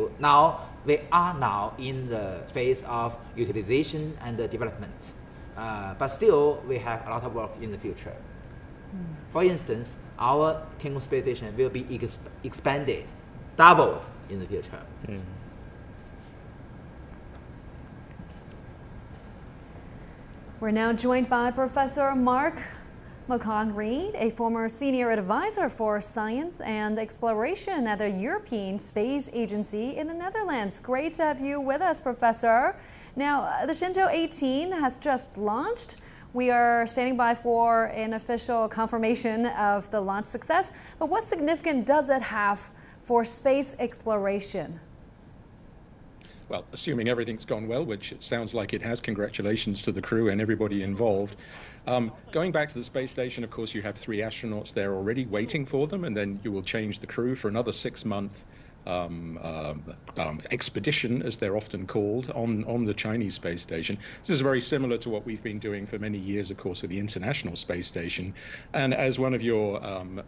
are now in the phase of utilization and development. But still, we have a lot of work in the future. For instance, our Tiangong space station will be expanded, doubled in the future. We're now joined by Professor Mark McCong-Reed, a former senior advisor for science and exploration at the European Space Agency in the Netherlands. Great to have you with us, Professor. Now, the Shenzhou-18 has just launched. We are standing by for an official confirmation of the launch success. But what significance does it have for space exploration? Well, assuming everything's gone well, which it sounds like it has, congratulations to the crew and everybody involved. Going back to the space station, of course, you have 3 astronauts there already waiting for them, and then you will change the crew for another 6-month expedition, as they're often called, on the Chinese space station. This is very similar to what we've been doing for many years, of course, with the International Space Station. And as one of your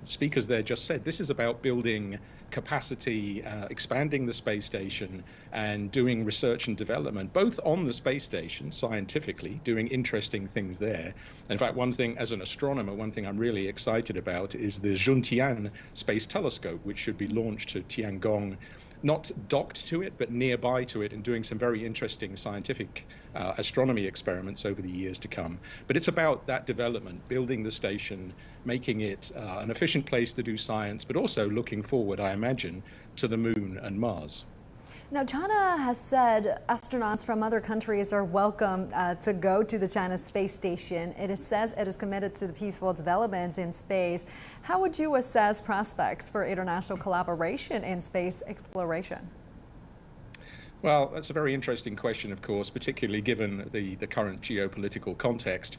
speakers there just said, this is about building capacity, expanding the space station, and doing research and development, both on the space station, scientifically, doing interesting things there. In fact, one thing, as an astronomer, one thing I'm really excited about is the Zhuntian space telescope, which should be launched to Tiangong, not docked to it, but nearby to it, and doing some very interesting scientific astronomy experiments over the years to come. But it's about that development, building the station, making it an efficient place to do science, but also looking forward, I imagine, to the moon and Mars. Now, China has said astronauts from other countries are welcome to go to the China space station. It says it is committed to the peaceful development in space. How would you assess prospects for international collaboration in space exploration? Well, that's a very interesting question, of course, particularly given the current geopolitical context.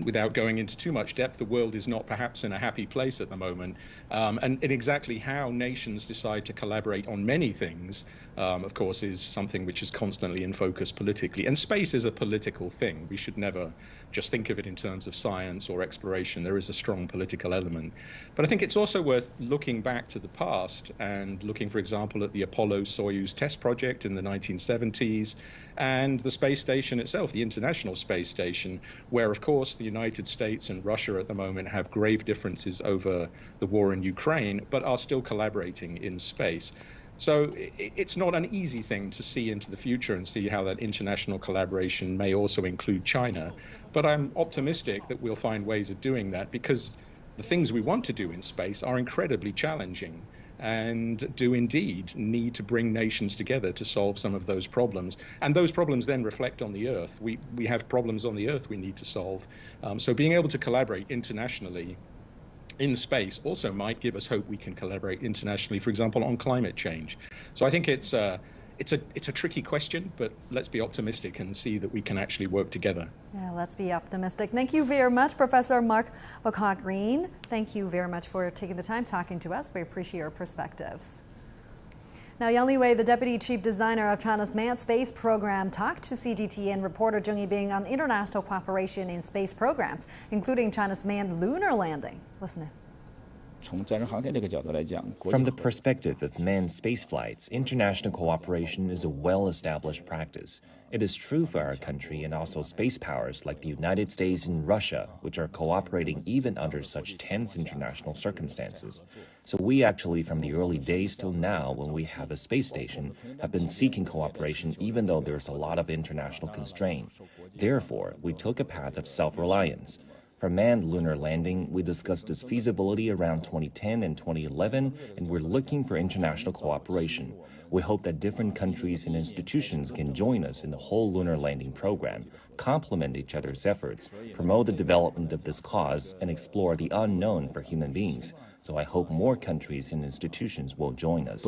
Without going into too much depth, the world is not perhaps in a happy place at the moment. And exactly how nations decide to collaborate on many things, of course, is something which is constantly in focus politically. And space is a political thing. We should never just think of it in terms of science or exploration. There is a strong political element. But I think it's also worth looking back to the past and looking, for example, at the Apollo-Soyuz test project in the 1970s and the space station itself, the International Space Station, where, of course, the United States and Russia at the moment have grave differences over the war in Ukraine, but are still collaborating in space. So it's not an easy thing to see into the future and see how that international collaboration may also include China. But I'm optimistic that we'll find ways of doing that, because the things we want to do in space are incredibly challenging and do indeed need to bring nations together to solve some of those problems. And those problems then reflect on the Earth. We have problems on the Earth we need to solve. So being able to collaborate internationally in space also might give us hope we can collaborate internationally, for example, on climate change. So I think it's a tricky question, but let's be optimistic and see that we can actually work together. Yeah, let's be optimistic. Thank you very much, Professor Mark McCong-Reed. Thank you very much for taking the time talking to us. We appreciate your perspectives. Now, Yang Liwei, the deputy chief designer of China's manned space program, talked to CGT and reporter Zheng Yibing on international cooperation in space programs, including China's manned lunar landing. Listen in. From the perspective of manned space flights, international cooperation is a well-established practice. It is true for our country and also space powers like the United States and Russia, which are cooperating even under such tense international circumstances. So we actually, from the early days till now, when we have a space station, have been seeking cooperation even though there's a lot of international constraint. Therefore, we took a path of self-reliance. For manned lunar landing, we discussed its feasibility around 2010 and 2011, and we're looking for international cooperation. We hope that different countries and institutions can join us in the whole lunar landing program, complement each other's efforts, promote the development of this cause, and explore the unknown for human beings. So I hope more countries and institutions will join us.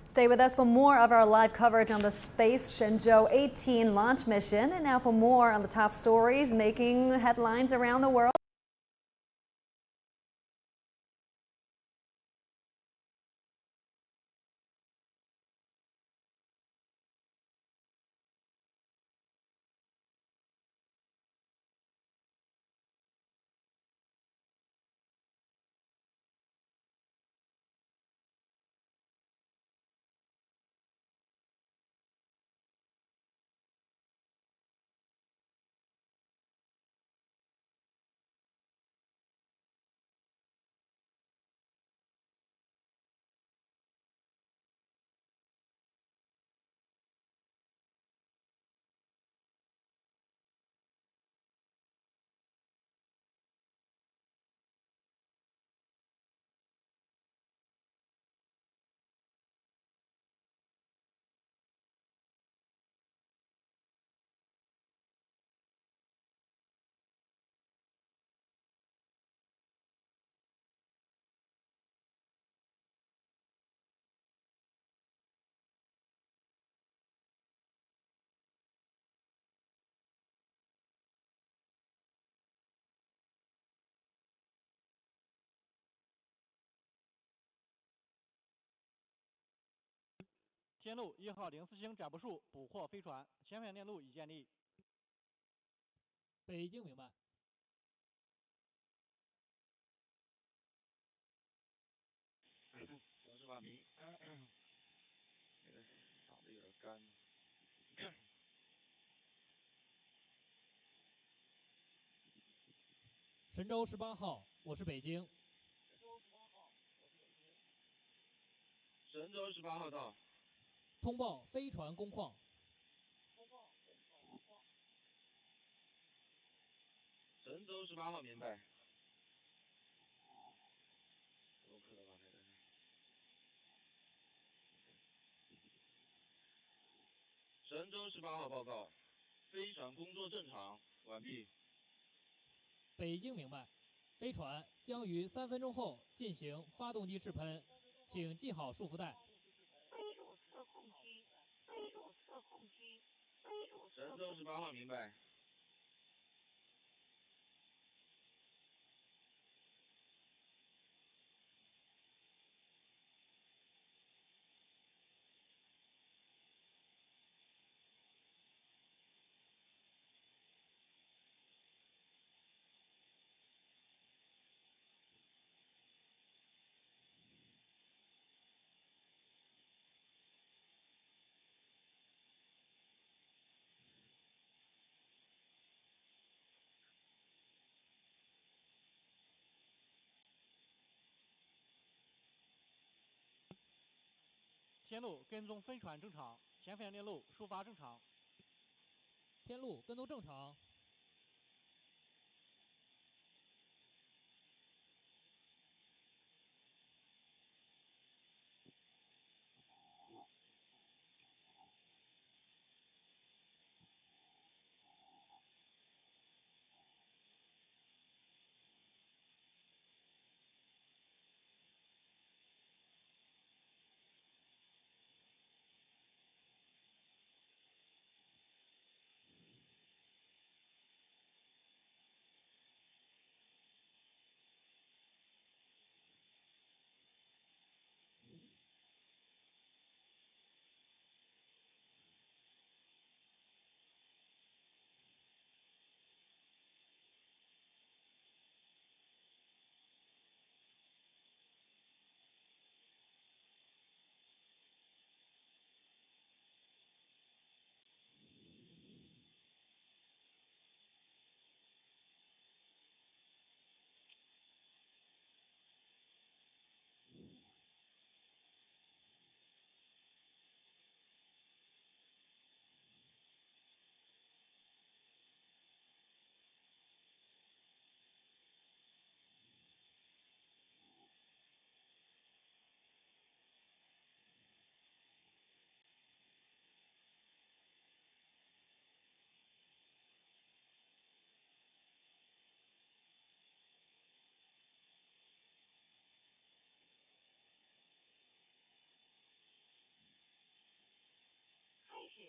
Stay with us for more of our live coverage on the space Shenzhou-18 launch mission. And now for more on the top stories making headlines around the world. “天路1号046星展布数捕获飞船，前方链路已建立。”北京明白。我是马明，那个嗓子有点干。神舟18号，我是北京。神舟18号到。通报飞船工况。神舟18号明白。神舟18号报告，飞船工作正常，完毕。北京明白，飞船将于3分钟后进行发动机试喷，请系好束缚带。神舟18号明白。天路跟踪飞船正常，前方链路出发正常。天路跟踪正常。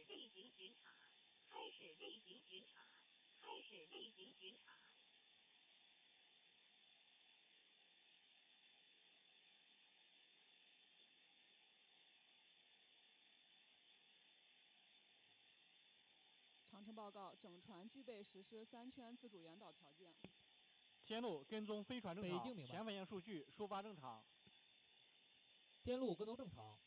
例行巡查，开始例行巡查，开始例行巡查。长城报告，整船具备实施3圈自主原导条件。天路跟踪飞船正常，北京明白。前反应数据出发正常。天路跟踪正常。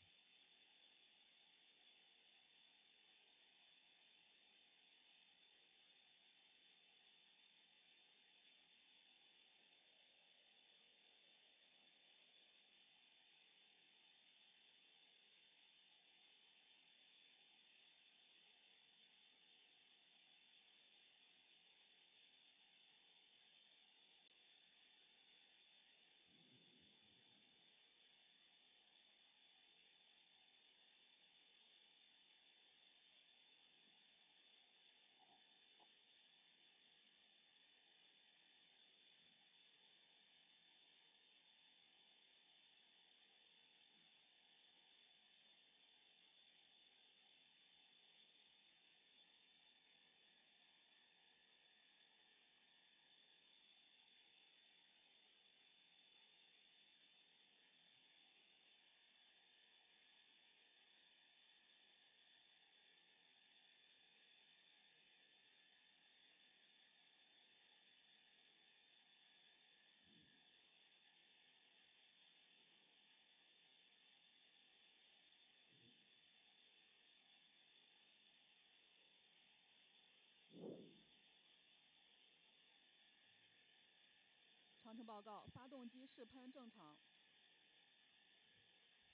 长城报告，发动机试喷正常。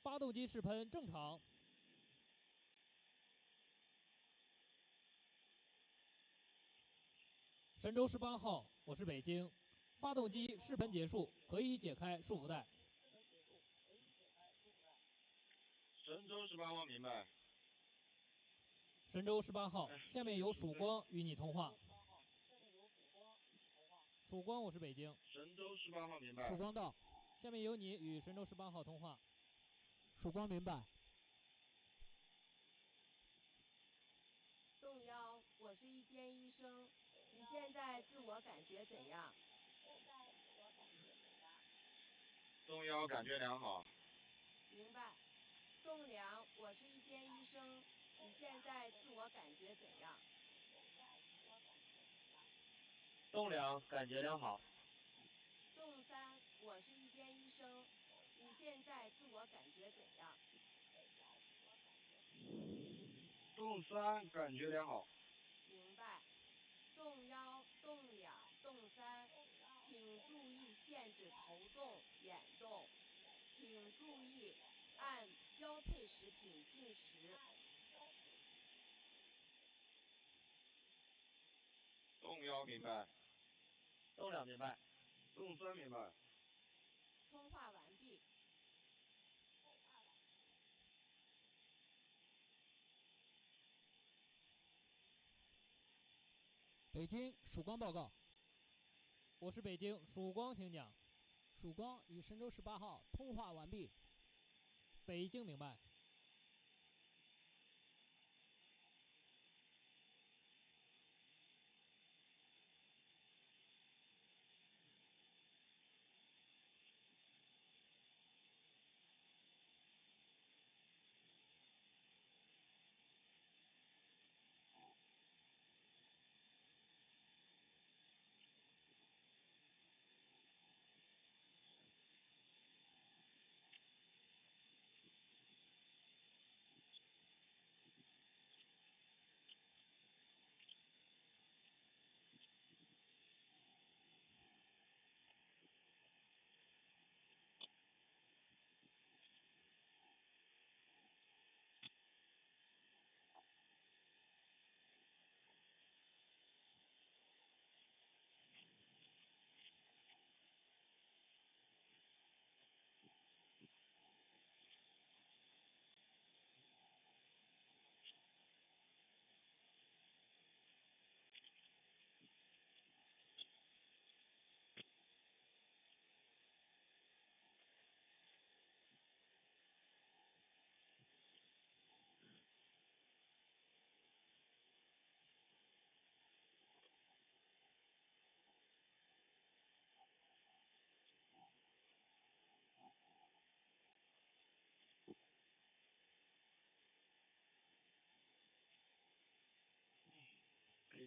发动机试喷正常。神舟18号，我是北京，发动机试喷结束，可以解开束缚带。神舟18号明白。神舟18号，下面由曙光与你通话。曙光，我是北京。神舟18号明白。曙光到，下面由你与神舟18号通话。曙光明白。动幺，我是一间医生，你现在自我感觉怎样？动幺感觉良好。明白。动2，我是一间医生，你现在自我感觉怎样？动2感觉良好。动3，我是一间医生，你现在自我感觉怎样？动3感觉良好。明白。动1、动2、动3，请注意限制头动、眼动，请注意按标配食品进食。动1明白。动2明白。动3明白。通话完毕。北京曙光报告，我是北京曙光，请讲。曙光与神舟18号通话完毕。北京明白。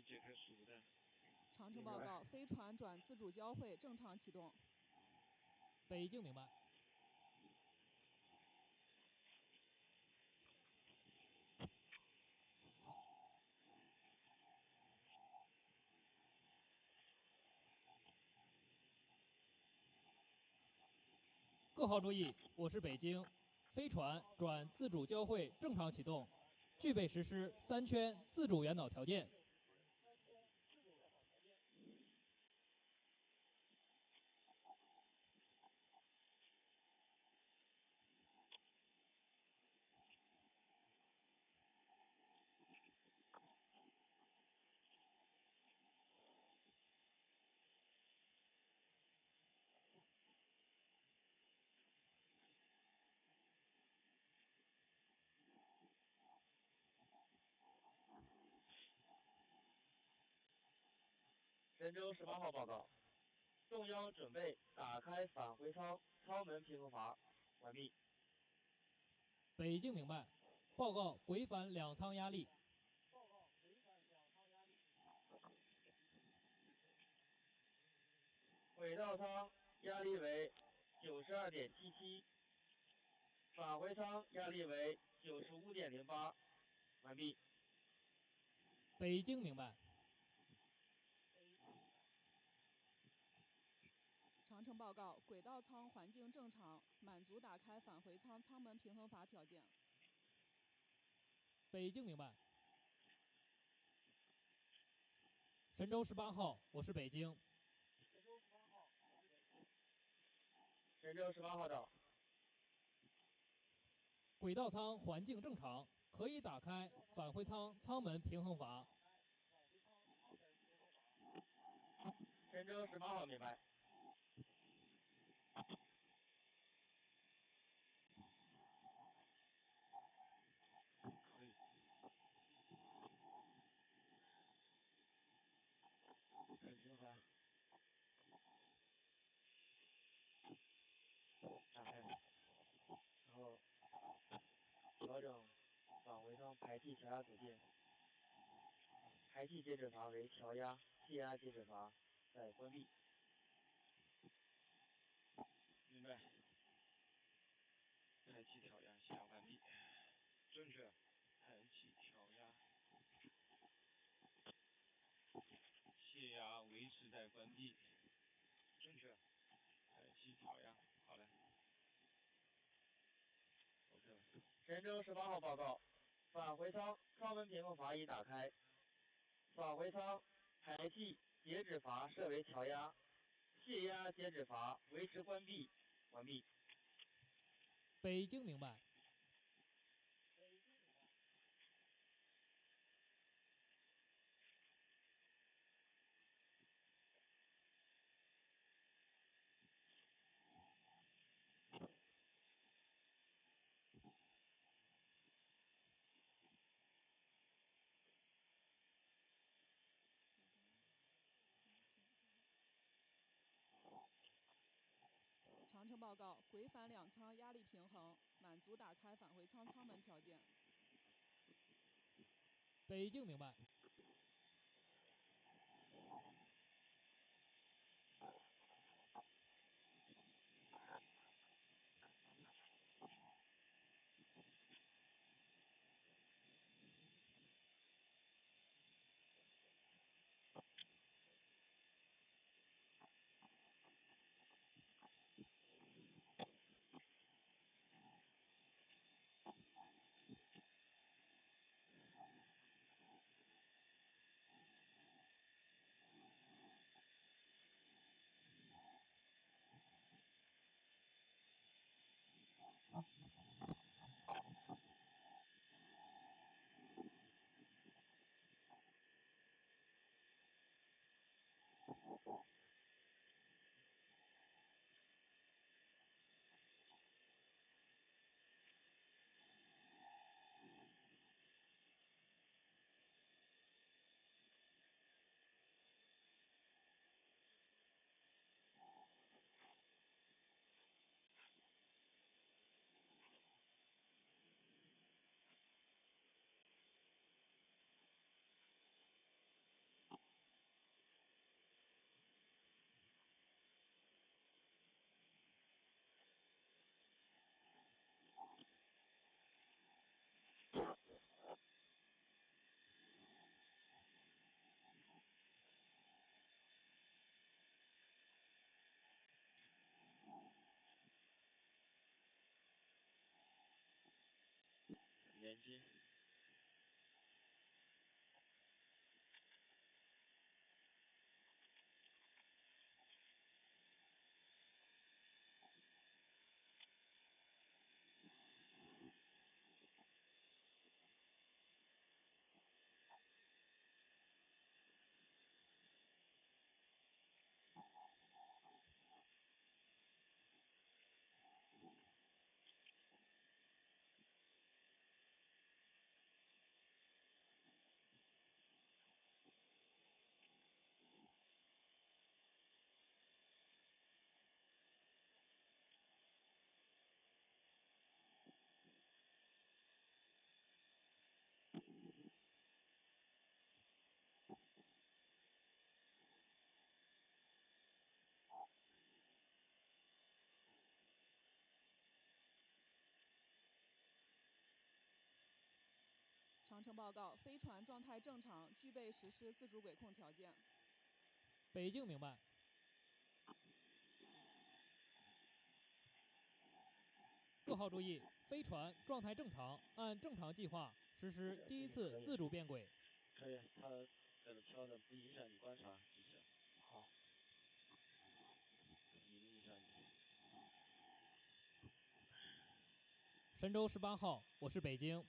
解开锁的。长城报告，飞船转自主交会正常启动。北京明白。各号注意，我是北京，飞船转自主交会正常启动，具备实施3圈自主原导条件。神舟18号报告，动央准备打开返回舱舱门平衡阀，完毕。北京明白。报告轨返2舱压力。轨道舱压力为92.77，返回舱压力为95.08，完毕。北京明白。长城报告，轨道舱环境正常，满足打开返回舱舱门平衡阀条件。北京明白。神舟18号，我是北京。神舟18号到。轨道舱环境正常，可以打开返回舱舱门平衡阀。神舟18号明白。可以。平衡。打开，然后调整返回舱排气调压组件，排气节止阀为调压，气压节止阀再关闭。明白。排气调压，气压关闭。正确。排气调压，气压维持在关闭。正确。排气调压，好嘞。OK 了。神舟18号报告，返回舱舱门平衡阀已打开，返回舱排气节止阀设为调压，气压节止阀维持关闭，完毕。北京明白。长城报告，轨返2舱压力平衡，满足打开返回舱舱门条件。北京明白。前机。长城报告，飞船状态正常，具备实施自主轨控条件。北京明白。各号注意，飞船状态正常，按正常计划实施第一次自主变轨。可以，它在这飘的不影响你观察，谢谢。好，不影响你。神舟18号，我是北京。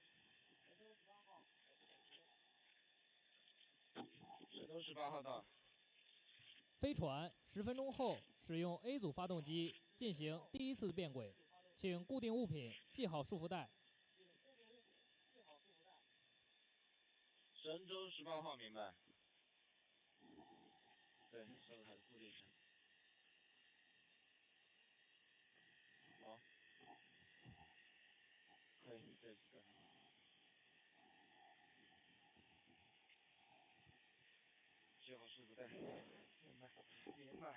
神舟18号到。飞船10分钟后使用 A 组发动机进行第一次变轨，请固定物品，系好束缚带。神舟18号明白。对，所有还是固定一下。好，可以，这个。系好束缚带。明白，明白。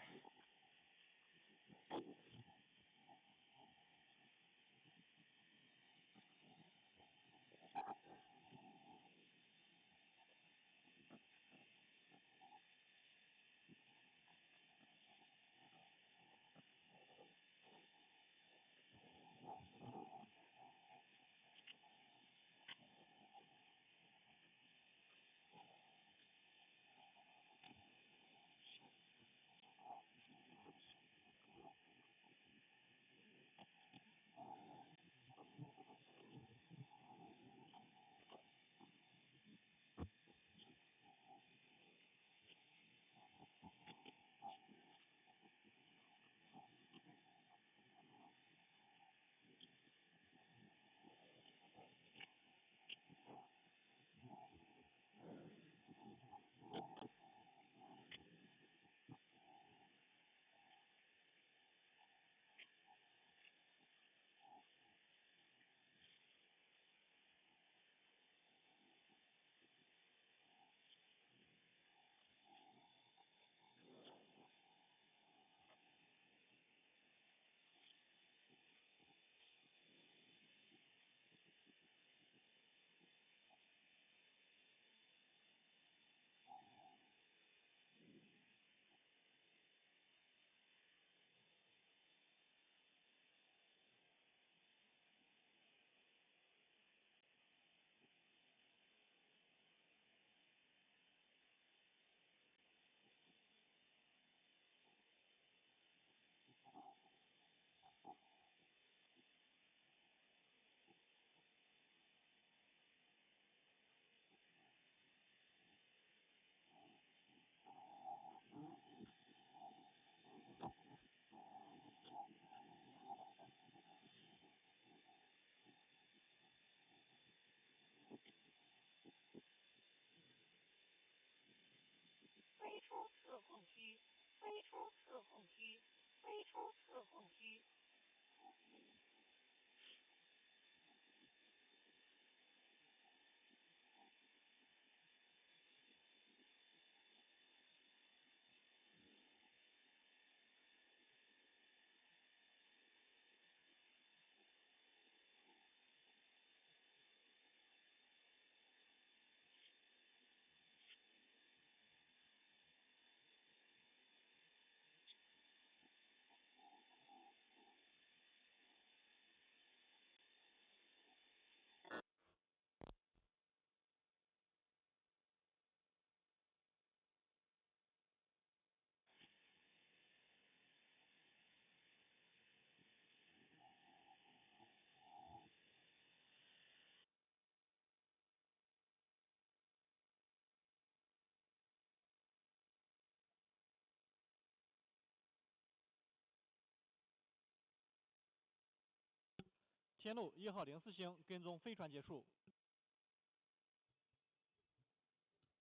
天路1号04星跟踪飞船结束。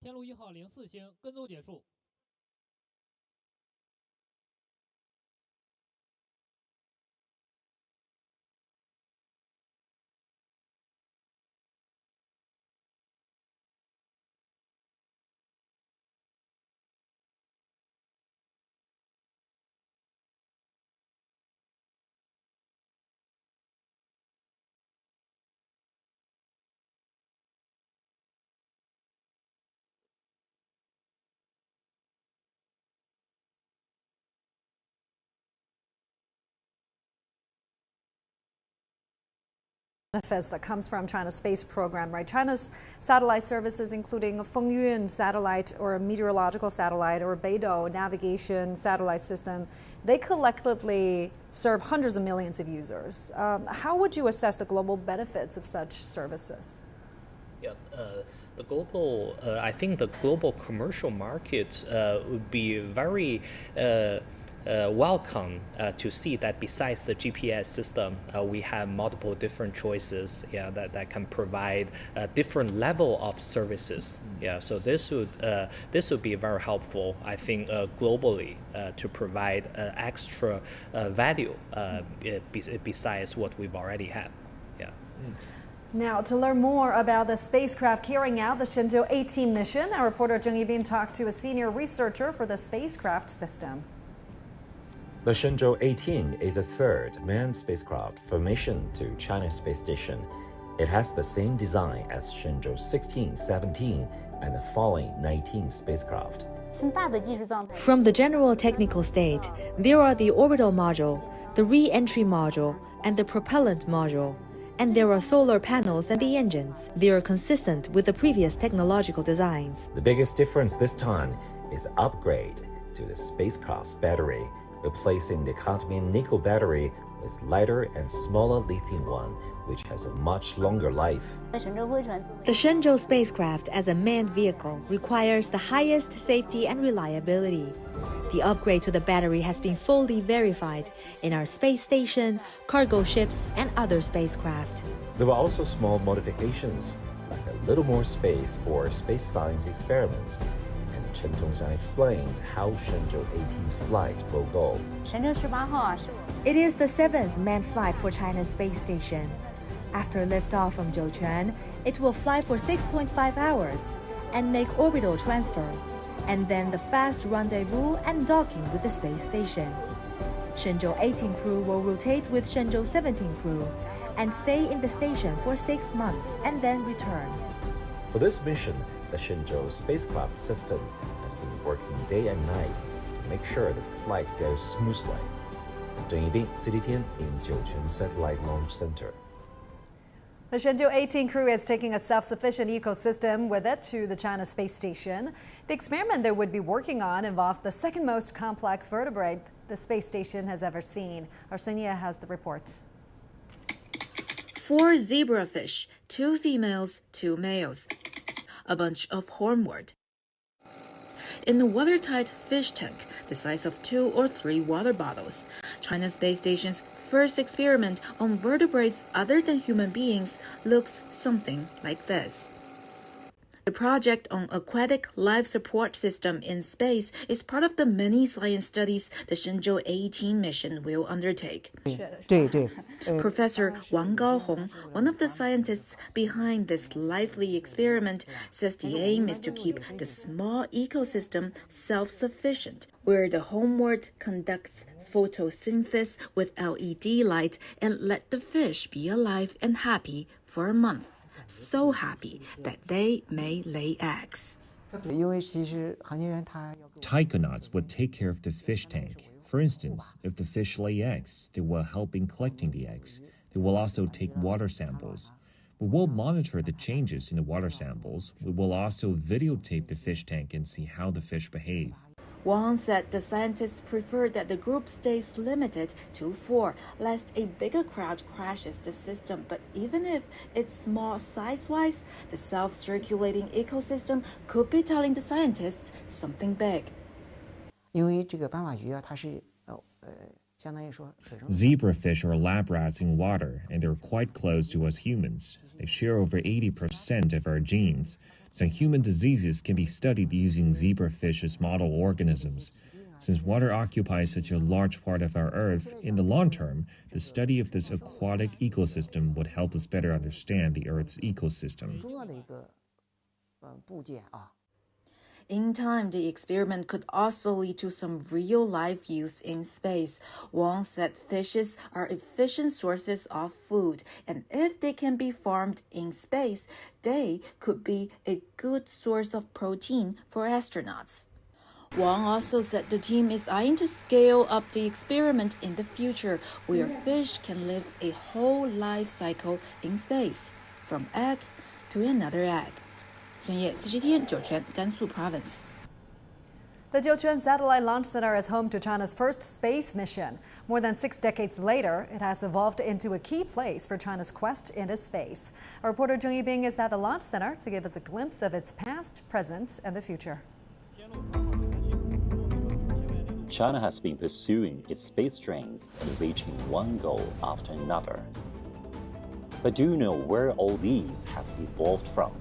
天路1号04星跟踪结束。Benefits that comes from China's space program, right? China's satellite services, including Fengyun satellite or a meteorological satellite or Beidou navigation satellite system, they collectively serve hundreds of millions of users. How would you assess the global benefits of such services? Yeah, the global, I think the global commercial market would be very welcome to see that besides the GPS system, we have multiple different choices, that can provide a different level of services. So this would be very helpful, I think, globally to provide extra value besides what we've already had. Now, to learn more about the spacecraft carrying out the Shenzhou-18 mission, our reporter Zheng Yibin talked to a senior researcher for the spacecraft system. The Shenzhou-18 is a third manned spacecraft for mission to China's space station. It has the same design as Shenzhou-16, 17, and the following 19 spacecraft. From the general technical state, there are the orbital module, the re-entry module, and the propellant module. And there are solar panels and the engines. They are consistent with the previous technological designs. The biggest difference this time is upgrade to the spacecraft's battery, replacing the cadmium nickel battery with lighter and smaller lithium one, which has a much longer life. The Shenzhou spacecraft as a manned vehicle requires the highest safety and reliability. The upgrade to the battery has been fully verified in our space station, cargo ships, and other spacecraft. There were also small modifications, like a little more space for space science experiments. And Chen Tongxiang explained how Shenzhou-18's flight will go. It is the 7th manned flight for China's space station. After liftoff from Jiuquan, it will fly for 6.5 hours and make orbital transfer, and then the fast rendezvous and docking with the space station. Shenzhou-18 crew will rotate with Shenzhou-17 crew and stay in the station for 6 months and then return. For this mission, the Shenzhou spacecraft system has been working day and night to make sure the flight goes smoothly. Zheng Yibin, CCTV in Jiuquan Satellite Launch Center. The Shenzhou-18 crew is taking a self-sufficient ecosystem with it to the China space station. The experiment they would be working on involves the second most complex vertebrate the space station has ever seen. Arsenio has the report. 4 zebrafish, 2 females, 2 males, a bunch of hornwort. In a watertight fish tank the size of 2 or 3 water bottles, China space station's first experiment on vertebrates other than human beings looks something like this. The project on aquatic life support system in space is part of the many science studies the Shenzhou-18 mission will undertake. Professor Wang Gaohong, one of the scientists behind this lively experiment, says the aim is to keep the small ecosystem self-sufficient, where the homeward conducts photosynthesis with LED light and let the fish be alive and happy for a month. So happy that they may lay eggs. Taikonauts would take care of the fish tank. For instance, if the fish lay eggs, they will help in collecting the eggs. They will also take water samples. We will monitor the changes in the water samples. We will also videotape the fish tank and see how the fish behave. Wang said the scientists prefer that the group stays limited to 4, lest a bigger crowd crashes the system. But even if it's small size-wise, the self-circulating ecosystem could be telling the scientists something big. Zebrafish are lab rats in water, and they're quite close to us humans. They share over 80% of our genes. Some human diseases can be studied using zebrafish model organisms. Since water occupies such a large part of our Earth, in the long term, the study of this aquatic ecosystem would help us better understand the Earth's ecosystem. In time, the experiment could also lead to some real-life use in space. Wang said fishes are efficient sources of food, and if they can be farmed in space, they could be a good source of protein for astronauts. Wang also said the team is eyeing to scale up the experiment in the future, where fish can live a whole life cycle in space, from egg to another egg. 深夜40天酒泉甘肃 Province. The Jiuquan Satellite Launch Center is home to China's first space mission. More than 6 decades later, it has evolved into a key place for China's quest into space. Our reporter Zheng Yibing is at the launch center to give us a glimpse of its past, present, and the future. China has been pursuing its space dreams and reaching one goal after another. But do you know where all these have evolved from?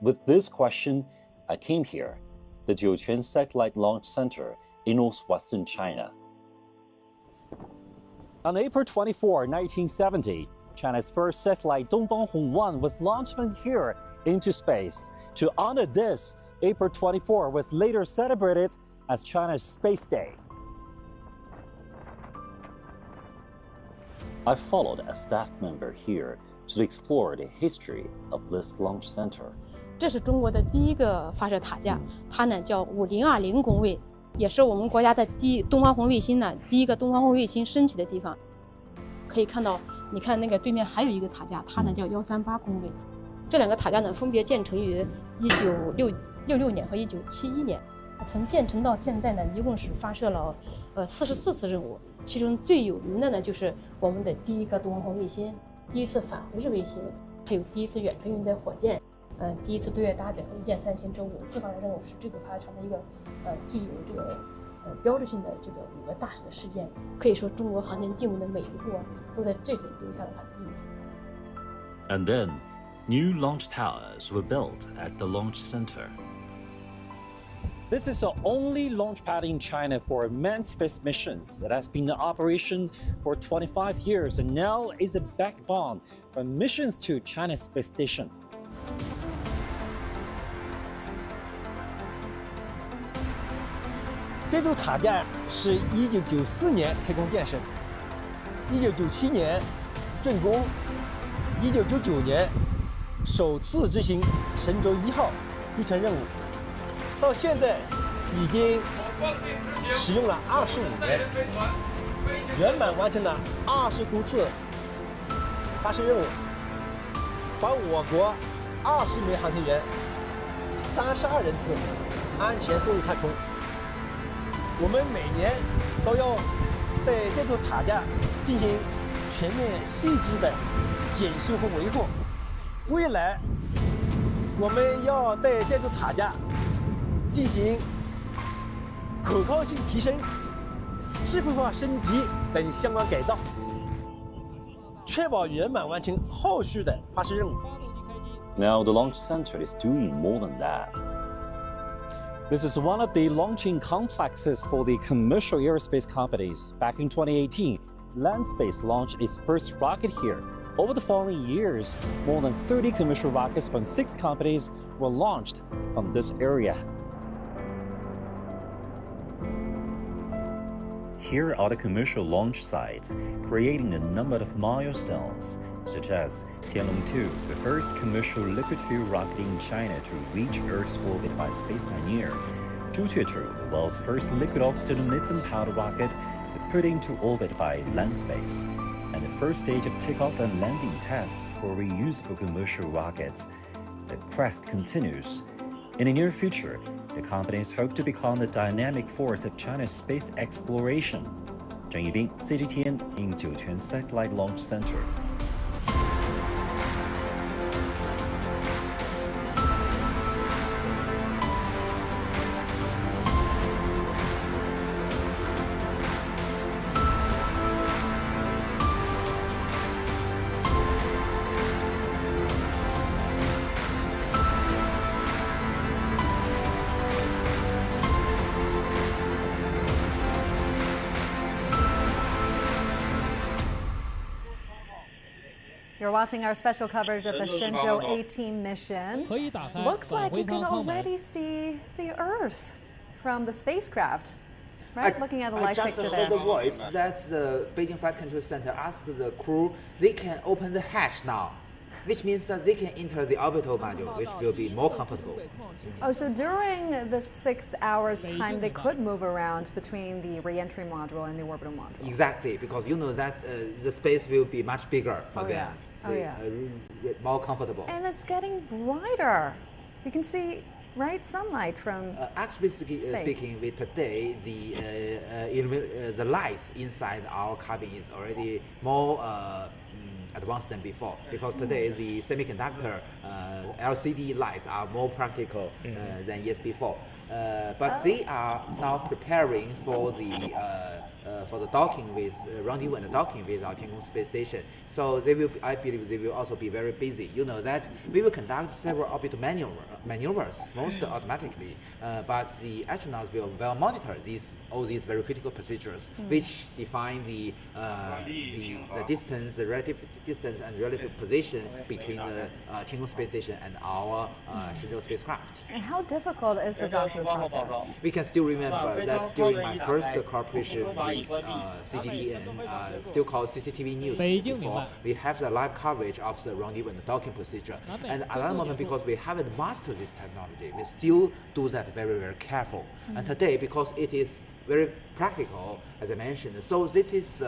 With this question, I came here, the Jiuquan Satellite Launch Center in northwestern China. On April 24, 1970, China's first satellite Dongfeng 1 was launched from here into space. To honor this, April 24 was later celebrated as China's Space Day. I followed a staff member here to explore the history of this launch center. 这是中国的第一个发射塔架，它呢叫5020工位，也是我们国家的东方红卫星呢第一个东方红卫星升起的地方。可以看到，你看那个对面还有一个塔架，它呢叫138工位。这两个塔架呢分别建成于1966年和1971年。从建成到现在呢，一共是发射了44次任务，其中最有名的呢就是我们的第一个东方红卫星，第一次返回式卫星，还有第一次远程运载火箭。第一次对外搭载和一箭三星这5次发射任务是这个发射场的一个最有这个标志性的这个5个大的事件，可以说中国航天进步的每一步都在这里留下了它的印记。 And then, new launch towers were built at the launch center. This is the only launch pad in China for manned space missions. It has been in operation for 25 years and now is a backbone for missions to China's space station. 这座塔架是1994年开工建设，1997年竣工，1999年首次执行神舟1号飞船任务，到现在已经使用了25年，圆满完成了20多次发射任务，把我国20名航天员、32人次安全送入太空。 我们每年都要对这座塔架进行全面细致的检修和维护。未来，我们要对这座塔架进行可靠性提升、智慧化升级等相关改造，确保圆满完成后续的发射任务。 Now the launch center is doing more than that. This is one of the launching complexes for the commercial aerospace companies. Back in 2018, Landspace launched its first rocket here. Over the following years, more than 30 commercial rockets from 6 companies were launched from this area. Here are the commercial launch sites, creating a number of milestones, such as Tianlong-2, the first commercial liquid-fuel rocket in China to reach Earth's orbit by space pioneer, Zhuquan, the world's first liquid-oxygen lithium-powered rocket to put into orbit by Landspace, and the first stage of takeoff and landing tests for reusable commercial rockets. The quest continues. In the near future, the companies hope to become the dynamic force of China's space exploration. Zheng Yibing, CCTV in Jiuquan Satellite Launch Center. You're watching our special coverage of the Shenzhou-18 mission. Looks like you can already see the Earth from the spacecraft. Right, looking at a live picture there. I just heard the voice that the Beijing Flight Control Center asked the crew they can open the hatch now, which means that they can enter the orbital module, which will be more comfortable. Oh, so during the 6 hours time, they could move around between the re-entry module and the orbital module. Exactly, because you know that the space will be much bigger for them. Yeah. So, more comfortable. And it's getting brighter. You can see sunlight from actually speaking, with today the lights inside our cabin is already more advanced than before, because today the semiconductor LCD lights are more practical than years before. But they are now preparing for the docking with rendezvous and docking with our Tiangong space station. So they will, I believe, they will also be very busy. You know that we will conduct several orbital maneuvers, most automatically, but the astronauts will well monitor all these very critical procedures, which define the distance, the relative distance and relative position between the Tiangong space station and our Shenzhou spacecraft. And how difficult is the docking process? We can still remember that during my first cooperation with CGTN, still called CCTV News before, we have the live coverage of the rendezvous and the docking procedure. And at that moment, because we haven't mastered this technology, we still do that very, very careful. And today, because it is very practical, as I mentioned, so this is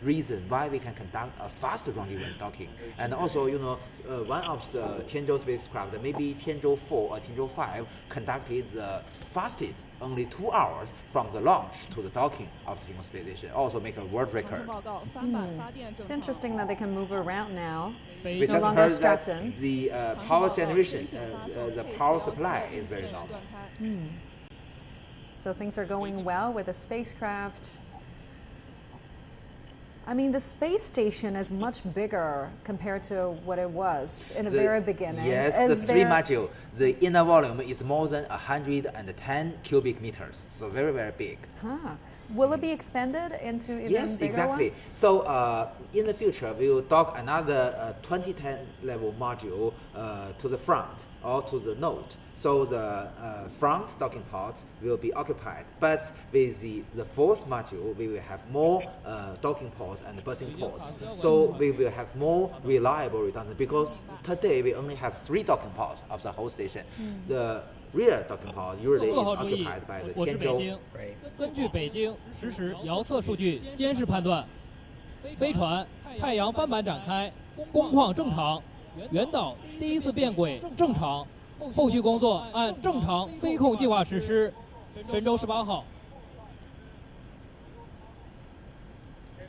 reason why we can conduct a faster rendezvous and docking. And also, you know, one of the Tianzhou spacecraft, maybe Tianzhou 4 or Tianzhou 5, conducted the fastest, only 2 hours from the launch to the docking of the Tiangong space station. Also make a world record. It's interesting that they can move around now. We just heard that the power generation, the power supply is very normal. So things are going well with the spacecraft. I mean, the space station is much bigger compared to what it was in the very beginning. Yes, the 3 module, the inner volume is more than 110 cubic meters, so very, very big. Will it be expanded into even Yes, bigger exactly. one? So in the future, we will dock another 2010 level module to the front or to the node. So the front docking port will be occupied, but with the 4th module, we will have more docking ports and buzzing ports. So we will have more reliable redundancy, because today we only have 3 docking ports of the whole station. The rear docking port usually is occupied by the Tianzhou. 根据北京实时遥测数据监视判断，飞船太阳帆板展开，工况正常，原导第一次变轨正常。 后续工作按正常飞控计划实施。神舟18号。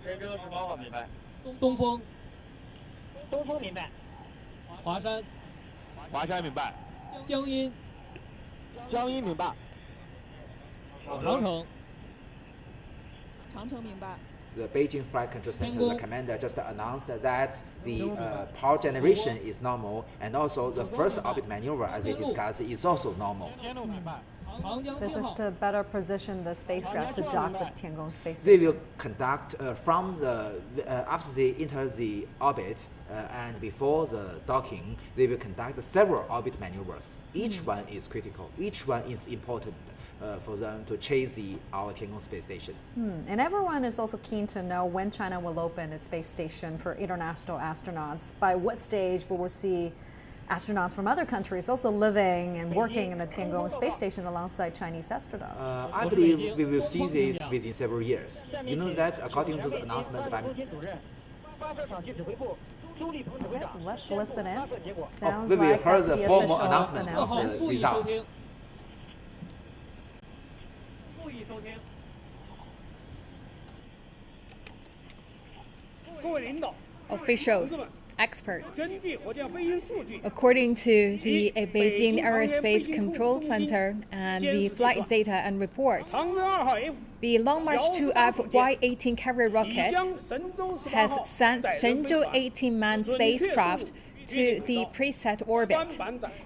神舟18号明白。东风。东风明白。华山。华山明白。江阴。江阴明白。长城。长城明白。 The Beijing Flight Control Center, the commander just announced that the power generation is normal, and also the first orbit maneuver, as we discussed, is also normal. This is to better position the spacecraft to dock with Tiangong space station. They will conduct from the after they enter the orbit and before the docking, they will conduct several orbit maneuvers. Each one is critical. Each one is important. For them to chase our Tiangong space station. And everyone is also keen to know when China will open its space station for international astronauts. By what stage will we see astronauts from other countries also living and working in the Tiangong space station alongside Chinese astronauts? I believe we will see this within several years. You know that according to the announcement by... Let's listen in. Sounds we will like hear that's the the formal official announcement of the result. Officials, experts. According to the Beijing Aerospace Control Center and the flight data and report, the Long March 2F Y-18 carrier rocket has sent Shenzhou-18 manned spacecraft to the preset orbit.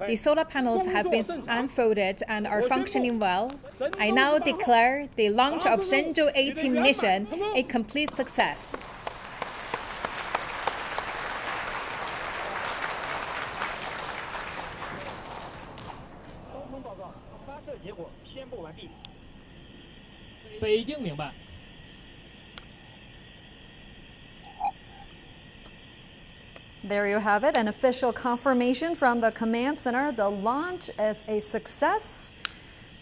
The solar panels have been unfolded and are functioning well. I now declare the launch of Shenzhou-18 mission a complete success. 北京明白。There you have it, an official confirmation from the command center. The launch is a success.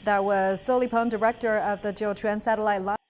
That was Zhou Lipeng, director of the Jiuquan Satellite Launch